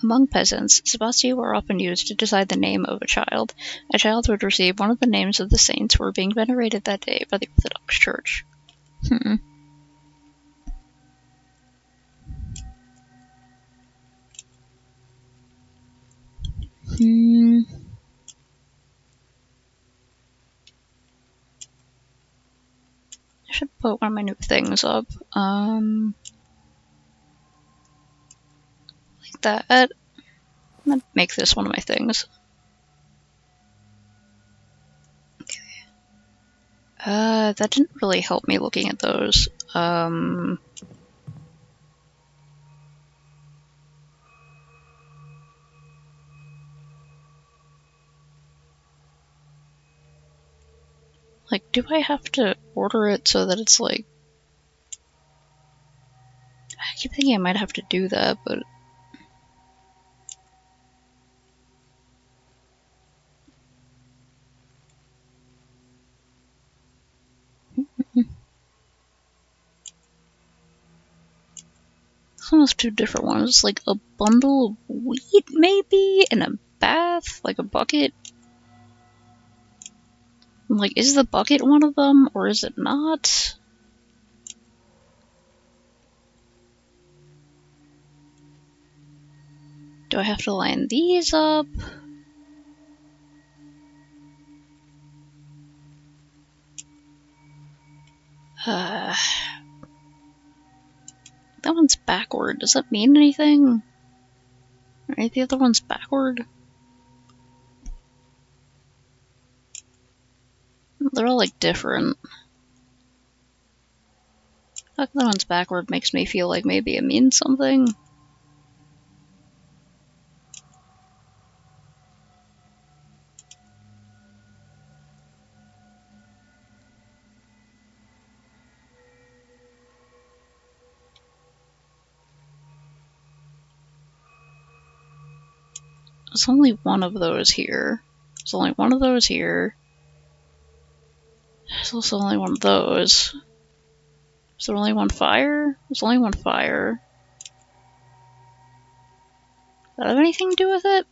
Speaker 1: Among peasants, svatsi were often used to decide the name of a child. A child would receive one of the names of the saints who were being venerated that day by the Orthodox Church. I should put one of my new things up. Like that. I'm gonna make this one of my things. Okay. That didn't really help me looking at those. Like, do I have to order it so that it's like... I keep thinking I might have to do that, but... It's almost two different ones. Like a bundle of wheat, maybe? And a bath? Like a bucket? I'm like, is the bucket one of them, or is it not? Do I have to line these up? That one's backward. Does that mean anything? Right, the other one's backward. They're all like different. The other one's backward makes me feel like maybe it means something. There's only one of those here. There's only one of those here. There's also only one of those. Is there only one fire? There's only one fire. Does that have anything to do with it?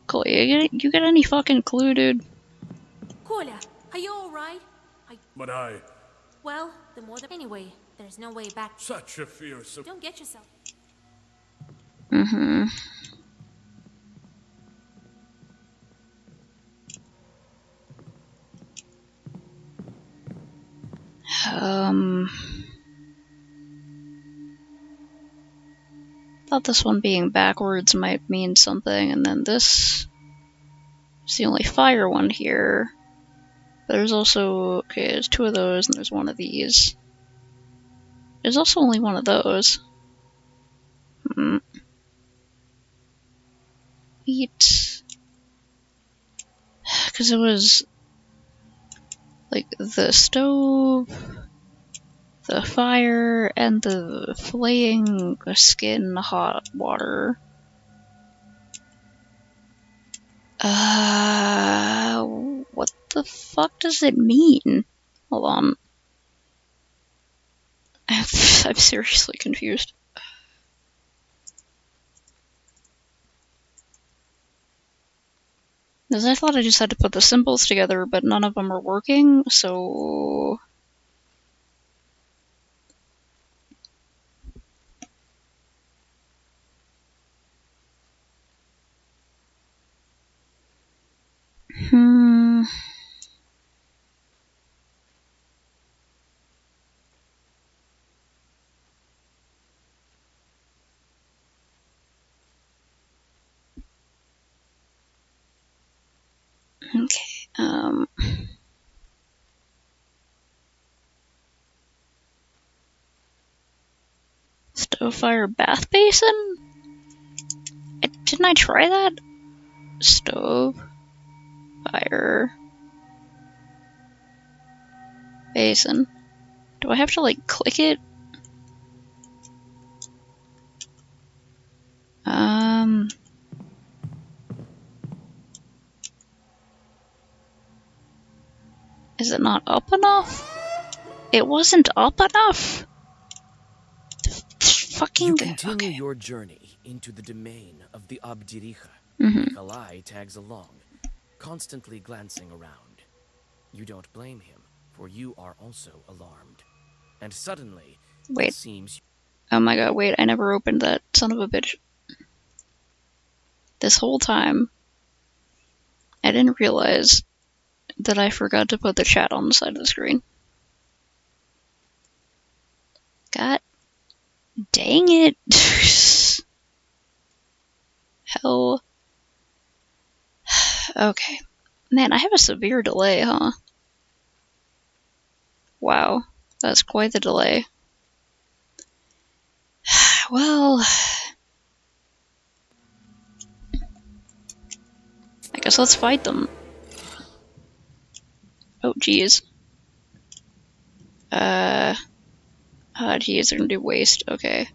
Speaker 1: Cool, you get any fucking clue, dude?
Speaker 4: Kolya, are you alright?
Speaker 5: But
Speaker 4: Well, the more the... Anyway, there's no way back.
Speaker 5: Such a fearsome...
Speaker 4: Don't get yourself...
Speaker 1: Mm-hmm. Thought this one being backwards might mean something, and then this is the only fire one here. There's also, okay, there's two of those, and there's one of these. There's also only one of those. Wheat. Because it was like the stove, the fire, and the flaying skin hot water. What the fuck does it mean? Hold on. I'm seriously confused. Because I thought I just had to put the symbols together, but none of them are working, so... Okay, stove, fire, bath basin? Didn't I try that? Stove, fire, basin. Do I have to, like, click it? Is it not up enough? It wasn't up enough? Fucking...
Speaker 7: You continue your journey into the domain of the Abdiricha. Nikolai tags along, constantly glancing around. You don't blame him, for you are also alarmed. And suddenly,
Speaker 1: wait.
Speaker 7: It seems...
Speaker 1: Oh my god, wait, I never opened that son of a bitch. This whole time, I didn't realize that I forgot to put the chat on the side of the screen. God dang it. Hell. Okay. Man, I have a severe delay, huh? Wow, that's quite the delay. Well... I guess let's fight them. Oh, geez. Geez, they're gonna do waste. Okay.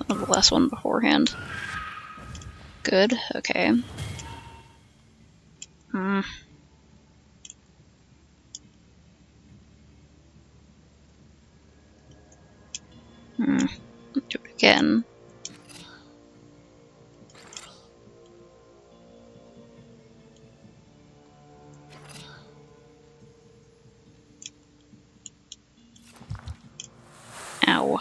Speaker 1: The last one beforehand. Good, okay. Hmm. Do it again. Ow.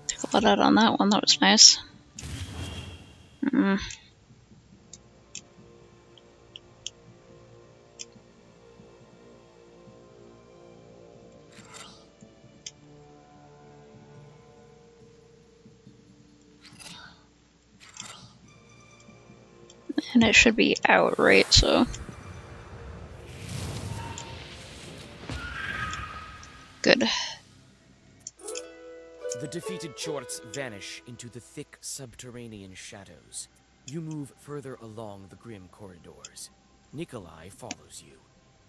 Speaker 1: Took a lot out on that one, that was nice. And it should be out, right? So. Good.
Speaker 7: The defeated Chorts vanish into the thick subterranean shadows. You move further along the grim corridors. Nikolai follows you.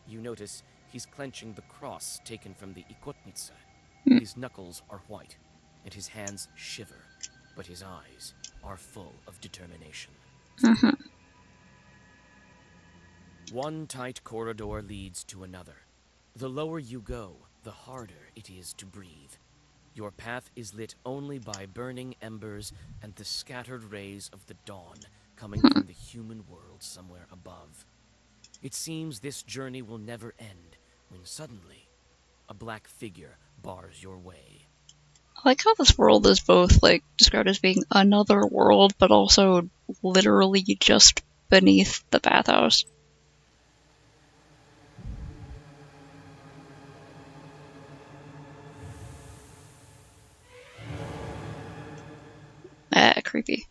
Speaker 7: You notice he's clenching the cross taken from the Ikotnitsa. His knuckles are white, and his hands shiver, but his eyes are full of determination. One tight corridor leads to another. The lower you go, the harder it is to breathe. Your path is lit only by burning embers and the scattered rays of the dawn coming from the human world somewhere above. It seems this journey will never end when suddenly a black figure bars your way.
Speaker 1: I like how this world is both, like, described as being another world, but also literally just beneath the bathhouse. Creepy.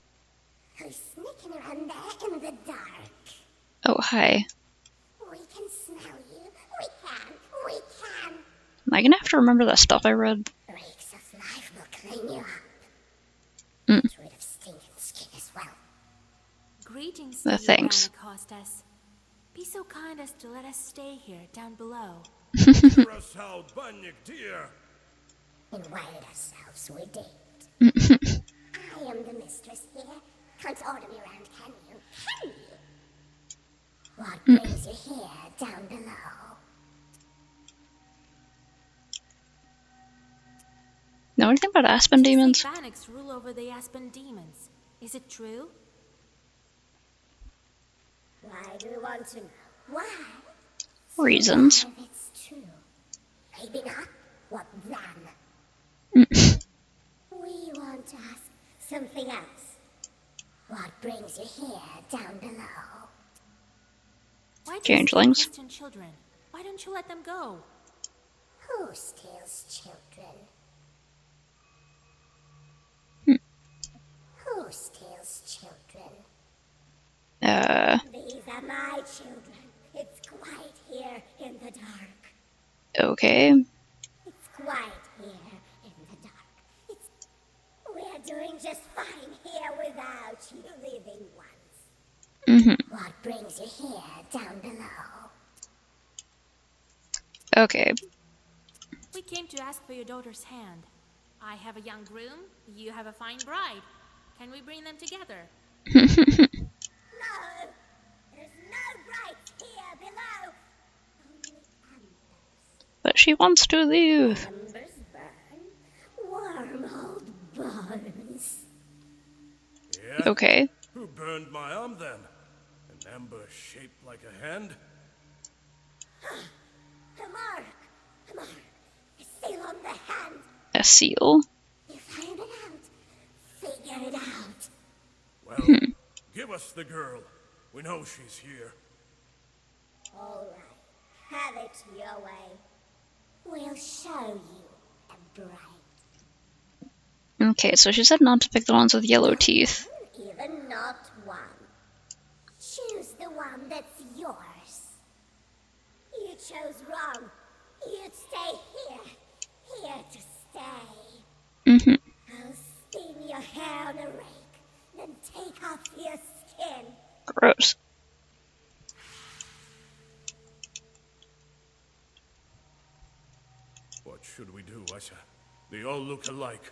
Speaker 12: Who's sneaking around there in the dark?
Speaker 1: Oh, hi.
Speaker 12: We can smell you. We can.
Speaker 1: Am I gonna have to remember that stuff I read?
Speaker 12: Reeks of life will clean you up. Get rid of stinking skin as well.
Speaker 4: Greetings,
Speaker 1: Thanks.
Speaker 4: Costas. Be so kind as to let us stay here down below.
Speaker 5: Hear us out, Banyak dear.
Speaker 12: Invited ourselves, we did. I am the mistress here. Can't order me around, can you? Can you? What brings you here, down below?
Speaker 1: Know anything about Aspen demons?
Speaker 4: Banics rule over the Aspen demons. Is it true?
Speaker 12: Why do you want to know? Why?
Speaker 1: Reasons.
Speaker 12: If it's true. Maybe not. What then? We want to ask something else. What brings you here, down below?
Speaker 4: Why do you
Speaker 1: Changelings.
Speaker 4: steal Christian children? Why don't you let them go?
Speaker 12: Who steals children? Who steals children? These are my children. It's quiet here in the dark.
Speaker 1: Okay.
Speaker 12: It's quiet here in the dark. We're doing just fine here without you living ones. What brings you here, down below?
Speaker 1: Okay.
Speaker 4: We came to ask for your daughter's hand. I have a young groom, you have a fine bride. Can we bring them together?
Speaker 12: No! There's no brides here below! Only embers.
Speaker 1: But she wants to leave.
Speaker 12: Embers burn. Warm old bones.
Speaker 5: Yeah?
Speaker 1: Okay.
Speaker 5: Who burned my arm then? An ember shaped like a hand?
Speaker 12: Mark! A seal on the hand!
Speaker 1: a seal.
Speaker 12: You find it out. Figure it out.
Speaker 5: Well, give us the girl. We know she's here.
Speaker 12: All right. Have it your way. We'll show you a bride.
Speaker 1: Okay, so she said not to pick the ones with yellow teeth.
Speaker 12: Even not one. Choose the one that's yours. You chose wrong. You'd stay here. Here to stay. I'll steam your hair on a rake, then take off your skin.
Speaker 1: Gross.
Speaker 5: What should we do, Asha? They all look alike.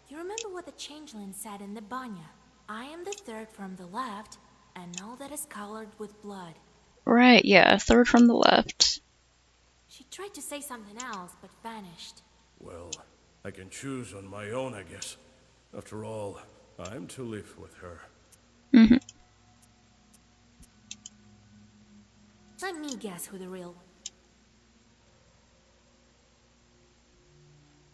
Speaker 4: You remember what the changeling said in the Banya? I am the third from the left, and all that is colored with blood.
Speaker 1: Right, yeah, third from the left.
Speaker 4: She tried to say something else, but vanished.
Speaker 5: Well, I can choose on my own, I guess. After all, I'm to live with her.
Speaker 4: Let me guess who the real...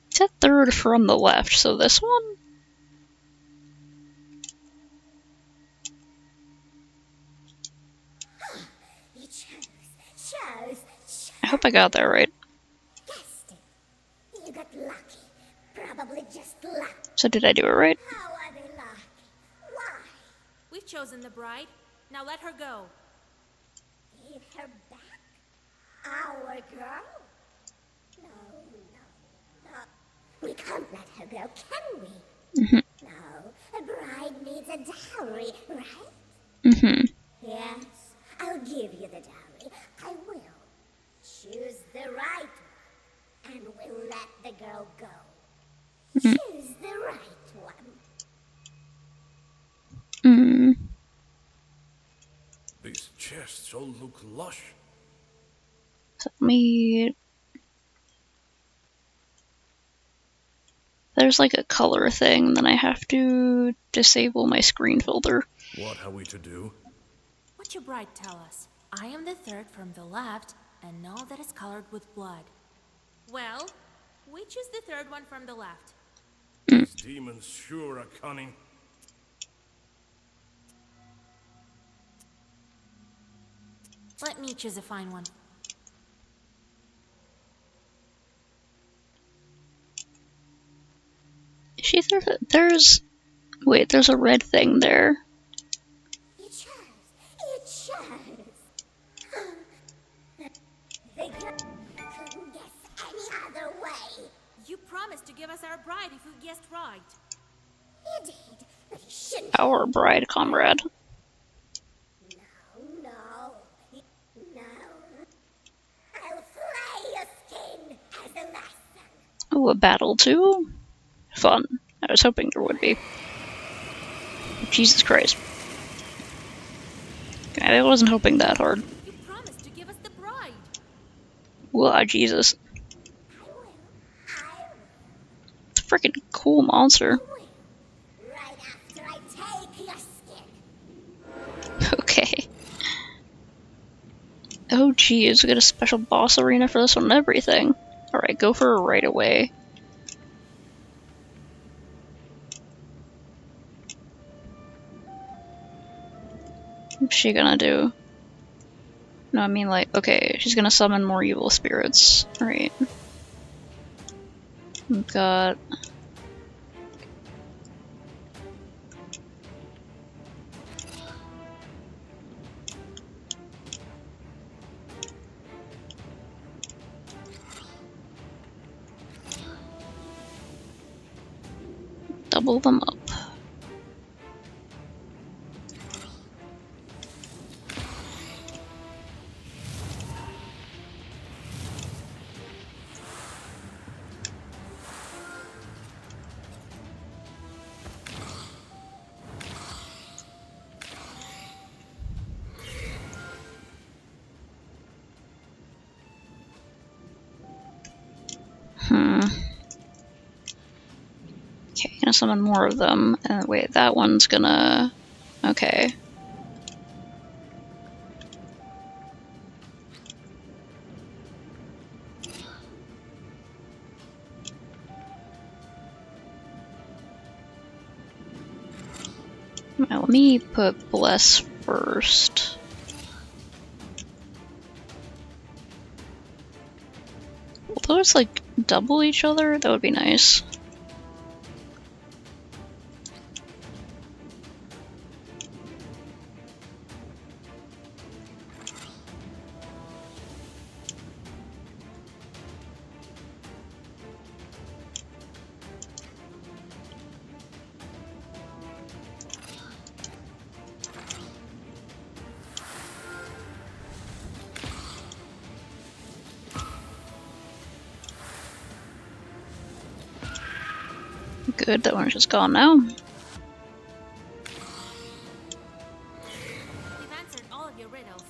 Speaker 1: It said third from the left, so this one?
Speaker 12: You chose.
Speaker 1: I hope I got that right.
Speaker 12: Guessed it. You got lucky. Probably just luck.
Speaker 1: So did I do it right?
Speaker 12: How are they lucky? Why?
Speaker 4: We've chosen the bride. Now let her go.
Speaker 12: Give her back? Our girl? No. We can't let her go, can we? No, a bride needs a dowry, right? Yes, I'll give you the dowry. I will. Choose the right one, and we'll let the girl go. Choose the right one.
Speaker 5: These chests all look lush.
Speaker 1: So let me... There's like a color thing, then I have to disable my screen filter.
Speaker 5: What are we to do?
Speaker 4: What your bride tell us? I am the third from the left, and all that is colored with blood. Well, we choose the third one from the left.
Speaker 5: These demons sure are cunning.
Speaker 4: Let me choose a fine one.
Speaker 1: See, wait, there's a red thing there.
Speaker 12: You chose. The girl couldn't guess any other way.
Speaker 4: You promised to give us our bride if we guessed right.
Speaker 12: He did, but he shouldn't.
Speaker 1: Our bride, comrade.
Speaker 12: No. I'll flay your skin as a lesson.
Speaker 1: Oh, a battle too? Fun. I was hoping there would be. Jesus Christ. I wasn't hoping that hard.
Speaker 4: You promised to give us the bride.
Speaker 1: Wow, Jesus.
Speaker 12: I will.
Speaker 1: It's a freaking cool monster.
Speaker 12: Right after I take your skin.
Speaker 1: Okay. Oh geez, we got a special boss arena for this one and everything. Alright, go for it right away. What's she gonna do? No, I mean like, okay, she's gonna summon more evil spirits. Alright. We've got... double them up. Okay, gonna summon more of them. Wait, that one's gonna... Okay. Now, let me put Bless first. Will those, like, double each other? That would be nice. Good, that one's just gone now.
Speaker 4: You've answered all of your riddles.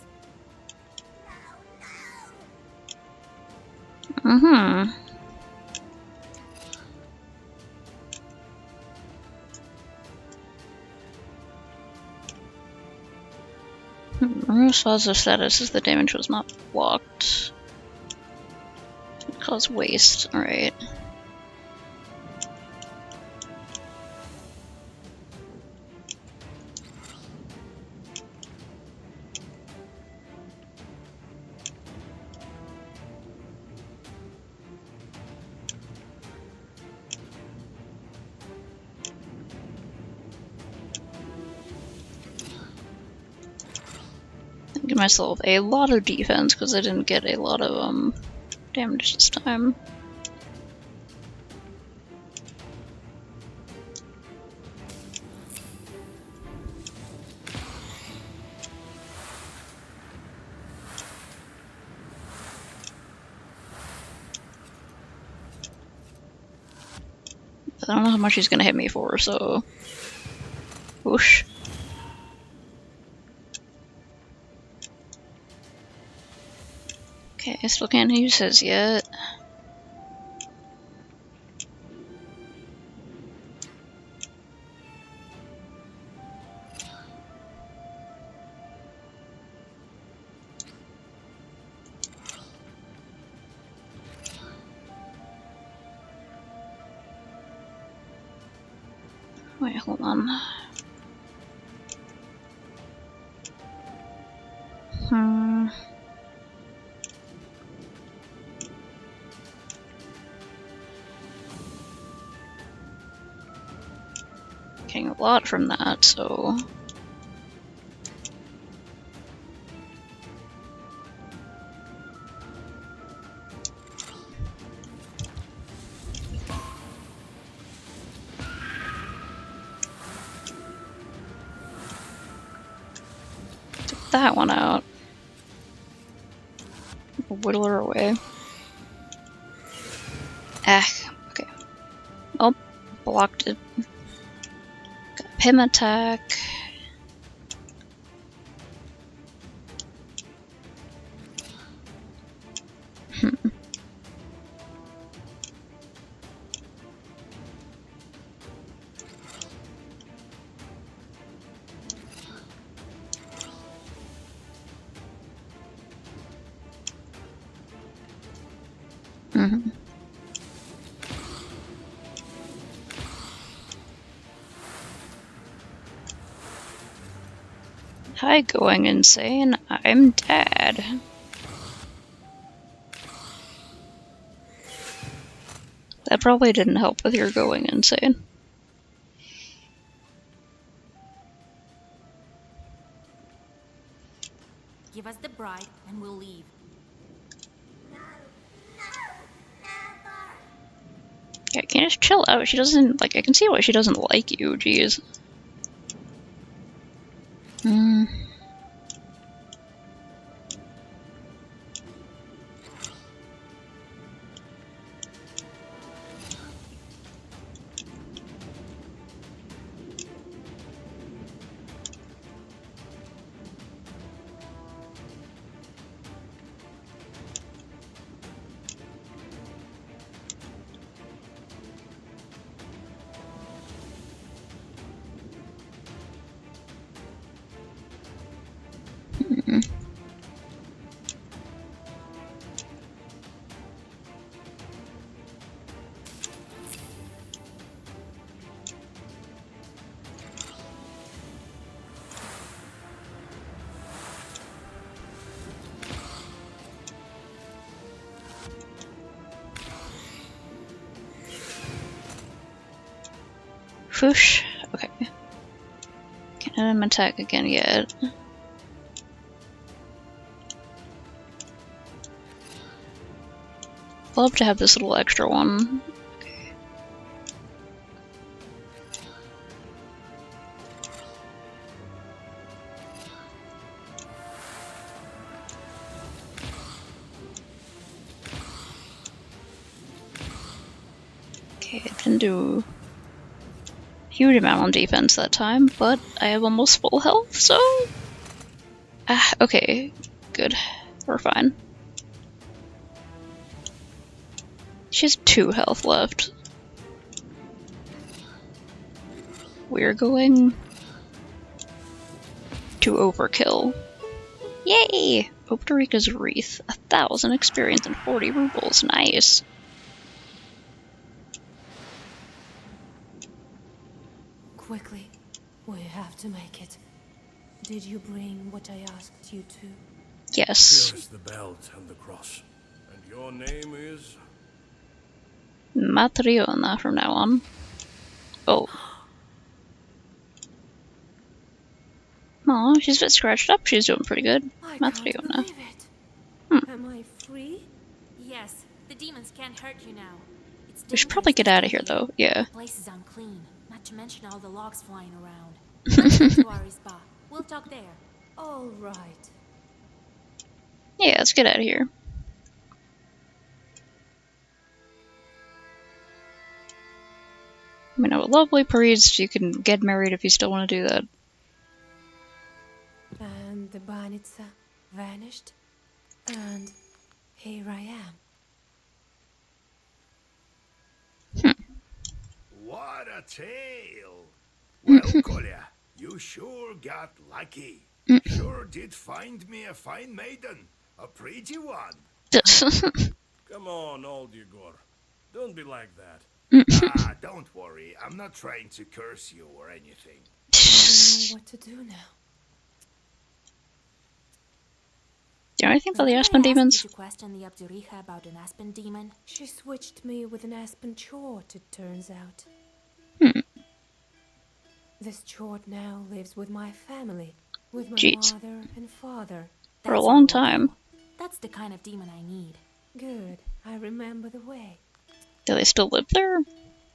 Speaker 1: Mm-hmm. Rosa's status is the damage was not blocked. It caused waste, alright. Give myself a lot of defense because I didn't get a lot of damage this time. I don't know how much he's gonna hit me for, so whoosh. Okay, I still can't use his yet. Wait, hold on. Getting a lot from that, so... Took that one out. Whittle her away. Ah, okay. Oh, blocked it. Got Pim attack. Hi, going insane. I'm Dad. That probably didn't help with your going insane.
Speaker 4: Give us the bride and we'll leave.
Speaker 1: Yeah, can you just chill out? She doesn't, like, I can see why she doesn't like you, jeez. Whoosh. Okay. Can't let him attack again yet. Love to have this little extra one. Okay, it didn't do a huge amount on defense that time, but I have almost full health, so... okay, good. We're fine. She has 2 health left. We're going to overkill. Yay! Optarika's Wreath. 1,000 experience and 40 rubles. Nice.
Speaker 11: Quickly, we have to make it. Did you bring what I asked you to?
Speaker 1: Yes.
Speaker 5: Here is the belt and the cross. And your name is?
Speaker 1: Matryona from now on. Oh. Aw, she's a bit scratched up. She's doing pretty good. Matryona.
Speaker 11: Am I free?
Speaker 4: Yes, the demons can't hurt you now. It's
Speaker 1: We should probably get out of here, though. Yeah.
Speaker 4: The place is unclean, not to mention all the logs flying around. Let's go to Arisba. We'll talk there.
Speaker 11: All right.
Speaker 1: Yeah, let's get out of here. I mean, I'm a lovely priest. You can get married if you still want to do that.
Speaker 11: And the Banitsa vanished. And here I am.
Speaker 2: What a tale! Well, Kolya, you sure got lucky. Sure did find me a fine maiden. A pretty one.
Speaker 5: Come on, old Igor. Don't be like that.
Speaker 2: Don't worry. I'm not trying to curse you or anything.
Speaker 11: I don't know what to do now.
Speaker 1: Do you know anything about the Aspen demons?
Speaker 4: Did you question the Abduriha about an Aspen demon?
Speaker 11: She switched me with an Aspen Chort, it turns out. This Chort now lives with my family, with my mother and father.
Speaker 1: For a long time.
Speaker 4: That's the kind of demon I need.
Speaker 11: Good. I remember the way.
Speaker 1: Do they still live there?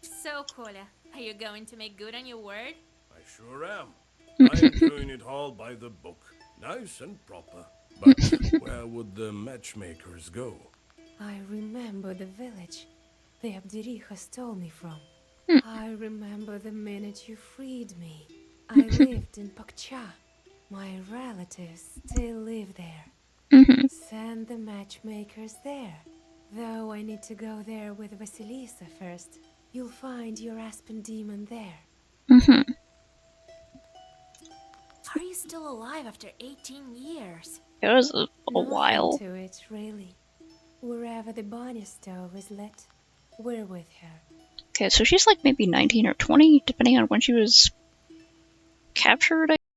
Speaker 4: So, Kolya, are you going to make good on your word?
Speaker 5: I sure am. I'm doing it all by the book. Nice and proper. But where would the matchmakers go?
Speaker 11: I remember the village the Abduriha stole me from. I remember the minute you freed me. I lived in Pakcha. My relatives still live there. Send the matchmakers there. Though I need to go there with Vasilisa first. You'll find your Aspen demon there.
Speaker 4: Are you still alive after 18 years?
Speaker 1: It was a while.
Speaker 11: To it, really. Wherever the Banya stove is lit, we're with her.
Speaker 1: Okay, so she's like maybe 19 or 20, depending on when she was captured,